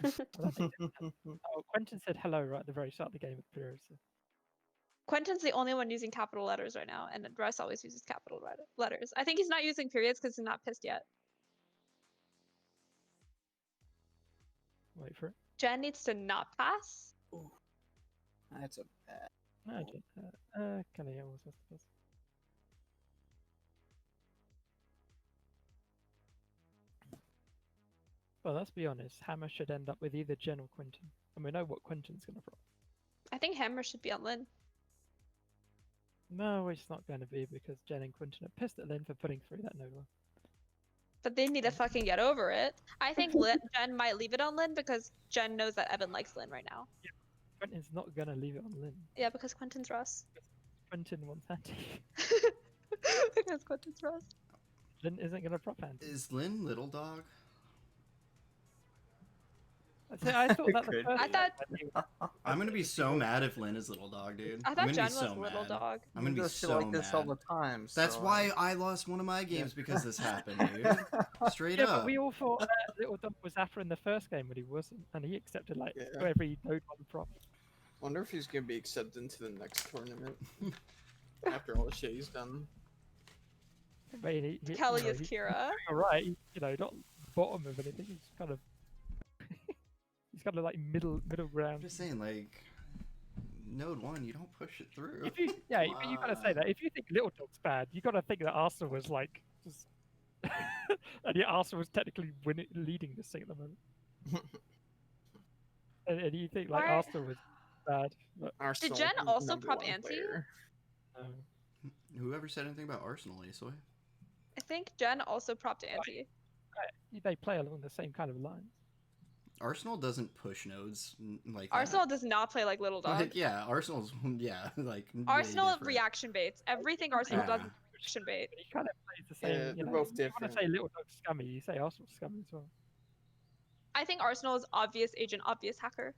I don't think oh, Quentin said hello right at the very start of the game with periods. So. Quentin's the only one using capital letters right now, and Russ always uses capital letters. I think he's not using periods because he's not pissed yet. Wait for it. Jen needs to not pass. Ooh, that's a bad. No, Kelly always has to pass. Well, let's be honest. Hammer should end up with either Jen or Quentin, and we know what Quentin's gonna prop. I think Hammer should be on Lynn. No, it's not going to be because Jen and Quentin are pissed at Lynn for putting through that Nova. But they need to fucking get over it. I think Jen might leave it on Lynn because Jen knows that Evan likes Lynn right now. Quentin's not going to leave it on Lynn. Yeah, because Quentin's Russ. Quentin wants Anti. Because Quentin's Russ. Lynn isn't going to prop Anti. Is Lynn Little Dog? I thought that the Could first I thought I'm gonna be so mad if Lynn is Little Dog, dude. I I'm thought gonna Jen be was so Little mad. Dog. I'm gonna be Does shit so like this all mad. the time. That's so, why I lost one of my games because this happened, dude. Straight Yeah, up. but we all thought Little Dog was after in the first game, but he wasn't, and he accepted like Yeah. every Node 1 prop. Wonder if he's gonna be accepted into the next tournament after all the shit he's done. But he, Kelly you know, is he's Kira. alright, you know, not bottom of anything. He's kind of he's kind of like middle I'm ground. just saying, like, Node 1, you don't push it through. If you, yeah, but you gotta say that. If you think Little Dog's bad, you gotta think that Arsenal was like just, and yeah, Arsenal was technically leading this thing at the moment. and you think like Why- Arsenal was bad. But, Arsenal Jen is the also number prop one anti? player. Whoever said anything about Arsenal, Asoy? I think Jen also propped Anti. they play along the same kind of lines. Arsenal doesn't push nodes like Arsenal does not play like little that. dog. Like, yeah, Arsenal's like way Arsenal different. reaction baits. Everything Arsenal does is reaction bait. But he kind of plays the same. Yeah, you they're know, both you want different. to say little dog scummy, you say Arsenal scummy as well. I think Arsenal is obvious agent, obvious hacker.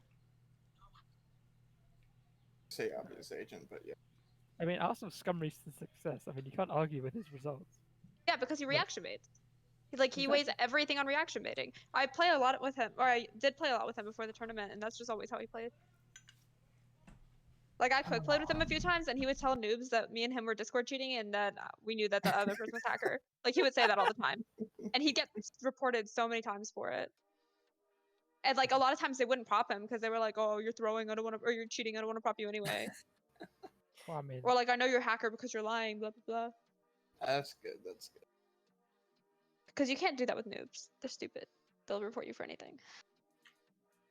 Say obvious agent, but yeah. I mean, Arsenal's scum recent success. I mean, you can't argue with his results. Yeah, because he reaction baits. Like he Exactly. weighs everything on reaction baiting. I play a lot with him, or I did play a lot with him before the tournament, and that's just always how he played. Like I quick played with him a few times, and he would tell noobs that me and him were Discord cheating, and that we knew that the other person was hacker. Like he would say that all the time, and he'd get reported so many times for it. And like a lot of times they wouldn't prop him because they were like, "Oh, you're throwing. I don't want to, or you're cheating. I don't want to prop you anyway." Well, I mean, Or like, "I know you're a hacker because you're lying." Blah blah blah. That's good. That's good. Because you can't do that with noobs. They're stupid. They'll report you for anything.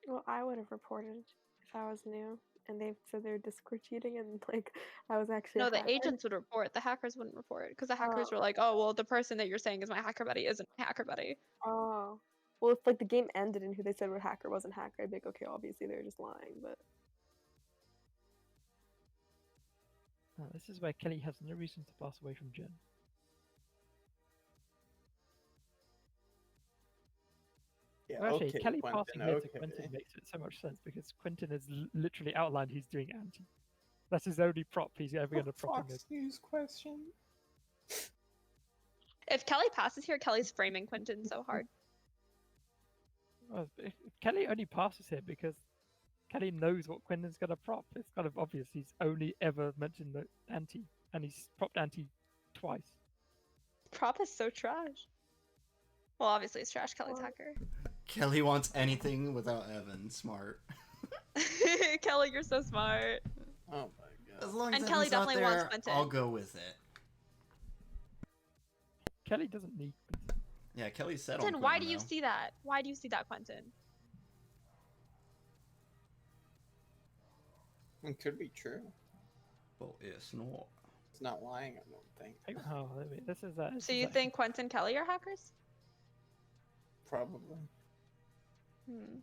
Well, I would have reported if I was new and they said they were Discord cheating and like I was actually. No, a the hacker. agents would report. The hackers wouldn't report because the hackers were like, "Oh, well, the person that you're saying is my hacker buddy isn't my hacker buddy." Oh. Well, if like the game ended and who they said were hacker wasn't hacker, I'd be like, okay, obviously they were just lying, but. this is where Kelly has no reason to pass away from Jen. Yeah, Well, actually, okay, Kelly Quentin, passing here to okay. Quentin makes it so much sense because Quentin has literally outlined he's doing anti. That's his only prop he's ever going to prop him with. Fox News question. If Kelly passes here, Kelly's framing Quentin so hard. Well, Kelly only passes here because Kelly knows what Quentin's going to prop. It's kind of obvious. He's only ever mentioned the anti, and he's propped anti twice. Prop is so trash. Well, obviously it's trash. Kelly's hacker. Kelly wants anything without Evan. Smart. Kelly, you're so smart. Oh my god. As long as And Evan's Kelly not definitely wants there, Quentin. I'll go with it. Kelly doesn't need Quentin. Yeah, Kelly said on Quentin, why do Quentin, you though. see that? Why do you see that, Quentin? It could be true. Well, it's not. It's not lying, I don't think. Oh, wait, this is that. So you think Quentin Kelly are hackers? Probably. Hmm.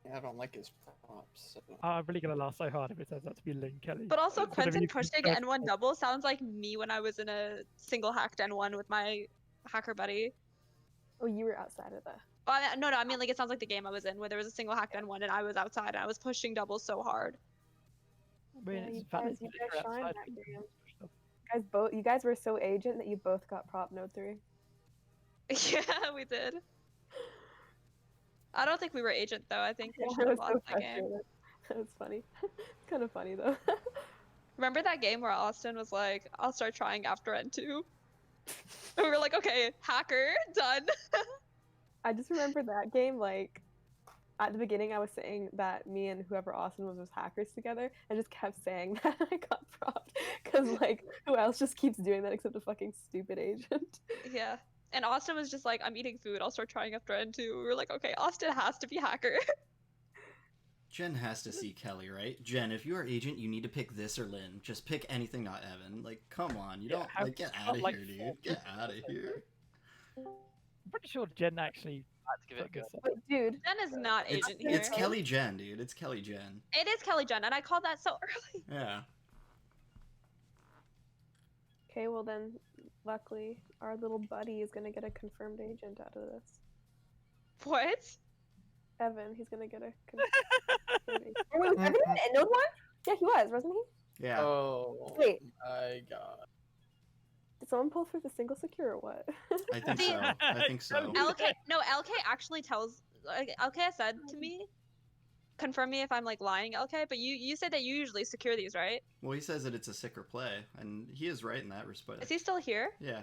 Yeah, I don't like his props. So. I'm really gonna laugh so hard if it turns out to be Lynn Kelly. But also, It's gonna Quentin be pushing first- N1 double sounds like me when I was in a single hacked N1 with my hacker buddy. Oh, you were outside of the. No, I mean like it sounds like the game I was in where there was a single hacked N1 and I was outside and I was pushing doubles so hard. I mean, Yeah, it's you valid guys- you that you're guys shined outside, that but you game. push stuff. You guys were so agent that you both got prop node 3. Yeah, we did. I don't think we were agent though. I think we Yeah, should I have was so lost that game. frustrated. That was funny. It's kind of funny though. Remember that game where Austin was like, "I'll start trying after N2." And we were like, "Okay, hacker, done." I just remember that game, like, at the beginning I was saying that me and whoever Austin was hackers together. I just kept saying that I got propped. Because, like, who else just keeps doing that except a fucking stupid agent? Yeah. And Austin was just like, "I'm eating food. I'll start trying after N2." We were like, "Okay, Austin has to be hacker." Jen has to see Kelly, right? Jen, if you are agent, you need to pick this or Lynn. Just pick anything, not Evan. Like, come on. You Yeah, don't, how- like, get not out of like here, dude. four Get out of here. I'm pretty sure Jen actually. Let's give it a put go. this up. But, dude, Jen is not agent here. It's Kelly Jen, dude. It's Kelly Jen. It is Kelly Jen, and I called that so early. Yeah. okay, well then, luckily, our little buddy is gonna get a confirmed agent out of this. What? Evan, he's gonna get a confirmed agent. Oh, wait, was Evan in node 1? Yeah, he was, wasn't he? Yeah. Oh Wait. my god. Did someone pull through the single secure or what? I think See- so. I think so. LK actually tells, like, LK said to me, confirm me if I'm like lying, LK, but you said that you usually secure these, right? Well, he says that it's a sicker play, and he is right in that respect. Is he still here? Yeah.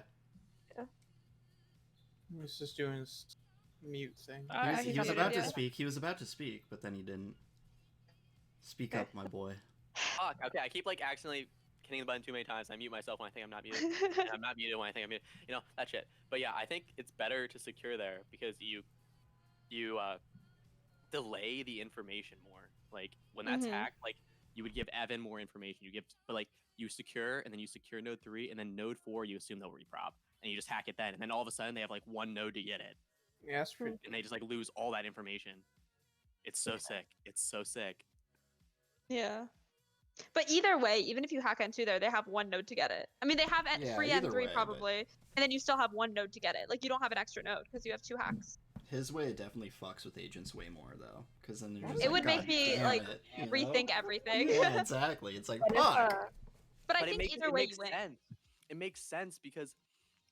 He was just doing his mute thing. He was Yeah. about to Yeah. speak. He was about to speak, but then he didn't. Speak up, my boy. Fuck. Okay, I keep like accidentally hitting the button too many times. I mute myself when I think I'm not muted. And I'm not muted when I think I'm muted. You know that shit. But yeah, I think it's better to secure there because you delay the information more. Like when that's Mhm. hacked, like you would give Evan more information. But like you secure and then you secure node 3 and then node 4 you assume they'll reprop. and you just hack it then, and then all of a sudden they have like one node to get it, Yeah, that's true. and they just like lose all that information. It's so sick. It's so sick. Yeah. But either way, even if you hack N2 there, they have one node to get it. I mean, they have free either N3 way, but- probably, and then you still have one node to get it. Like, you don't have an extra node because you have 2 hacks. His way definitely fucks with agents way more though, because then they're just It like, would make "God me, damn like, it," you know? rethink everything. Yeah, exactly. It's like But if, fuck. But I But think either it way you makes win. sense. It makes sense because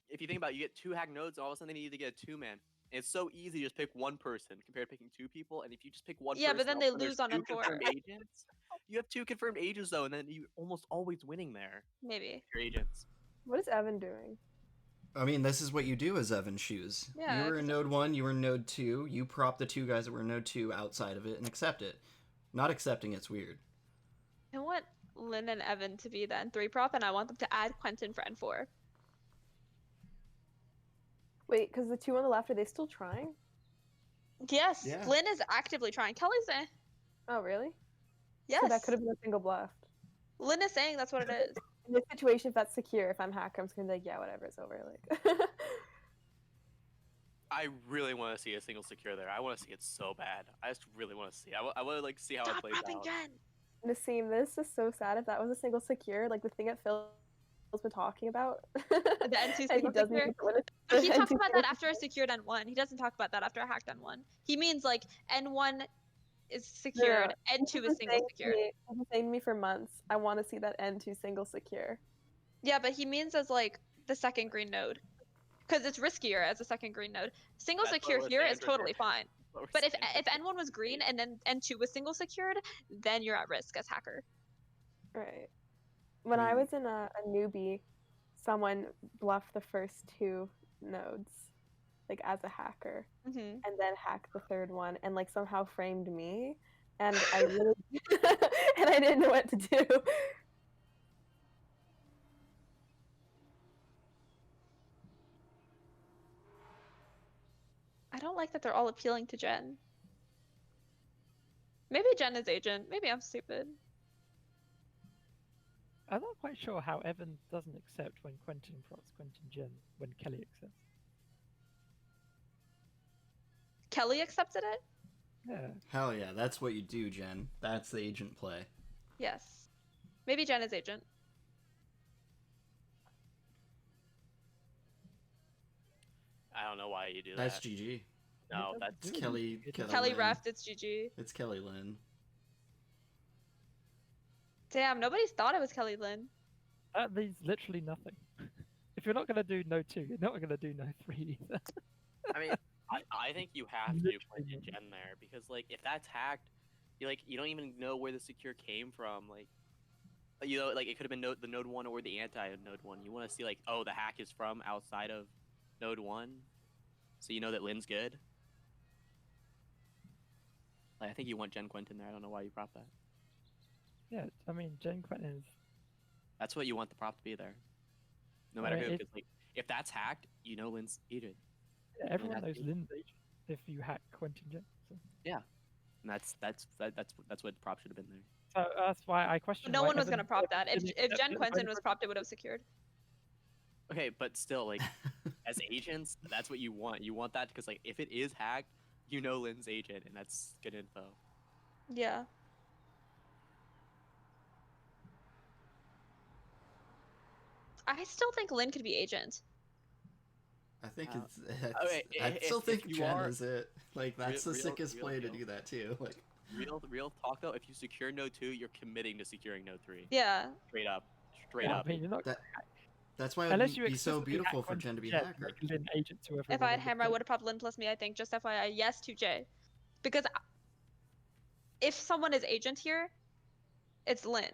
if you think about it, you get 2 hack nodes, and all of a sudden they need to get a 2-man. And it's so easy to just pick one person compared to picking 2 people. And if you just pick one Yeah, person, but then all they of a sudden lose there's on 2 N4. confirmed agents. You have 2 confirmed agents though, and then you're almost always winning there. Maybe. Your agents. What is Evan doing? I mean, this is what you do as Evan Shoes. Yeah, You were in 'cause- node 1, you were in node 2, you prop the 2 guys that were in node 2 outside of it and accept it. Not accepting it's weird. I want Lynn and Evan to be the N3 prop, and I want them to add Quentin for N4. Wait, because the 2 on the left, are they still trying? Yes, Yeah. Lynn is actively trying. Kelly's saying, Oh, really? yes. So that could have been a single bluff. Lynn is saying that's what it is. In this situation, if that's secure, if I'm hacker, I'm just gonna be like, yeah, whatever, it's over. Like, I really want to see a single secure there. I want to see it so bad. I just really want to see. I want to like see how it Stop plays propping out. Jen. Nassim, this is so sad. If that was a single secure, like the thing that Phil's been talking about. The N2 and he single doesn't secure? even win it. But he The talks N2 about single that after a secured N1. He doesn't talk about that after a hacked N1. He means like N1 is secured, N2 He's is been single saying to secured. me- He's been saying to me for months, I want to see that N2 single secure. Yeah, but he means as like the second green node. Because it's riskier as a second green node. Single That's what secure we're here saying, is totally fine. What we're But if saying. N1 was green and then N2 was single secured, then you're at risk as hacker. Right. When I mean- was in a newbie, someone bluffed the first 2 nodes, like as a hacker, Mm-hmm. and then hacked the 3rd one, and like somehow framed me, and I really, and I didn't know what to do. I don't like that they're all appealing to Jen. Maybe Jen is agent. Maybe I'm stupid. I'm not quite sure how Evan doesn't accept when Quentin props Quentin Jen when Kelly accepts. Kelly accepted it? Yeah. Hell yeah, that's what you do, Jen. That's the agent play. Yes. Maybe Jen is agent. I don't know why you do That's that. GG. No, It that's doesn't do Kelly- anything. It Kelly- Kelly Lynn. reft, it's GG. It's Kelly Lynn. Damn, nobody's thought it was Kelly Lynn. That means literally nothing. If you're not gonna do no 2, you're not gonna do no 3 either. I mean, I think you have to do Literally Quentin nothing. Jen there because like if that's hacked, you don't even know where the secure came from. Like like it could have been the node 1 or the anti node 1. You want to see like, oh, the hack is from outside of node 1, so you know that Lynn's good. Like, I think you want Jen Quentin there. I don't know why you prop that. Yeah, I mean, Jen Quentin's. That's what you want the prop to be there. No I matter mean, who, it- because like if that's hacked, you know Lynn's agent. Everyone that's knows it. Lynn's agent if you hack Quentin Jen. So, And that's what the prop should have been there. so that's why I question. No why one was Evan gonna prop that. If didn't if accept Jen it Quentin when was propped, it would have secured. Okay, but still, like as agents, that's what you want. You want that because like if it is hacked, you know Lynn's agent, and that's good info. Yeah. I still think Lynn could be agent. I think Uh, it's. okay, I still if think you Jen are- is it. Like that's the real- sickest real play to deal. do that too. Like Real talk though, if you secure node 2, you're committing to securing node 3. Yeah. Straight up. Straight Yeah, up. I mean, you're not. That- that's why it Unless would you be so explicitly beautiful hack for Jen to be Quentin hacker. make Lynn agent to If I had everyone hammer, I would have propped Lynn plus me, I think. Just FYI, yes to J. Because if someone is agent here, it's Lynn,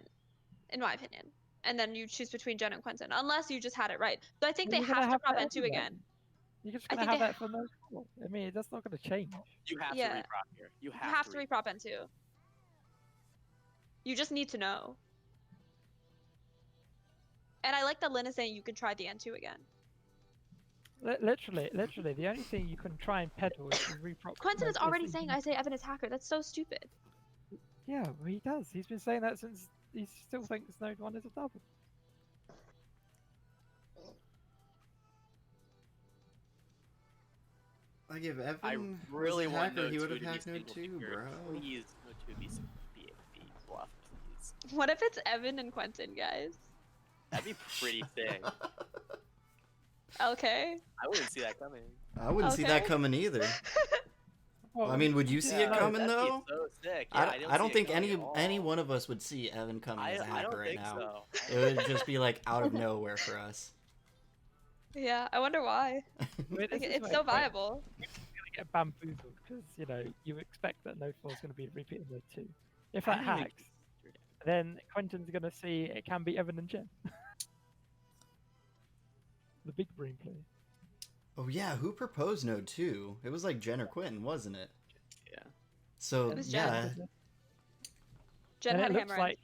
in my opinion. And then you choose between Jen and Quentin, unless you just had it right. So I think Well, they you're gonna have to prop that N2 anyway. again. You're just I gonna think have they that for no trouble. I mean, that's not gonna change. You have Yeah. to reprop here. You You have, have to reprop N2. You just need to know. And I like that Lynn is saying you can try the N2 again. Literally, the only thing you can try and peddle is to reprop. Quentin is node already S saying and I say Evan is hacker. That's so stupid. Yeah, well, he does. He's been saying that since he still thinks node 1 is a double. Like if Evan I was really a want hacker, he Node would 2 have to be hacked Node single 2, secured. bro. Please, Node 2 be bluff, please. What if it's Evan and Quentin, guys? That'd be pretty sick. Okay. I wouldn't see that coming. I wouldn't see that Okay. coming either. Well, I mean, would you see it Yeah, coming that'd be though? so sick. Yeah, I don't see it think coming any at all. one of us would see Evan coming as a I hacker don't right think now. so. It would just be like out of nowhere for us. Yeah, I wonder why. I mean, Like, this is it's where so Quentin- viable. Quentin's gonna get bamboozled because you expect that Node 4 is going to be repeated Node 2. If I that didn't even hacks, then Quentin's going to see it can be Evan and Jen. The big brain play. Oh yeah, who proposed Node 2? It was like Jen or Quentin, wasn't it? Yeah. So It was Jen. yeah, Jen And had it a looks hammer. like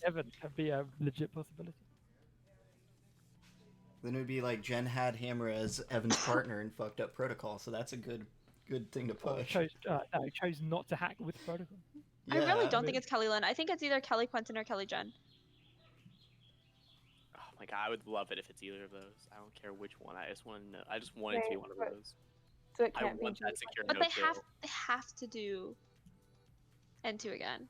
Evan can be a legit possibility. then it would be like Jen had Hammer as Evan's partner and fucked up protocol. So that's a good thing to Or push. chose not to hack with protocol. I really Yeah. don't think it's Kelly Lynn. I think it's either Kelly Quentin or Kelly Jen. Oh my god, I would love it if it's either of those. I don't care which one. I just want to know. I just want it to be one of those. So it I can't be want Jen. that secure But Node they 2. have to do N2 again.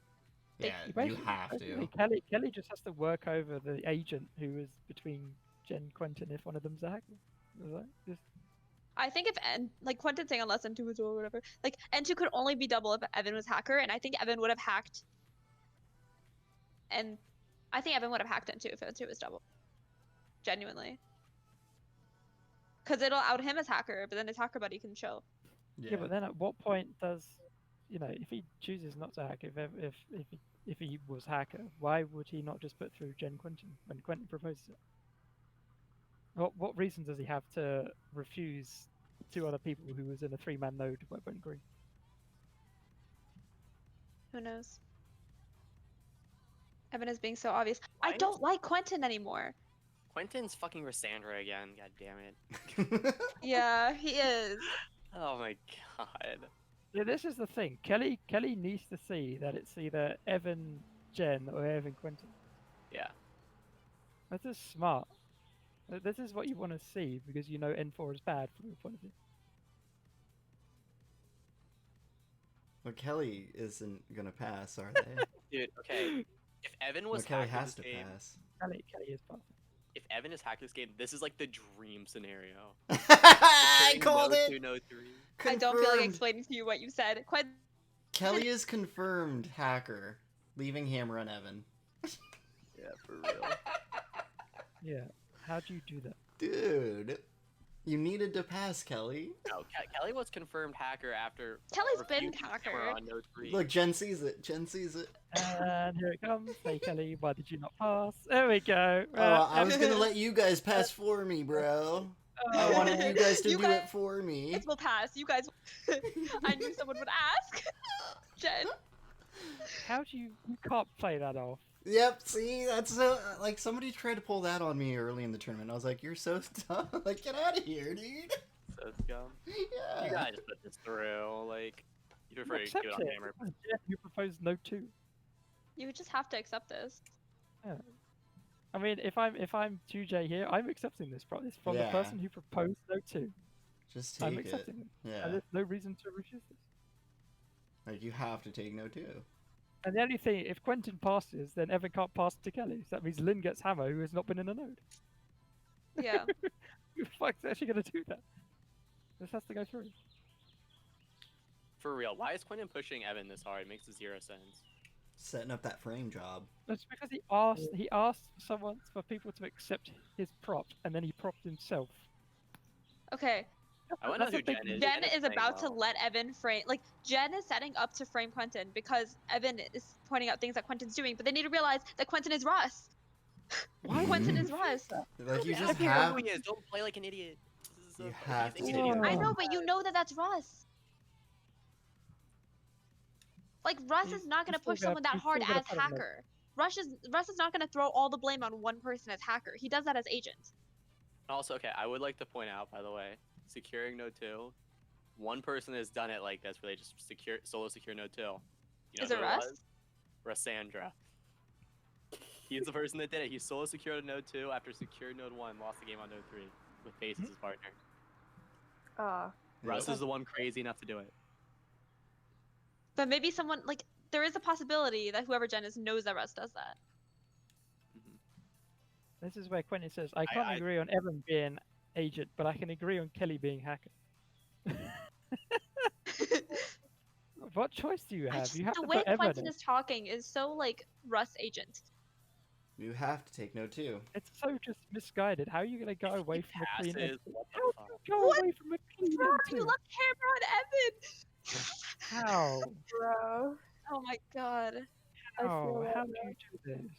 Yeah, you Basically- have basically, to. Kelly just has to work over the agent who is between Jen Quentin if one of them's a hacker. Is that just I think if Quentin's saying unless N2 was or whatever, like N2 could only be double if Evan was hacker, and I think Evan would have hacked. And I think Evan would have hacked N2 if N2 was double. Genuinely. Because it'll out him as hacker, but then his hacker buddy can show. yeah. But then at what point does if he chooses not to hack, if he was hacker, why would he not just put through Jen Quentin when Quentin proposes it? What reason does he have to refuse two other people who was in a 3-man node where went green? Who knows? Evan is being so obvious. I Why don't like Quentin anymore. Quentin's fucking Rissandra again. God damn it. Yeah, he is. Oh my god. Yeah, this is the thing. Kelly needs to see that it's either Evan Jen or Evan Quentin. Yeah. That is smart. This is what you want to see because you know N4 is bad from your point of view. Well, Kelly isn't gonna pass, are they? Dude, okay. If Evan Well, was Kelly hacked in has this to game, pass. Kelly is perfect. if Evan is hacked this game, this is like the dream scenario. I Securing called Node it. 2, Node 3. I don't feel like Confirmed. explaining to you what you said. Kelly is confirmed hacker, leaving Hammer on Evan. Yeah, for real. Yeah. How do you do that? Dude, you needed to pass, Kelly. No, Kelly was confirmed hacker after. Kelly's been refusing Hammer hacker. on Node 3. Look, Jen sees it. Jen sees it. And here it comes. Hey Kelly, why did you not pass? There we go. Oh, I was gonna let you guys pass for me, bro. I wanted you guys to You do guys- it for me. It will pass. You guys. I knew someone would ask. Jen. How do you can't play that off? Yep, see, that's so, like, somebody tried to pull that on me early in the tournament. I was like, you're so dumb. Like, get out of here, dude. So scum. Yeah. You gotta just put this through. Like, you prefer to Accept give it on it. Hammer. Yeah, you proposed no 2. You would just have to accept this. Yeah. I mean, if I'm 2J here, I'm accepting this. It's from Yeah. the person who proposed no 2. Just I'm take it. accepting it. Yeah. And there's no reason to refuse this. Like, you have to take no two. And the only thing, if Quentin passes, then Evan can't pass to Kelly. So that means Lynn gets Hammer, who has not been in a node. Yeah. Who the fuck's actually going to do that? This has to go through. For real, why is Quentin pushing Evan this hard? It makes zero sense. Setting up that frame job. That's because he asked someone for people to accept his prop, and then he propped himself. Okay. I wanna know That's who a big- Jen is. Jen is playing about to well. let Evan frame. Like, Jen is setting up to frame Quentin because Evan is pointing out things that Quentin's doing, but they need to realize that Quentin is Russ. Why Quentin is Russ. Like, you Yeah, just I don't care have... who he is. Don't play like an idiot. This is You a have to fucking take idiot. it. I know, but you know that that's Russ. Like, Russ You- is not going you to push still someone got- that you still hard gotta as put him in. hacker. Russ is not going to throw all the blame on one person as hacker. He does that as agent. Also, okay, I would like to point out, by the way, securing Node 2, one person has done it like this, where they just solo secure Node 2. You know Is it who Russ? was? Rissandra. He's the person that did it. He solo secured Node 2 after secured Node 1, lost the game on Node 3 with Face as his partner. Russ is the one crazy enough to do it. But maybe someone like there is a possibility that whoever Jen is knows that Russ does that. This is where Quentin says, I can't agree on Evan being agent, but I can agree on Kelly being hacker. What choice do you have? You have the to way put Evan Quentin in. is talking is so like Russ agent. You have to take note too. It's so just misguided. How are you gonna go away from a clean Passes, entity? what the How fuck? do you go away from a clean Bro, you entity? left hammer on Evan. How? Bro. Oh my god. How? How do you do this?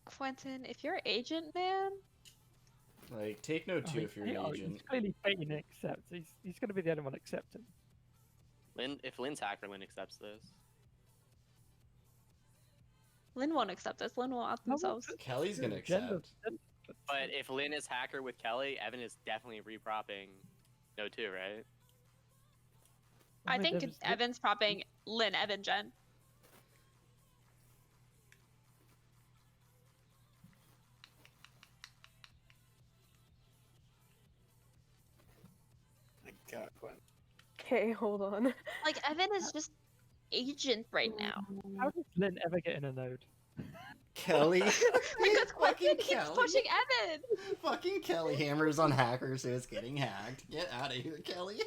Quentin, if you're agent, man. Like, take note too if you're an agent. He's clearly baiting accept. He's gonna be the only one accepting. If Lynn's hacker, Lynn accepts this. Lynn won't accept this. Lynn will out themselves. Kelly's gonna accept. But if Lynn is hacker with Kelly, Evan is definitely repropping No 2, right? I think Evan's propping Lynn, Evan, Jen. My God, Quinn. Okay, hold on. Like Evan is just agent right now. How does Lynn ever get in a node? Kelly. Because Quentin keeps Kelly. pushing Evan. Fucking Kelly hammers on hackers, so it's getting hacked. Get out of here, Kelly.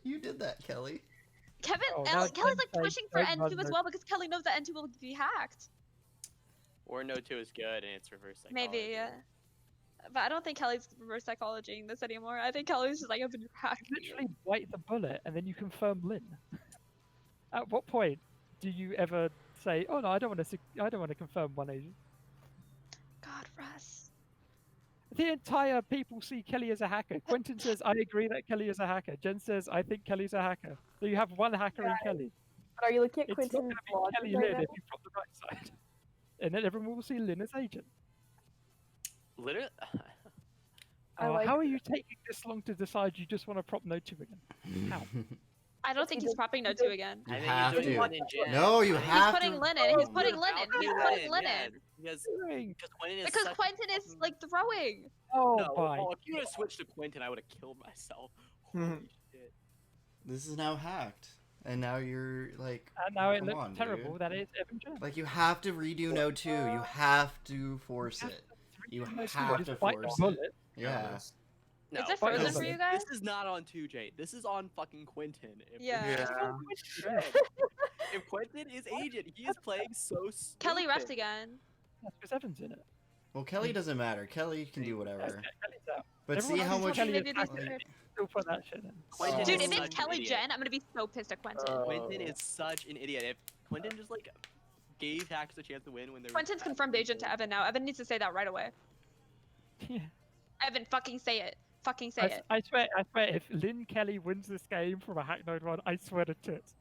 You did that, Kelly. Kelly's like pushing for N2 as well because Kelly knows that N2 will be hacked. Or No 2 is good and it's reverse psychology. Maybe, yeah. But I don't think Kelly's reverse psychologying this anymore. I think Kelly's just like, I've been hacked. Literally bite the bullet and then you confirm Lynn. At what point do you ever say, "Oh no, I don't want to confirm one agent"? God, Russ. The entire people see Kelly as a hacker. Quentin says, "I agree that Kelly is a hacker." Jen says, "I think Kelly's a hacker." So you have one hacker in Kelly. But are you looking at It's not Quentin's going to be Kelly right Lynn now? if you prop the right side, and then everyone will see Lynn as agent. Literally. How are you taking this long to decide you just want to prop No 2 again? How? I don't think he's propping No 2 again. You have to. No, you have He's putting to. Lynn in. He's putting Lynn in. He's putting Lynn in. Because Quentin is like throwing. Oh no, my. if you would have switched to Quentin, I would have killed myself. Holy shit. This is now hacked. And now you're like, And now it come looks on, terrible. dude. That is Evan Jen. Like, you have to redo No 2. You have to force it. You have to force it. Yeah. No, Is it frozen for you guys? This is not on 2J. This is on fucking Quentin. Yeah. If Quentin is agent, he is playing so stupid. Kelly refed again. That's because Evan's in it. Well, Kelly doesn't matter. Kelly can do whatever. Kelly's out. But Everyone see how else much. Kelly Maybe is these hacker. are- Still put that shit in. Quentin Dude, is if it's such an Kelly idiot. Jen, I'm gonna be so pissed at Quentin. Quentin is such an idiot. If Quentin just like gave hackers a chance to win when they're Quentin's confirmed agent to Evan now. Evan needs to say that right away. Yeah. Evan, fucking say it. Fucking say it. I swear, if Lynn Kelly wins this game from a hack node run, I swear to tits.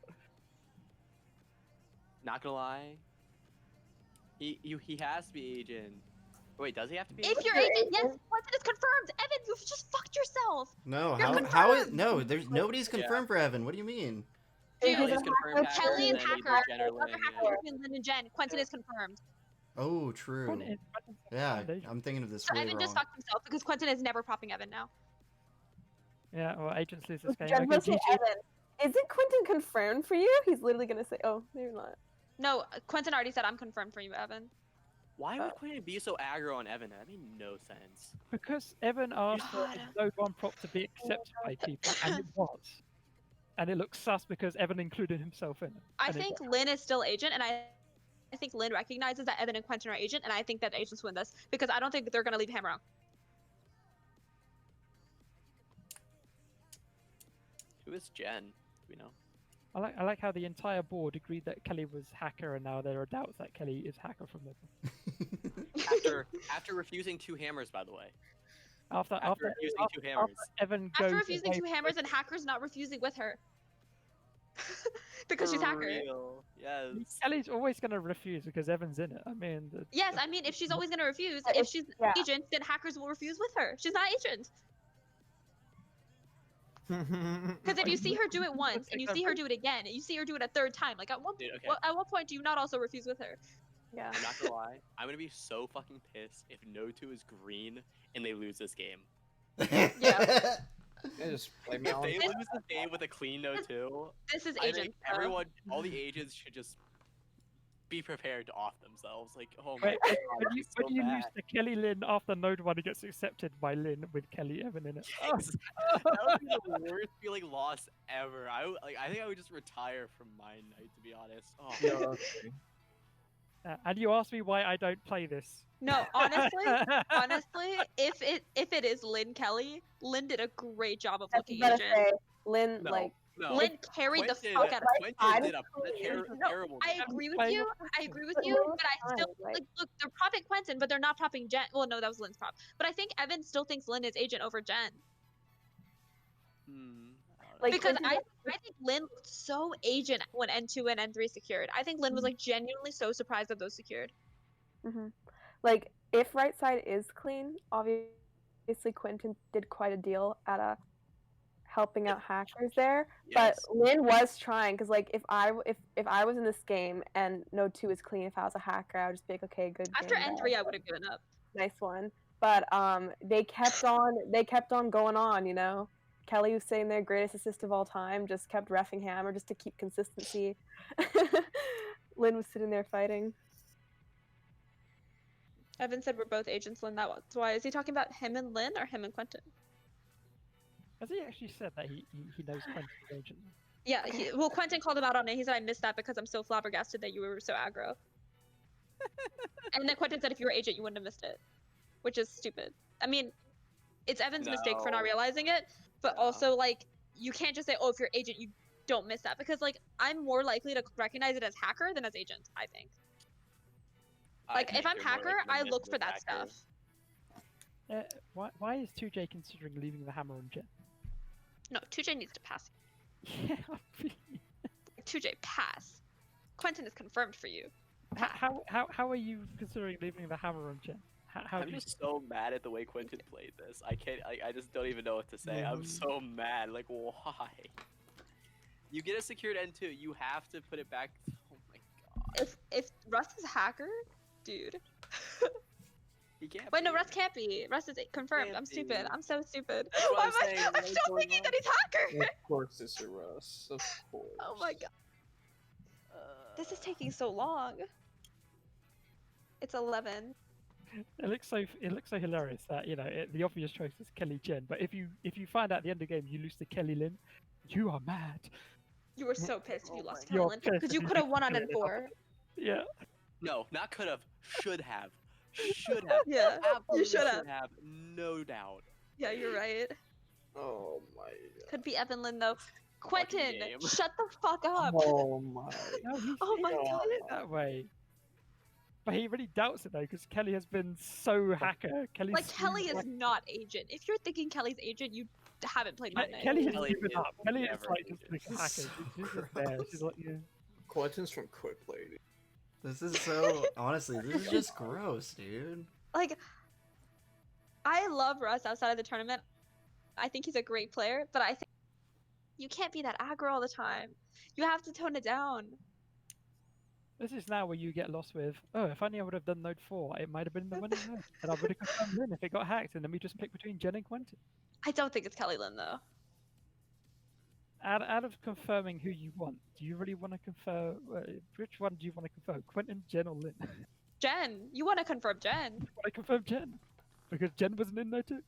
Not gonna lie. He has to be agent. Wait, does he have to be? If you're agent, yes, Quentin is confirmed. Evan, you've just fucked yourself. No, You're how is confirmed. no? There's nobody's confirmed for Evan. What do you mean? Dude, Kelly's confirmed hacker, Kelly and is then either hacker. Jen or Lynn, Whoever yeah. hacker between Lynn and Jen, Quentin is confirmed. Oh, true. Yeah, I'm thinking of this So way Evan just wrong. fucked himself because Quentin is never popping Evan now. Yeah, well, agents lose this game. Jen Okay, will say GG. Evan. Isn't Quentin confirmed for you? He's literally gonna say, "Oh, maybe not." No, Quentin already said I'm confirmed for you, Evan. Why would Quentin be so aggro on Evan? That made no sense. Because Evan asked for God. his node 1 prop to be accepted by people, and it was. And it looks sus because Evan included himself in it. I and it think was. Lynn is still agent, and I think Lynn recognizes that Evan and Quentin are agent, and I think that agents win this because I don't think that they're gonna leave Hammer out. Who is Jen? Do we know? I like how the entire board agreed that Kelly was hacker, and now there are doubts that Kelly is hacker from the. After refusing 2 hammers, by the way. After refusing 2 hammers. Evan goes After refusing away 2 hammers and hackers not refusing with her. Because she's For hacker. real. Yes. Kelly's always gonna refuse because Evan's in it. I mean. Yes, I mean if she's always gonna refuse, if she's agent, then hackers will refuse with her. She's not agent. Because if you see her do it once and you see her do it again, and you see her do it a third time, like at what point do you not also refuse with her? Yeah. I'm not gonna lie. I'm gonna be so fucking pissed if No 2 is green and they lose this game. Yeah. Yeah, just blame me If on they that. lose the game with a clean no too, This is I think agent. bro. everyone, all the agents should just be prepared to off themselves. Like, oh my Wait, god, when this you, is so when you lose bad. to Kelly Lynn after Node 1, it gets accepted by Lynn with Kelly Evan in it. Oh. That would be the worst feeling loss ever. I think I would just retire from MINDNIGHT, to be honest. Oh. Yeah, okay. And you ask me why I don't play this. No, honestly, if it is Lynn Kelly, Lynn did a great job of I was looking about to agent. say, Lynn, No, like, no. Lynn carried the Quentin, fuck out of it. Quentin did a No, terrible I job. agree with playing you. off I agree with But you, Lynn was but I still fine, like look. They're propping Quentin, but they're not propping Jen. Well, no, that was Lynn's prop. But I think Evan still thinks Lynn is agent over Jen Hmm, I don't know. Like, because Quentin I think Lynn looked so agent when N2 and N3 secured. I think Lynn was like genuinely so surprised that those secured. like, if right side is clean, obviously Quentin did quite a deal at helping out hackers there. Yes. But Lynn was trying because, like, if I was in this game and Node 2 is clean, if I was a hacker, I would just be like, okay, good. After game, N3, bad. I would have given up. Nice one. But they kept on going on, you know. Kelly was sitting there, greatest assist of all time, just kept reffing Hammer just to keep consistency. Lynn was sitting there fighting. Evan said we're both agents, Lynn. That's why. Is he talking about him and Lynn or him and Quentin? Has he actually said that he knows Quentin's agent? Yeah, well, Quentin called him out on it. He said, I missed that because I'm so flabbergasted that you were so aggro. And then Quentin said if you were agent, you wouldn't have missed it. Which is stupid. I mean, it's Evan's mistake for not No. realizing it, but No. also, like, you can't just say, oh, if you're agent, you don't miss that. Because, like, I'm more likely to recognize it as hacker than as agent, I think. I Like, if think I'm you're more hacker, likely to I miss look it for as that hacker. stuff. Why is 2J considering leaving the hammer on Jen? No, 2J needs to pass. Yeah, 2J, pass. Quentin is confirmed for you. how are you considering leaving the hammer on Jen? How I'm do you... just so mad at the way Quentin played this. I can't. I just don't even know what to say. I'm so mad. Like, why? You get a secured N2. You have to put it back. Oh my god. If Russ is hacker, dude. He can't. Wait, no, be. Russ can't be. Russ is confirmed. Can't I'm stupid. be. I'm so stupid. That's what Why I'm am saying. I'm What is still going thinking on? that he's hacker. Of course, it's a Russ. Of course. Oh my god. This is taking so long. It's 11. It looks so hilarious that the obvious choice is Kelly Jen, but if you find out at the end of the game you lose to Kelly Lynn, you are mad. You were so pissed if you lost to You're Helen pissed because if you you could have lose won to on Helen. N4. Yeah. No, not could have. Should have. Should have. Yeah, Absolutely you should have. No doubt. Yeah, you're right. Oh my god. Could be Evan Lynn though. Quentin, game. shut the fuck up. Oh my. No, he's Oh my he's god. seen it that way. But he really doubts it though, because Kelly has been so hacker. Kelly's Like Kelly seen, is not agent. If you're thinking Kelly's agent, you haven't played like, Midnight. Kelly has Kelly given is up. Kelly is never like agent. just like a hacker. So She's just there. She's like, yeah. Quentin's from Quick Lady. This is so honestly, this is just gross, dude. Like, I love Russ outside of the tournament. I think he's a great player, but I think you can't be that aggro all the time. You have to tone it down. This is now where you get lost with, oh, if only I would have done Node 4, it might have been the winning node. And I would have confirmed Lynn if it got hacked, and then we just pick between Jen and Quentin. I don't think it's Kelly Lynn though. Out of confirming who you want, do you really want to confirm, which one do you want to confirm, Quentin, Jen, or Lynn? Jen, you want to confirm Jen? I confirm Jen, because Jen wasn't in there too.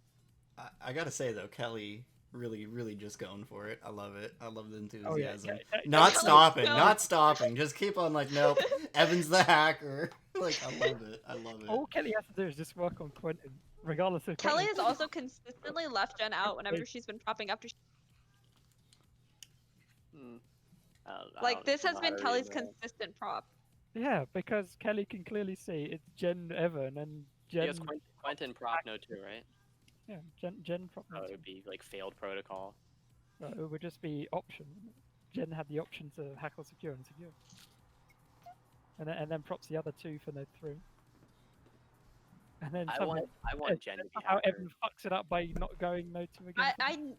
I gotta say though, Kelly really just going for it. I love it. I love the enthusiasm. Oh, yeah, Not Kelly, stopping, no. not stopping. Just keep on like, nope. Evan's the hacker. Like, I love it. I love it. All Kelly has to do is just work on Quentin, regardless of Kelly Quentin. has also consistently left Jen out whenever she's been propping after. Like this has been Kelly's consistent prop. Yeah, because Kelly can clearly see it's Jen Evan and Jen. Yes, Quentin prop no too, right? Yeah, Jen prop. Oh, it would be like failed protocol. No, it would just be option. Jen had the option to hack or secure and secure. And then props the other two for Node 3. And then I somehow, want Jen to be how hacker. Evan fucks it up by not going Node 2 again.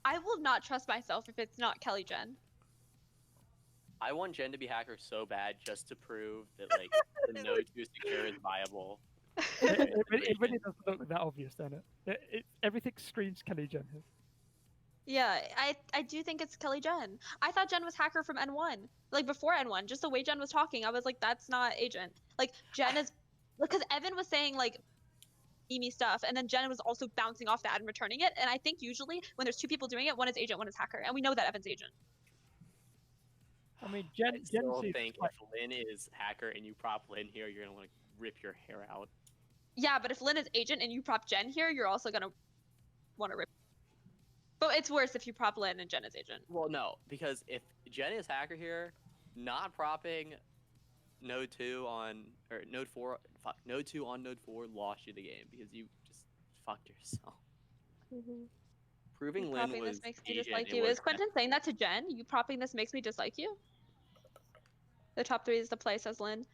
I will not trust myself if it's not Kelly Jen. I want Jen to be hacker so bad just to prove that like the Node 2 secure is viable. It really doesn't look that obvious, doesn't it? Everything screams Kelly Jen here. Yeah, I do think it's Kelly Jen. I thought Jen was hacker from N1. Like before N1, just the way Jen was talking, I was like, that's not agent. Like Jen is, because Evan was saying like Mimi stuff, and then Jen was also bouncing off that and returning it. And I think usually when there's two people doing it, one is agent, one is hacker, and we know that Evan's agent. I mean, Jen still seems think like, if Lynn is hacker and you prop Lynn here, you're gonna want to rip your hair out. Yeah, but if Lynn is agent and you prop Jen here, you're also gonna want to rip. But it's worse if you prop Lynn and Jen is agent. Well, no, because if Jen is hacker here, not propping node 2 on or node 4, node 2 on node 4 lost you the game because you just fucked yourself. Proving Lynn Propping was this makes me agent, dislike it you. was Is Quentin saying that to Jen? You propping this makes me dislike you? The top 3 is the play, says Lynn.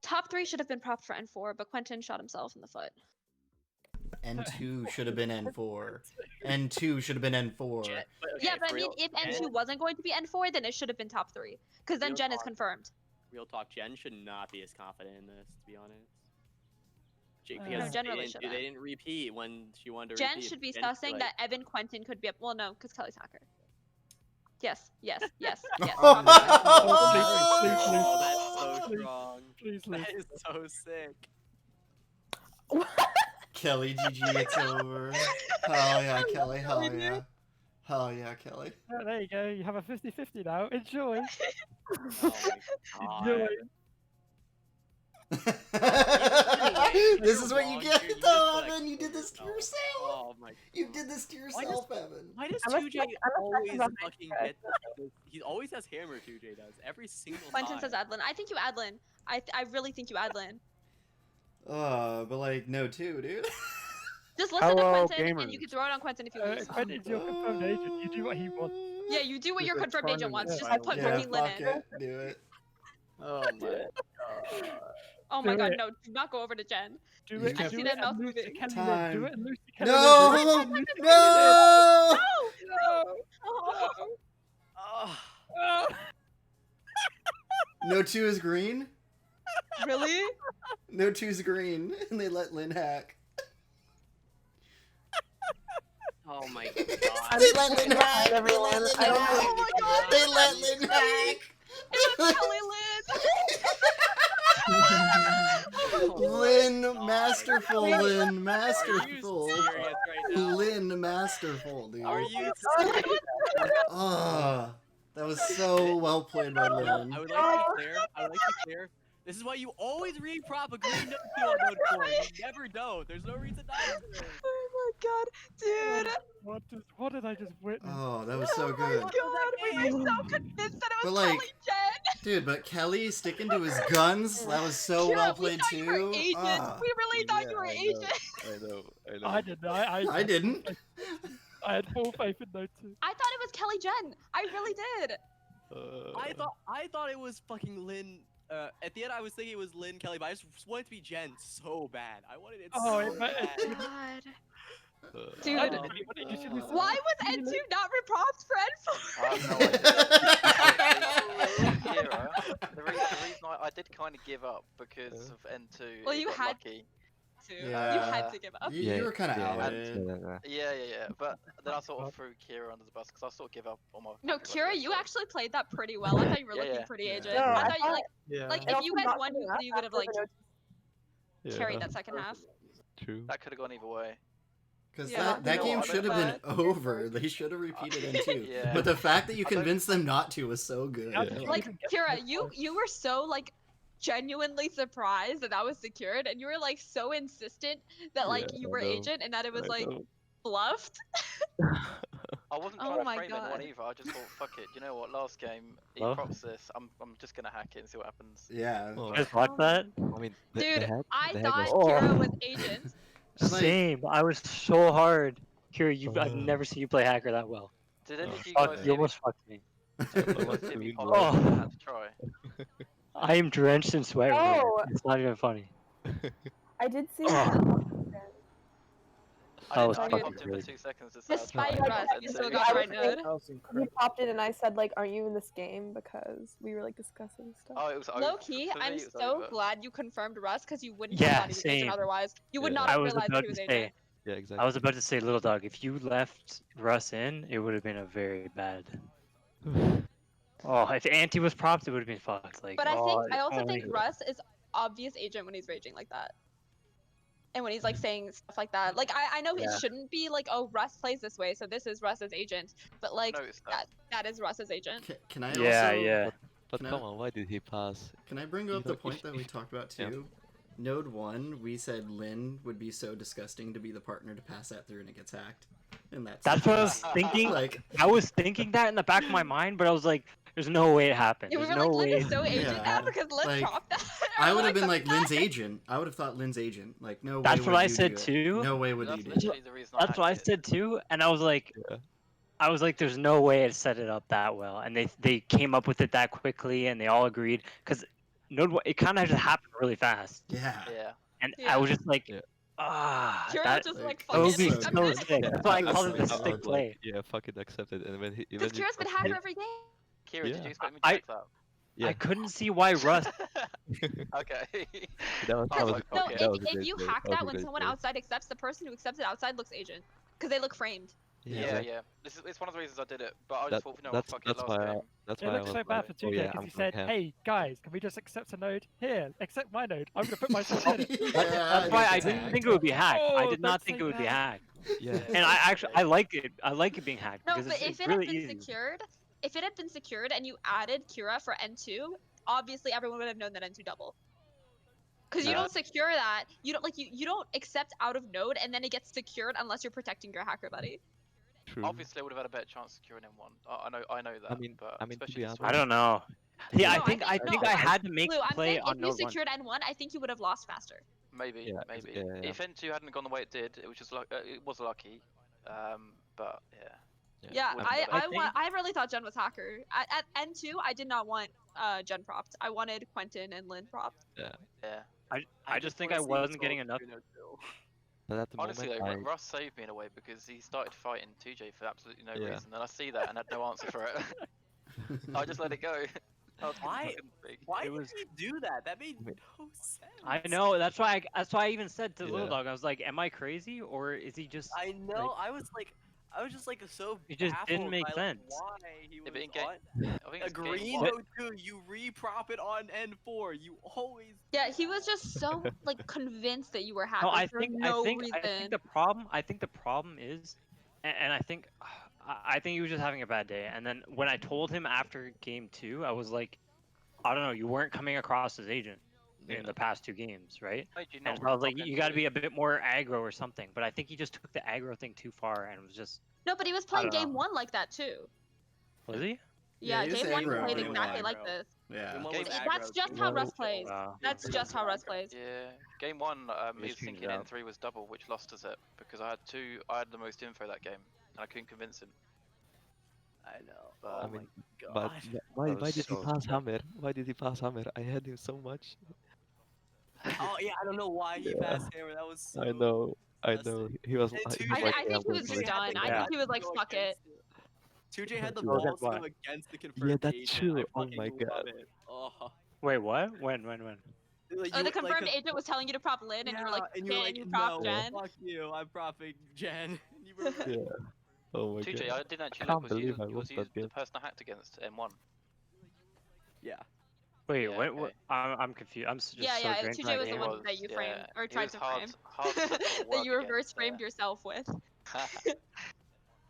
Top 3 should have been propped for N4, but Quentin shot himself in the foot. N2 should have been N4. N2 should have been N4. Yeah, but I mean, if N2 wasn't going to be N4, then it should have been top 3. Because then Real Jen is talk. confirmed. Real talk, Jen should not be as confident in this, to be honest. No, Because Jen they, really didn't, shouldn't. they didn't repeat when she wanted to Jen repeat. should be Jen should sussing like- that Evan Quentin could be up. Well, no, because Kelly's hacker. Yes, yes, yes, yes. Oh, probably. that's so strong. Please, That is so sick. Kelly, GG, it's over. Hell yeah, Kelly, hell yeah. Hell yeah, Kelly. Oh, there you go. You have a 50-50 now. Enjoy. Oh Enjoy. This is what you get, You're just though, like- Evan. You did this to yourself. Oh my. You did this to yourself, Evan. Why does I'm a 2J sec- I'm a always second on fucking my get this? He always has hammer, 2J does. Every single Quentin time. says Adlin. I think you Adlin. I really think you Adlin. But like, no, too, dude. Just listen to Hello, Quentin, and you gamers. can throw it on Quentin if you lose. Quentin's your confirmed agent. You do what he wants. Yeah, you do what your Just confirmed agent trying wants. to- Just put Yeah, fucking Lynn fuck in. it. Do it. Oh my god. Oh my Do god, it. no, do not go over to Jen. Do You it. can- I do see it that and mouth lose to moving. Kelly Time. Lynn. Do it and lose to Kelly No! Lynn. No! No! Oh. Oh. No 2 is green? Really? No 2's green, and they let Lynn hack. Oh my god. They let Lynn hack! They let Lynn hack! Oh my god! They let Lynn hack! It was Kelly Lynn, masterful, Lynn, Are you masterful. serious right now? Lynn, masterful, dude. Are you Oh, that was so well played by Lynn. I would like to be clear. I would like to be clear. This is why you always re-prop a green node 2 on node 4. You never don't. There's no reason not to. Oh my god, dude! What did I just witness? Oh, that was so good. God, we were so convinced that it But was like, Kelly Jen! dude, but Kelly sticking to his guns, that was so Kira, well we played thought you were too. agent. Ah, We really thought you were I agent. know. I didn't. I didn't. I had full faith in those two. I thought it was Kelly Jen. I really did. I thought it was fucking Lynn. At the end, I was thinking it was Lynn Kelly, but I just wanted it to be Jen so bad. I wanted it Oh, so it might- bad. God. I Dude, didn't. What did you should have said? why was N2 not repropped for N4? I have no idea. Kira, the reason I did kind of give up because of N2. Well, it you got had lucky. Yeah. You had to give up. You were kind of out. Yeah. But then I sort of threw Kira under the bus because I sort of give up on my. No, Kira, you actually played that pretty well. I thought you were looking pretty Yeah. agent. No, I I thought you like Yeah. like And if also you had not won, coming up you would have after like the carried that second half. True. That could have gone either way. Because Yeah. that You know game what, I should have don't been over. They should have repeated it too. Yeah. But the fact that you I don't- convinced them not to was so good. Yeah. Like Kira, you were so like genuinely surprised that was secured, and you were like so insistent that like Yeah, you I were know. agent and that it was I like know. bluffed. I wasn't Oh trying my to frame anyone God. either. I just thought, fuck it. You know what? Last game, he Well. props this. I'm just gonna hack it and see what happens. Yeah. Well, Just like that? I mean, the Dude, hack, I the hack thought was- Kira Oh. was agent. And, like- Same. I was so hard. Kira, I've Oh. never seen you play hacker that well. Did any Oh, of you Fuck, guys you hear me? almost fucked me. Did you guys hear me pop Oh. up? I had to try. I am drenched in sweat. right now. Oh. It's not even funny. I did see Oh. that. I That didn't was know I fucking popped in for great. 2 seconds to say I'd Despite try Russ, and you still two. got I right was node. That was He incredible. popped in and I said like, "Aren't you in this game?" Because we were like discussing stuff. Oh, it was over. Low key, For me, I'm it was so over. glad you confirmed Russ because you wouldn't have Yeah, thought he was agent same. otherwise. You would Yeah. not I have was realized about he was to agent. say. Yeah, I exactly. was about to say, little dog. If you left Russ in, it would have been a very bad. Oh, if Anti was propped, it would have been fucked. Like, But I think oh, I also only. think Russ is obvious agent when he's raging like that. And when he's like saying stuff like that. Like I know Yeah. it shouldn't be like, oh, Russ plays this way, so this is Russ's agent. But like Noticed that. that is Russ's agent. Can I Yeah, also yeah. But Can I- come on, why did he pass? can I bring You up the know, point if- that we if- talked about yeah. too? Node 1, we said Lynn would be so disgusting to be the partner to pass that through and it gets hacked. And That's what I was thinking. Like, I was thinking that in the back of my mind, but I was like, "There's no way it happened. Yeah, we There's were no like, Lynn way." is so agent Yeah, now because Lynn like, dropped that. I would have been something like Lynn's that. agent. I would have thought Lynn's agent. Like, no That's way what would I you said do it. too. No way would That's you do it. literally the reason I That's what I hacked it. said too, and I was like, Yeah. "There's no way it set it up that well." And they came up with it that quickly, and they all agreed because it kind of just happened really fast. Yeah. Yeah. And Yeah. I was just like, Yeah. Kira that was just like, that would fucking be so accept so it. sick. Yeah, That's why I that called was it the so I sick was play. like, yeah, fuck it, accept it. And when he Because Kira's been hacker every game. Kira, did Yeah. you expect me to I- check that? Yeah. I couldn't see why Russ. Okay. That was, I that was was, like, No, okay. that was a if great you play. hack That was that a when great someone play. outside accepts, the person who accepts it outside looks agent because they look framed. Yeah, exactly. yeah. It's one of the reasons I did it, but I just That, thought, you know, that's fuck it, that's last why game. that's It why I looks was so bad like, for oh 2J yeah, because I'm he going said, ham. "Hey guys, can we just accept a node? Here, accept my node. I'm gonna put myself in it." Yeah, That's why I didn't think it would be hacked. I Oh, did not don't think say it would be that. hacked. Yeah. And I actually I like it. I like it being hacked No, because but it's if it really had been easy. secured, if it had been secured and you added Kira for N2, obviously everyone would have known that N2 double. Because you Yeah. don't secure that. You don't you don't accept out of node and then it gets secured unless you're protecting your hacker buddy. True. Obviously, I would have had a better chance securing M1. I know that. I mean, but to especially be this honest, I don't know. Yeah, No, I think no, I had to make Blue, the I'm play saying on if you node one. secured N1, I think you would have lost faster. Maybe, Yeah, maybe. yeah, yeah. If N2 hadn't gone the way it did, it was just it was lucky. But yeah. Yeah, would've been better. I really thought Jen was hacker. At N2, I did not want Jen propped. I wanted Quentin and Lynn propped. Yeah. I just think I wanna see what's wasn't getting going enough. between those two. But at the Honestly, moment, though, Russ saved me in a way because he started fighting 2J for absolutely no Yeah. reason, and I see that and had no answer for it. I just let it go. Why? Why It did was- he do that? That made no sense. I know. That's why I even said to Little Yeah. Dog, I was like, "Am I crazy or is he just?" I know. I was just like so It just didn't baffled make by, sense. why he Yeah, was but in game, on I think a it's game green one. O2. You re-prop it on N4. You always. Yeah, he was just so like convinced that you were hacker No, I for think no I think reason. I think the problem is, and I think he was just having a bad day. And then when I told him after game 2, I was like, I don't know, you weren't coming across as agent in the past 2 games, right? Why did you And not so I was like, re-prop you got to N2? be a bit more aggro or something. But I think he just took the aggro thing too far and was just, No, but he was playing don't know. game 1 like that too. was he? Yeah, he was game 1 he aggro played game exactly one. like this. Yeah. Game one Game- was That's aggro, just game how one Russ was plays. Wow. That's just how Russ plays. Yeah, game 1, he was Just change thinking it up. N3 was double, which lost us it because I had the most info that game, and I couldn't convince him. I know. But, Oh I my mean, god. but why That was did he so pass Hammer? Why did he pass Hammer? I had him so much. Oh yeah, I don't know why he Yeah. passed Hammer. That was so. I know. disgusting. He was. And He 2J was like, I think he was yeah, just done. I Yeah. think he was like, fuck it. 2J had the What was that balls to go by? against the confirmed Yeah, that's agent. true. I Oh fucking my love God. it. Oh. Wait, what? When? Like, Oh, you the would, confirmed like, agent was telling you to prop Lynn, and you were like, and you were like, you prop no, Jen. fuck you, I'm propping Jen. And you were right. Yeah. Oh my 2J, god. I didn't actually I look. can't believe I Was lost you that the game. person I hacked against M1? Yeah. Wait, Yeah, what? okay. I'm confused. I'm just Yeah, so yeah. drained from 2J that was the game. one that you Yeah, framed or he tried was to hard- frame. hard to that work you reverse against, framed yourself with.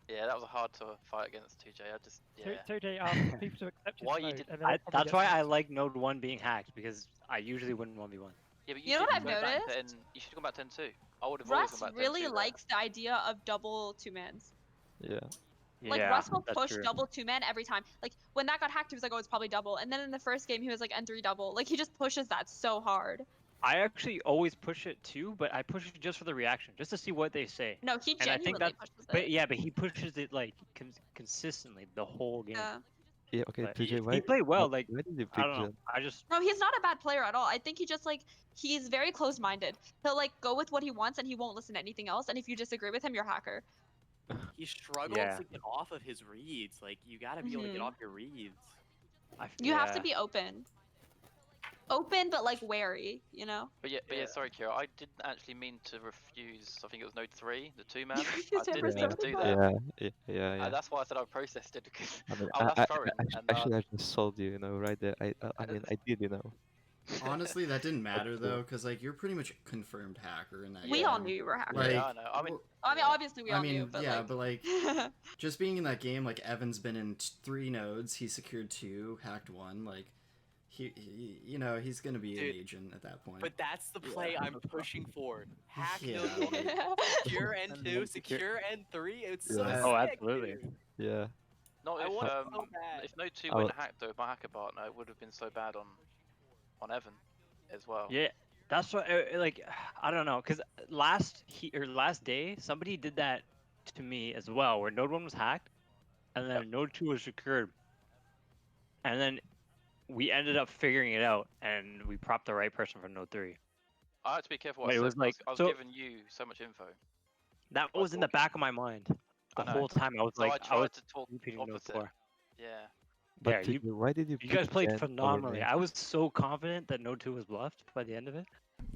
Yeah, that was hard to fight against 2J. I just, yeah. 2J asked people to accept his Why you node, did- and then it probably That's gets why I hacked. like Node 1 being hacked because I usually wouldn't 1v1. Yeah, but You know what I've should've gone back noticed? to you should have gone back to N2. I would have always Russ gone back to really N2 there. likes the idea of double 2-mans. Yeah. Like Yeah, Russ will that's push true. double 2-man every time. Like when that got hacked, he was like, "Oh, it's probably double." And then in the first game, he was like N3 double. Like he just pushes that so hard. I actually always push it too, but I push it just for the reaction, just to see what they say. No, he And I think genuinely that's, pushes it. but yeah, but he pushes it like consistently the whole game. Yeah. Yeah, okay, But 2J, he why, played well. why, Like why did you I pick don't know. Jen? I just No, he's not a bad player at all. I think he just like he's very close-minded. He'll like go with what he wants and he won't listen to anything else. And if you disagree with him, you're a hacker. He struggles Yeah. to get off of his reads. Like you gotta be able to get Mhm. off your reads. You have to be open. Open but like wary, you know? But yeah, sorry, Kira. I didn't actually mean to refuse. I think it was Node 3, the 2-man. I refused him didn't for mean to do that. Yeah. That's why I said I processed it because I mean, I was throwing. I should have just sold you, right there. I mean, I did, Honestly, that didn't matter though, because like you're pretty much a confirmed hacker in that We game. all knew you were a hacker. Like, Yeah, I know. I mean, obviously we all knew, but yeah, like... but like, just being in that game, like Evan's been in 3 nodes, he secured 2, hacked 1, like, he he's gonna be an agent at that point. But that's the play I'm pushing for. Hack Yeah, Node 1, like- secure N2, secure N3. It's so Yeah. Oh, sick, absolutely. dude. Yeah. not I if want it so bad. if Node 2 I went wa- hacked though, with my hacker partner, it would have been so bad on Evan as well. Yeah, that's what like I don't know, cause last day somebody did that to me as well, where Node 1 was hacked, and then Node 2 was secured, and then we ended up figuring it out, and we propped the right person for Node 3. I had to be careful. But What I it said, was like- I was so- giving you so much info. That I was in the thought- back of my mind the I know. whole time. I was So like, I I tried was to talk repeating Node opposite. 4. Yeah. But Yeah, 2J, why did you You pick guys played Jen over phenomenally. me? I was so confident that Node 2 was bluffed by the end of it.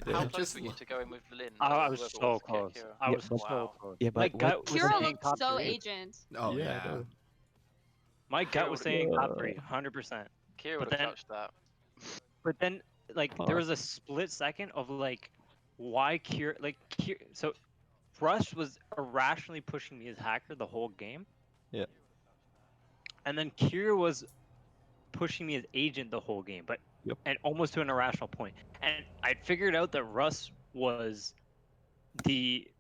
How Yeah, close just were you lo- to going with Lynn? I or was whoever it so was, close. Kira? I Yeah, was but- so Wow. close. Yeah, My but gut what- was Kira saying looked top so 3. agent. Oh Yeah, yeah. I know. My gut was saying top 3, Uh, 100%. Kira But would have then- clutched that. But then, like, there was a split second of like, why Kira? Like, so Rush was irrationally pushing me as hacker the whole game. Yeah. And then Kira was pushing me as agent the whole game, but Yep. and almost to an irrational point. And I figured out that Russ was the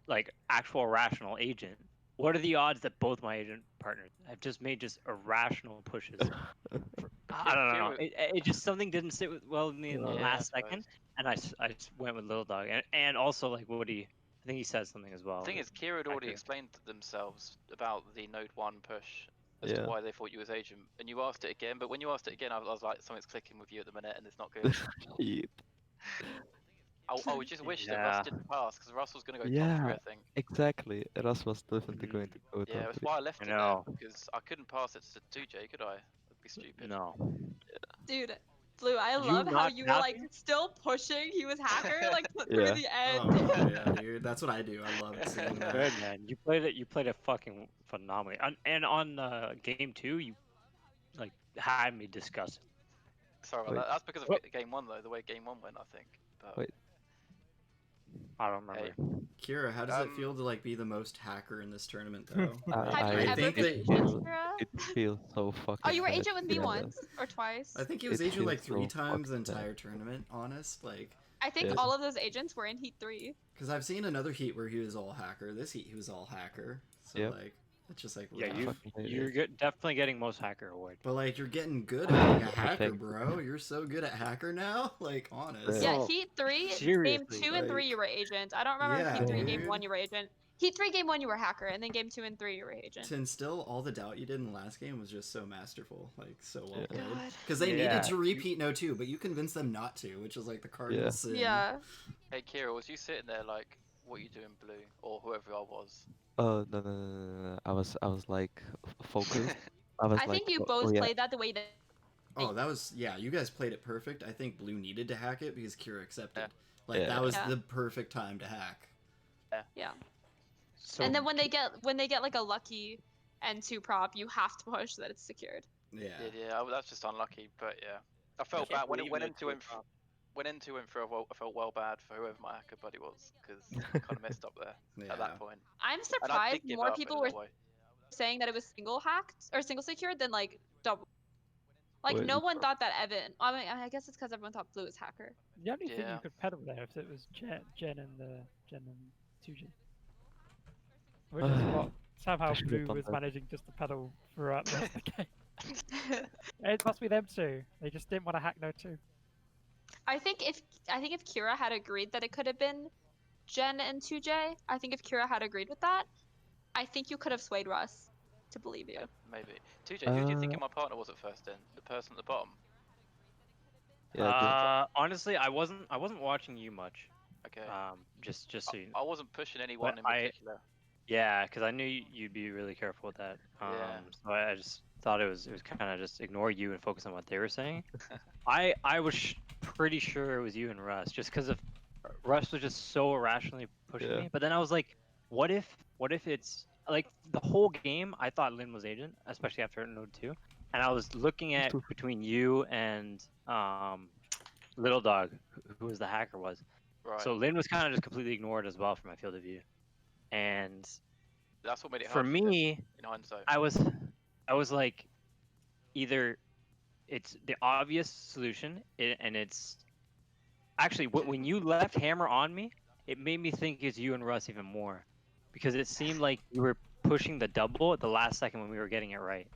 like actual irrational agent. What are the odds that both my agent partners have just made just irrational pushes? I don't know. It just something didn't sit well with me in the Yeah, last I second, and I just went with Little Dog, and also like Woody. I think he said something as well. The thing is, Kira had already explained themselves about the Node 1 push as to Yeah. why they thought you was agent, and you asked it again. But when you asked it again, I was like, something's clicking with you at the minute, and it's not good. Shit. I would just wish that Yeah. Russ didn't pass because Russ was going to go top Yeah. 3, I think. Exactly. Russ was definitely going to go Yeah, top that's 3. why I left I it there know. because I couldn't pass it to 2J, could I? That'd be stupid. No. Dude, Blue, I You love how not you were like happy? still pushing. He was hacker like Yeah. through the end. Oh yeah, dude. That's what I do. I love seeing that. Good man. You played it fucking phenomenally. And on game 2, you like had me disgusted. Sorry about Wait. that. That's because of What? game 1 though, the way game 1 went, I think. But Wait. I don't remember. Hey. Kira, how does it feel to like be the most hacker in this tournament though? Have you I ever think been that agent, feel- Kira? it feels so fucking Oh, you were bad. agent with me Yeah. once or twice. I think he was It agent like feels 3 so times the fucking bad. entire tournament. Honest, like, I think Yeah. all of those agents were in Heat 3. because I've seen another heat where he was all hacker. This heat he was all hacker. So Yep. like, it's just like Yeah, rough. you fucking hate you're definitely getting most hacker award. But like, you're getting good at being a hacker, Thank you. bro. You're so good at hacker now. Like, honest. Yeah. Yeah, Oh, Heat 3, game seriously, 2 and 3 like- you were agent. I don't remember if Yeah, Heat 3, game dude. 1 you were agent. Heat 3, game 1 you were hacker, and then game 2 and 3 you were agent. To instill all the doubt you did in the last game was just so masterful. Like, so well Yeah. played. God. Because they Yeah. needed to repeat No 2, but you convinced them not to, which is like the cardinal Yeah. sin. Yeah. hey, Kira, was you sitting there like, what you doing, Blue, or whoever I was? Oh no. I was like focused. I was I like, think you oh, both yeah. played that the way that. Oh, that was, yeah, you guys played it perfect. I think Blue needed to hack it because Kira accepted. Yeah. Like, Yeah. that was Yeah. the perfect time to hack. Yeah. So And then when they get like a lucky N2 prop, you have to push so that it's secured. Yeah. Yeah, that's just unlucky. But yeah, I felt can't bad when it believe went no into two him. drop. Went into him for a while, I felt well bad for whoever my hacker buddy was because I kind of messed up there Yeah. at that point. I'm And I surprised did give more up people in were that way. saying that it was single hacked or single secured than like double. Like Wait, no one thought that Evan. I mean, I guess it's because everyone thought Blue was hacker. The only thing Yeah. you could pedal there if it was Jen and 2G. Which is what somehow I should have Blue done was that. managing just to pedal throughout the rest of the game. It must be them two. They just didn't want to hack no 2. I think if Kira had agreed that it could have been Jen and 2J, I think if Kira had agreed with that, I think you could have swayed Russ to believe you. Maybe. 2J, who do you think my partner was at first then? The person at the bottom? Honestly, I wasn't watching you much. Okay. Just so you know. I wasn't pushing anyone in But particular. Yeah, because I knew you'd be really careful with that. Yeah. So I just thought it was kind of just ignore you and focus on what they were saying. I was pretty sure it was you and Russ, just because of Russ was just so irrationally pushing me. But then I was like, what if it's like the whole game? I thought Lynn was agent, especially after Node 2, and I was looking at between you and Little Dog, who was the hacker was. Right. So Lynn was kind of just completely ignored as well from my field of view. And that's what made it for hard me, in hindsight. I was like, either it's the obvious solution, and it's actually when you left Hammer on me, it made me think it's you and Russ even more, because it seemed like you were pushing the double at the last second when we were getting it right,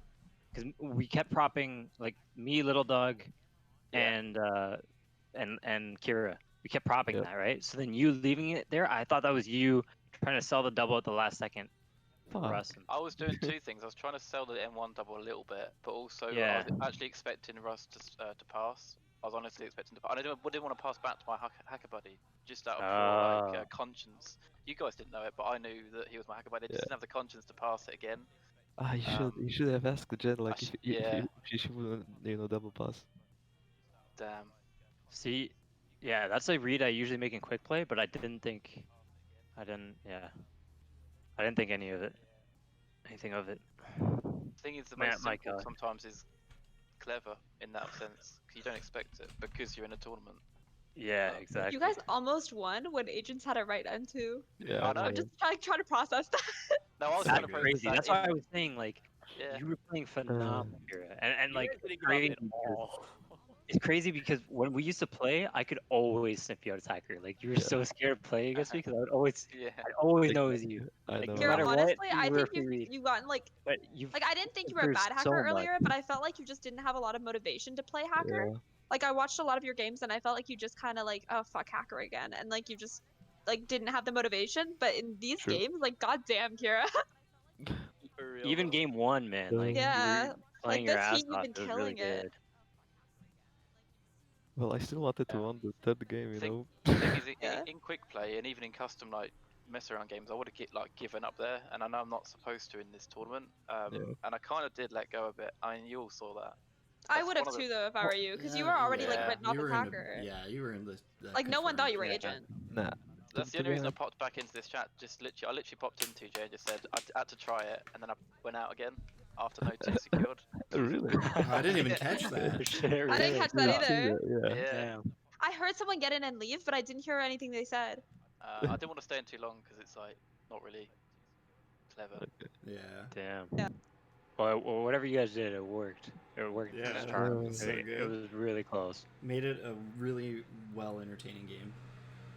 because we kept propping like me, Little Dog, and Kira. We kept propping that, right? So then you leaving it there, I thought that was you trying to sell the double at the last second. Russ. I was doing two things. I was trying to sell the M1 double a little bit, but also I Yeah. was actually expecting Russ to pass. I was honestly expecting to pass. I didn't want to pass back to my hacker buddy, just out of pure conscience. You guys didn't know it, but I knew that he was my hacker buddy. I just didn't have the conscience to pass it again. You should have asked Jen like if she would double pass. Damn. See, yeah, that's a read I usually make in quick play, but I didn't think anything of it. The thing is, the most simple God. sometimes is clever in that sense, because you don't expect it because you're in a tournament. Yeah, exactly. You guys almost won when agents had it right N2. Yeah, I know. I'm just trying to process that. No, I was That's kind of crazy. That's why I was saying like you were playing phenomenal, and like crazy. it's crazy because when we used to play, I could always sniff you out as hacker. Like you were so scared of playing against me because I would always, I'd always know it was you. I Like, know. no Kira, matter honestly, what, I you were think a free read. you've gotten like I didn't think you were a improved bad hacker so much. earlier, but I felt like you just didn't have a lot of motivation to play hacker. Yeah. Like I watched a lot of your games and I felt like you just kind of like, oh fuck hacker again, and like you just like didn't have the motivation. But in these games, like goddamn, Kira. Even game one, man. Like Yeah, you were playing like your this ass heat, you've off. been It was really killing it. good. Well, I still wanted to win the third game, you know. The thing is, in quick play and even in custom like mess around games, I would have given up there, and I know I'm not supposed to in this tournament. And I kind of did let go a bit. I mean, you all saw that. I would have too though if I were you, because you were already like written off as hacker. You were in the. Like no one thought you were agent. Nah. That's the only reason I popped back into this chat. I literally popped in 2J and just said I had to try it, and then I went out again after Node 2 secured. Really? I didn't even catch that. I didn't catch that either. Yeah. I heard someone get in and leave, but I didn't hear anything they said. I didn't want to stay in too long because it's like not really clever. Yeah. Damn. Yeah. Well, whatever you guys did, it worked. It worked. Yeah, this it turn. was so It good. was really close. Made it a really well entertaining game.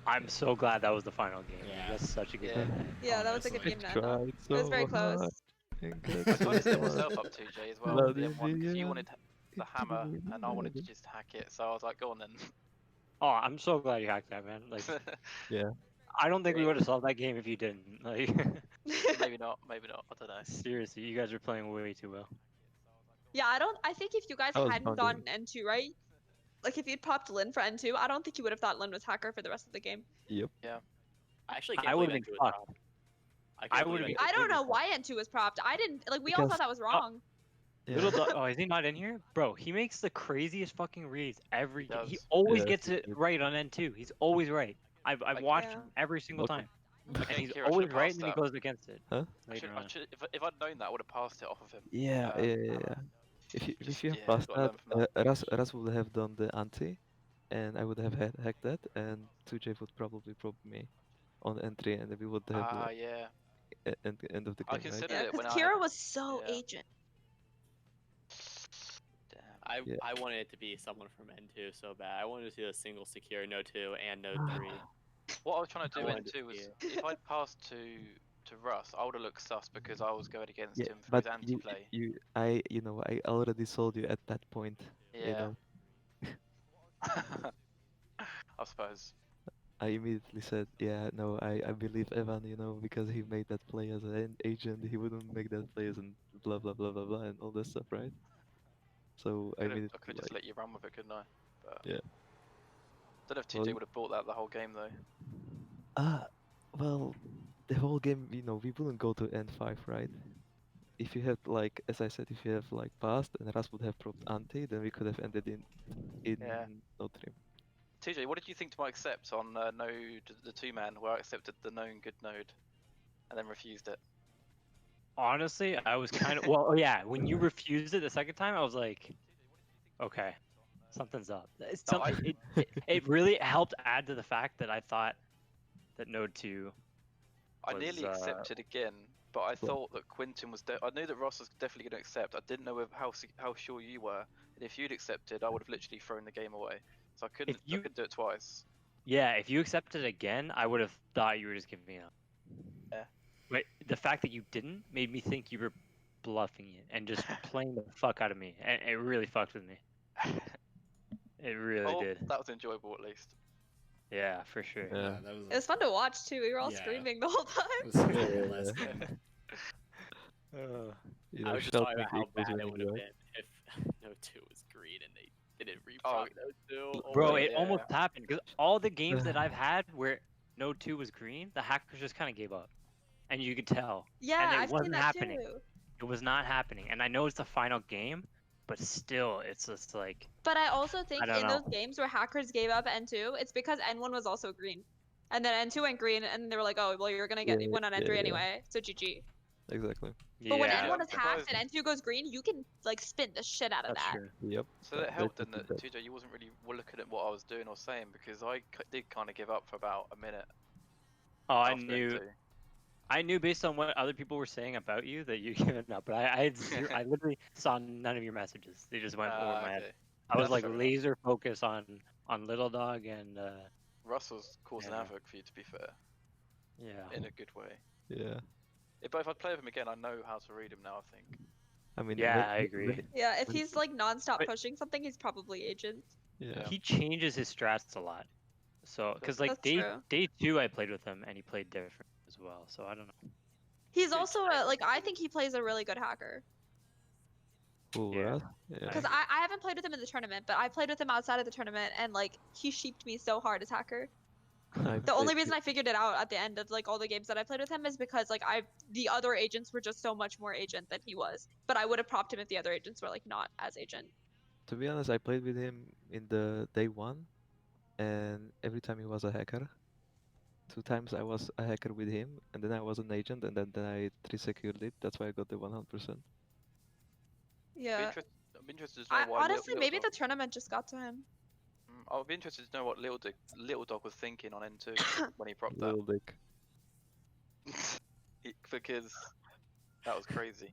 I'm so glad that was the final game. Yeah. That's such a good game. Yeah, that was a good game. Then. Tried It was very so close. hard. I kind of set myself up 2J as well with the M1 because you wanted the hammer and I wanted to just hack it, so I was like, go on then. Oh, I'm so glad you hacked that, man. Like, Yeah. I don't think we would have solved that game if you didn't. Like, maybe not. I don't know. seriously, you guys are playing way too well. Yeah, I think if you guys I was hadn't wondering. gotten N2 right, like if you'd popped Lynn for N2, I don't think you would have thought Lynn was hacker for the rest of the game. Yep. Yeah. I actually can't I believe would have N2 been was fucked. dropped. I would have been. I don't know why N2 was propped. I didn't like. We all Because- thought that was wrong. Little dog. Oh, is he not in here, bro? He makes the craziest fucking reads every game. He does. always Yeah, gets it right on N2. He's always right. I've watched Yeah. him every single Okay. time, Okay, and he's Kira, I always should've right, passed and then he that. goes against it. Huh? Later on. If I'd known that, I would have passed it off of him. Yeah, Um, yeah. If you have yeah, passed gotta that, learn from Ras would have done the anti, and I would have hacked that, and 2J would probably probe me on entry, and then we would have like, yeah. end of the I game, right? considered Yeah, it when because I Kira was so yeah. agent. Damn. Yeah. I wanted it to be someone from N2 so bad. I wanted to see a single secure Node 2 and Node 3. What I was trying to I do wanted to N2 was see if I'd passed to Russ, I would have looked sus because I was going against Yeah, him for but his anti-play. I already sold you at that point. You Yeah. know, I suppose. I immediately said, yeah, no, I believe Evan, because he made that play as an agent, he wouldn't make that play as an blah blah blah blah blah and all that stuff, right? So I I immediately could just let you run with it, couldn't I? But yeah. don't know if Well, TJ would have bought that the whole game though. Well, the whole game, we wouldn't go to N5, right? If you had like, as I said, if you have like passed and Ras would have propped anti, then we could have ended in Yeah. node 3. TJ, what did you think to my accept on node the 2-man where I accepted the known good node and then refused it? Honestly, I was kind of well, yeah. When you refused it the second time, I was like, okay, something's up. It's No, something. It really helped add to the fact that I thought that Node 2 I was, nearly accepted again, but I thought that Quinton was. I knew that Ross was definitely going to accept. I didn't know how sure you were, and if you'd accepted, I would have literally thrown the game away. So I couldn't. I couldn't do it twice. Yeah, if you accepted again, I would have thought you were just giving up. Yeah. But the fact that you didn't made me think you were bluffing it and just playing the fuck out of me, and it really fucked with me. It really did. That was enjoyable at least. Yeah, for sure. Yeah, that was. It was fun to watch too. We were all Yeah. screaming the whole time. It was fantastic. I was just talking about how bad it would have been if Node 2 was green and they didn't Oh, reproc Node 2. Bro, it almost happened because all the games that I've had where Node 2 was green, the hackers just kind of gave up, and you could tell. Yeah, and it I've seen wasn't that happening. too. It was not happening, and I know it's the final game, but still, it's just like. But I also think don't in know. those games where hackers gave up N2, it's because N1 was also green. And then N2 went green, and they were like, oh, well, you're going to get win on N3 anyway, so GG. Exactly. But when Yeah. N1 is hacked and N2 goes green, you can, like, spin the shit out of That's that. true. Yep. So that helped, didn't it, TJ? You wasn't really looking at what I was doing or saying because I did kind of give up for about a minute. Oh, I after knew. N2. I knew based on what other people were saying about you that you given up, but I had zero, I literally saw none of your messages. They just went over my head. Okay. I was That's like fair enough. laser focused on Little Dog and Russell's causing Yeah. havoc for you, to be fair, yeah. in a good way. Yeah. But if I play with him again, I know how to read him now. I think. I mean. Yeah, I agree. Yeah, if he's, like, non-stop But- pushing something, he's probably agent. Yeah. He changes his strats a lot. So, because like That's true. day 2, I played with him and he played different as well. So I don't know. He's also, I think he plays a really good hacker. Cool, Yeah. right? Yeah. Because I haven't played with him in the tournament, but I played with him outside of the tournament, and, like, he sheeped me so hard as hacker. The only reason I figured it out at the end of, like, all the games that I played with him is because, like, the other agents were just so much more agent than he was. But I would have propped him if the other agents were, like, not as agent. To be honest, I played with him in the day 1, and every time he was a hacker. 2 times I was a hacker with him, and then I was an agent, and then I 3-secured it. That's why I got the 100%. Yeah. I'm interested to know why. Honestly, Little maybe Dog, the tournament just got to him. I'll be interested to know what Little Dog was thinking on N2 when he propped that. Little dick. Because that was crazy.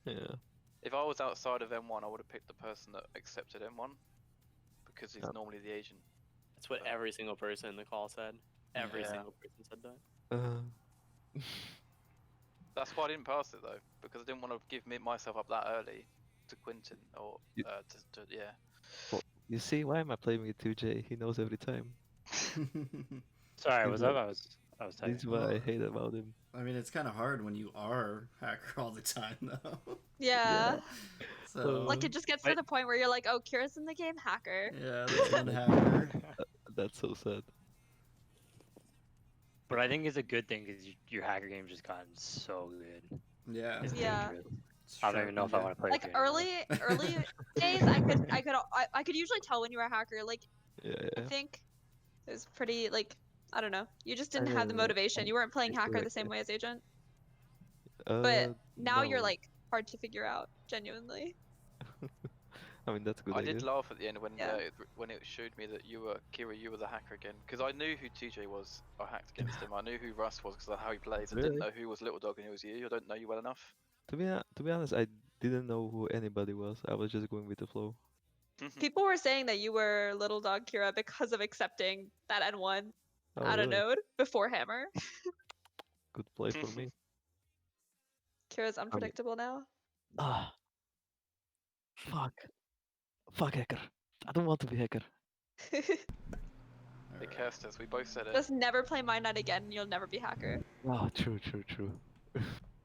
Yeah. If I was outside of M1, I would have picked the person that accepted M1 because he's normally the agent. That's what every single person in the call said. Every Yeah. single person said that. That's why I didn't pass it though, because I didn't want to give myself up that early to Quinton or You- yeah. Well, you see, why am I playing with 2J? He knows every time. Sorry, This what's is up? what- I was This typing. is what I hate about him. I mean, it's kind of hard when you are hacker all the time, though. Yeah. So Like, it just gets to the point where you're like, oh, Kira's in the game, hacker. yeah, there's one hacker. That's so sad. But I think it's a good thing because your hacker game's just gotten so good. Yeah. It's Yeah. dangerous. I don't even know if I want to play. Like, with you anymore. early days, I could usually tell when you were a hacker. Like, Yeah, I yeah. think it was pretty, like, I don't know. You just didn't have the motivation. You weren't playing hacker the same way as agent. But now you're, no. like, hard to figure out, genuinely. I mean, that's good. I I did guess. laugh at the end when Yeah. when it showed me that Kira, you were the hacker again, because I knew who TJ was. I hacked against him. I knew who Russ was because of how he plays. I didn't Really? know who was Little Dog and who was you. I don't know you well enough. To be honest, I didn't know who anybody was. I was just going with the flow. People were saying that you were Little Dog Kira because of accepting that N1 Oh, out of really? node before Hammer. Good play for me. Kira's unpredictable now. Ah. Fuck. Fuck hacker. I don't want to be hacker. It cursed us. We both said it. Just never play Mind Night again and you'll never be hacker. Oh, true.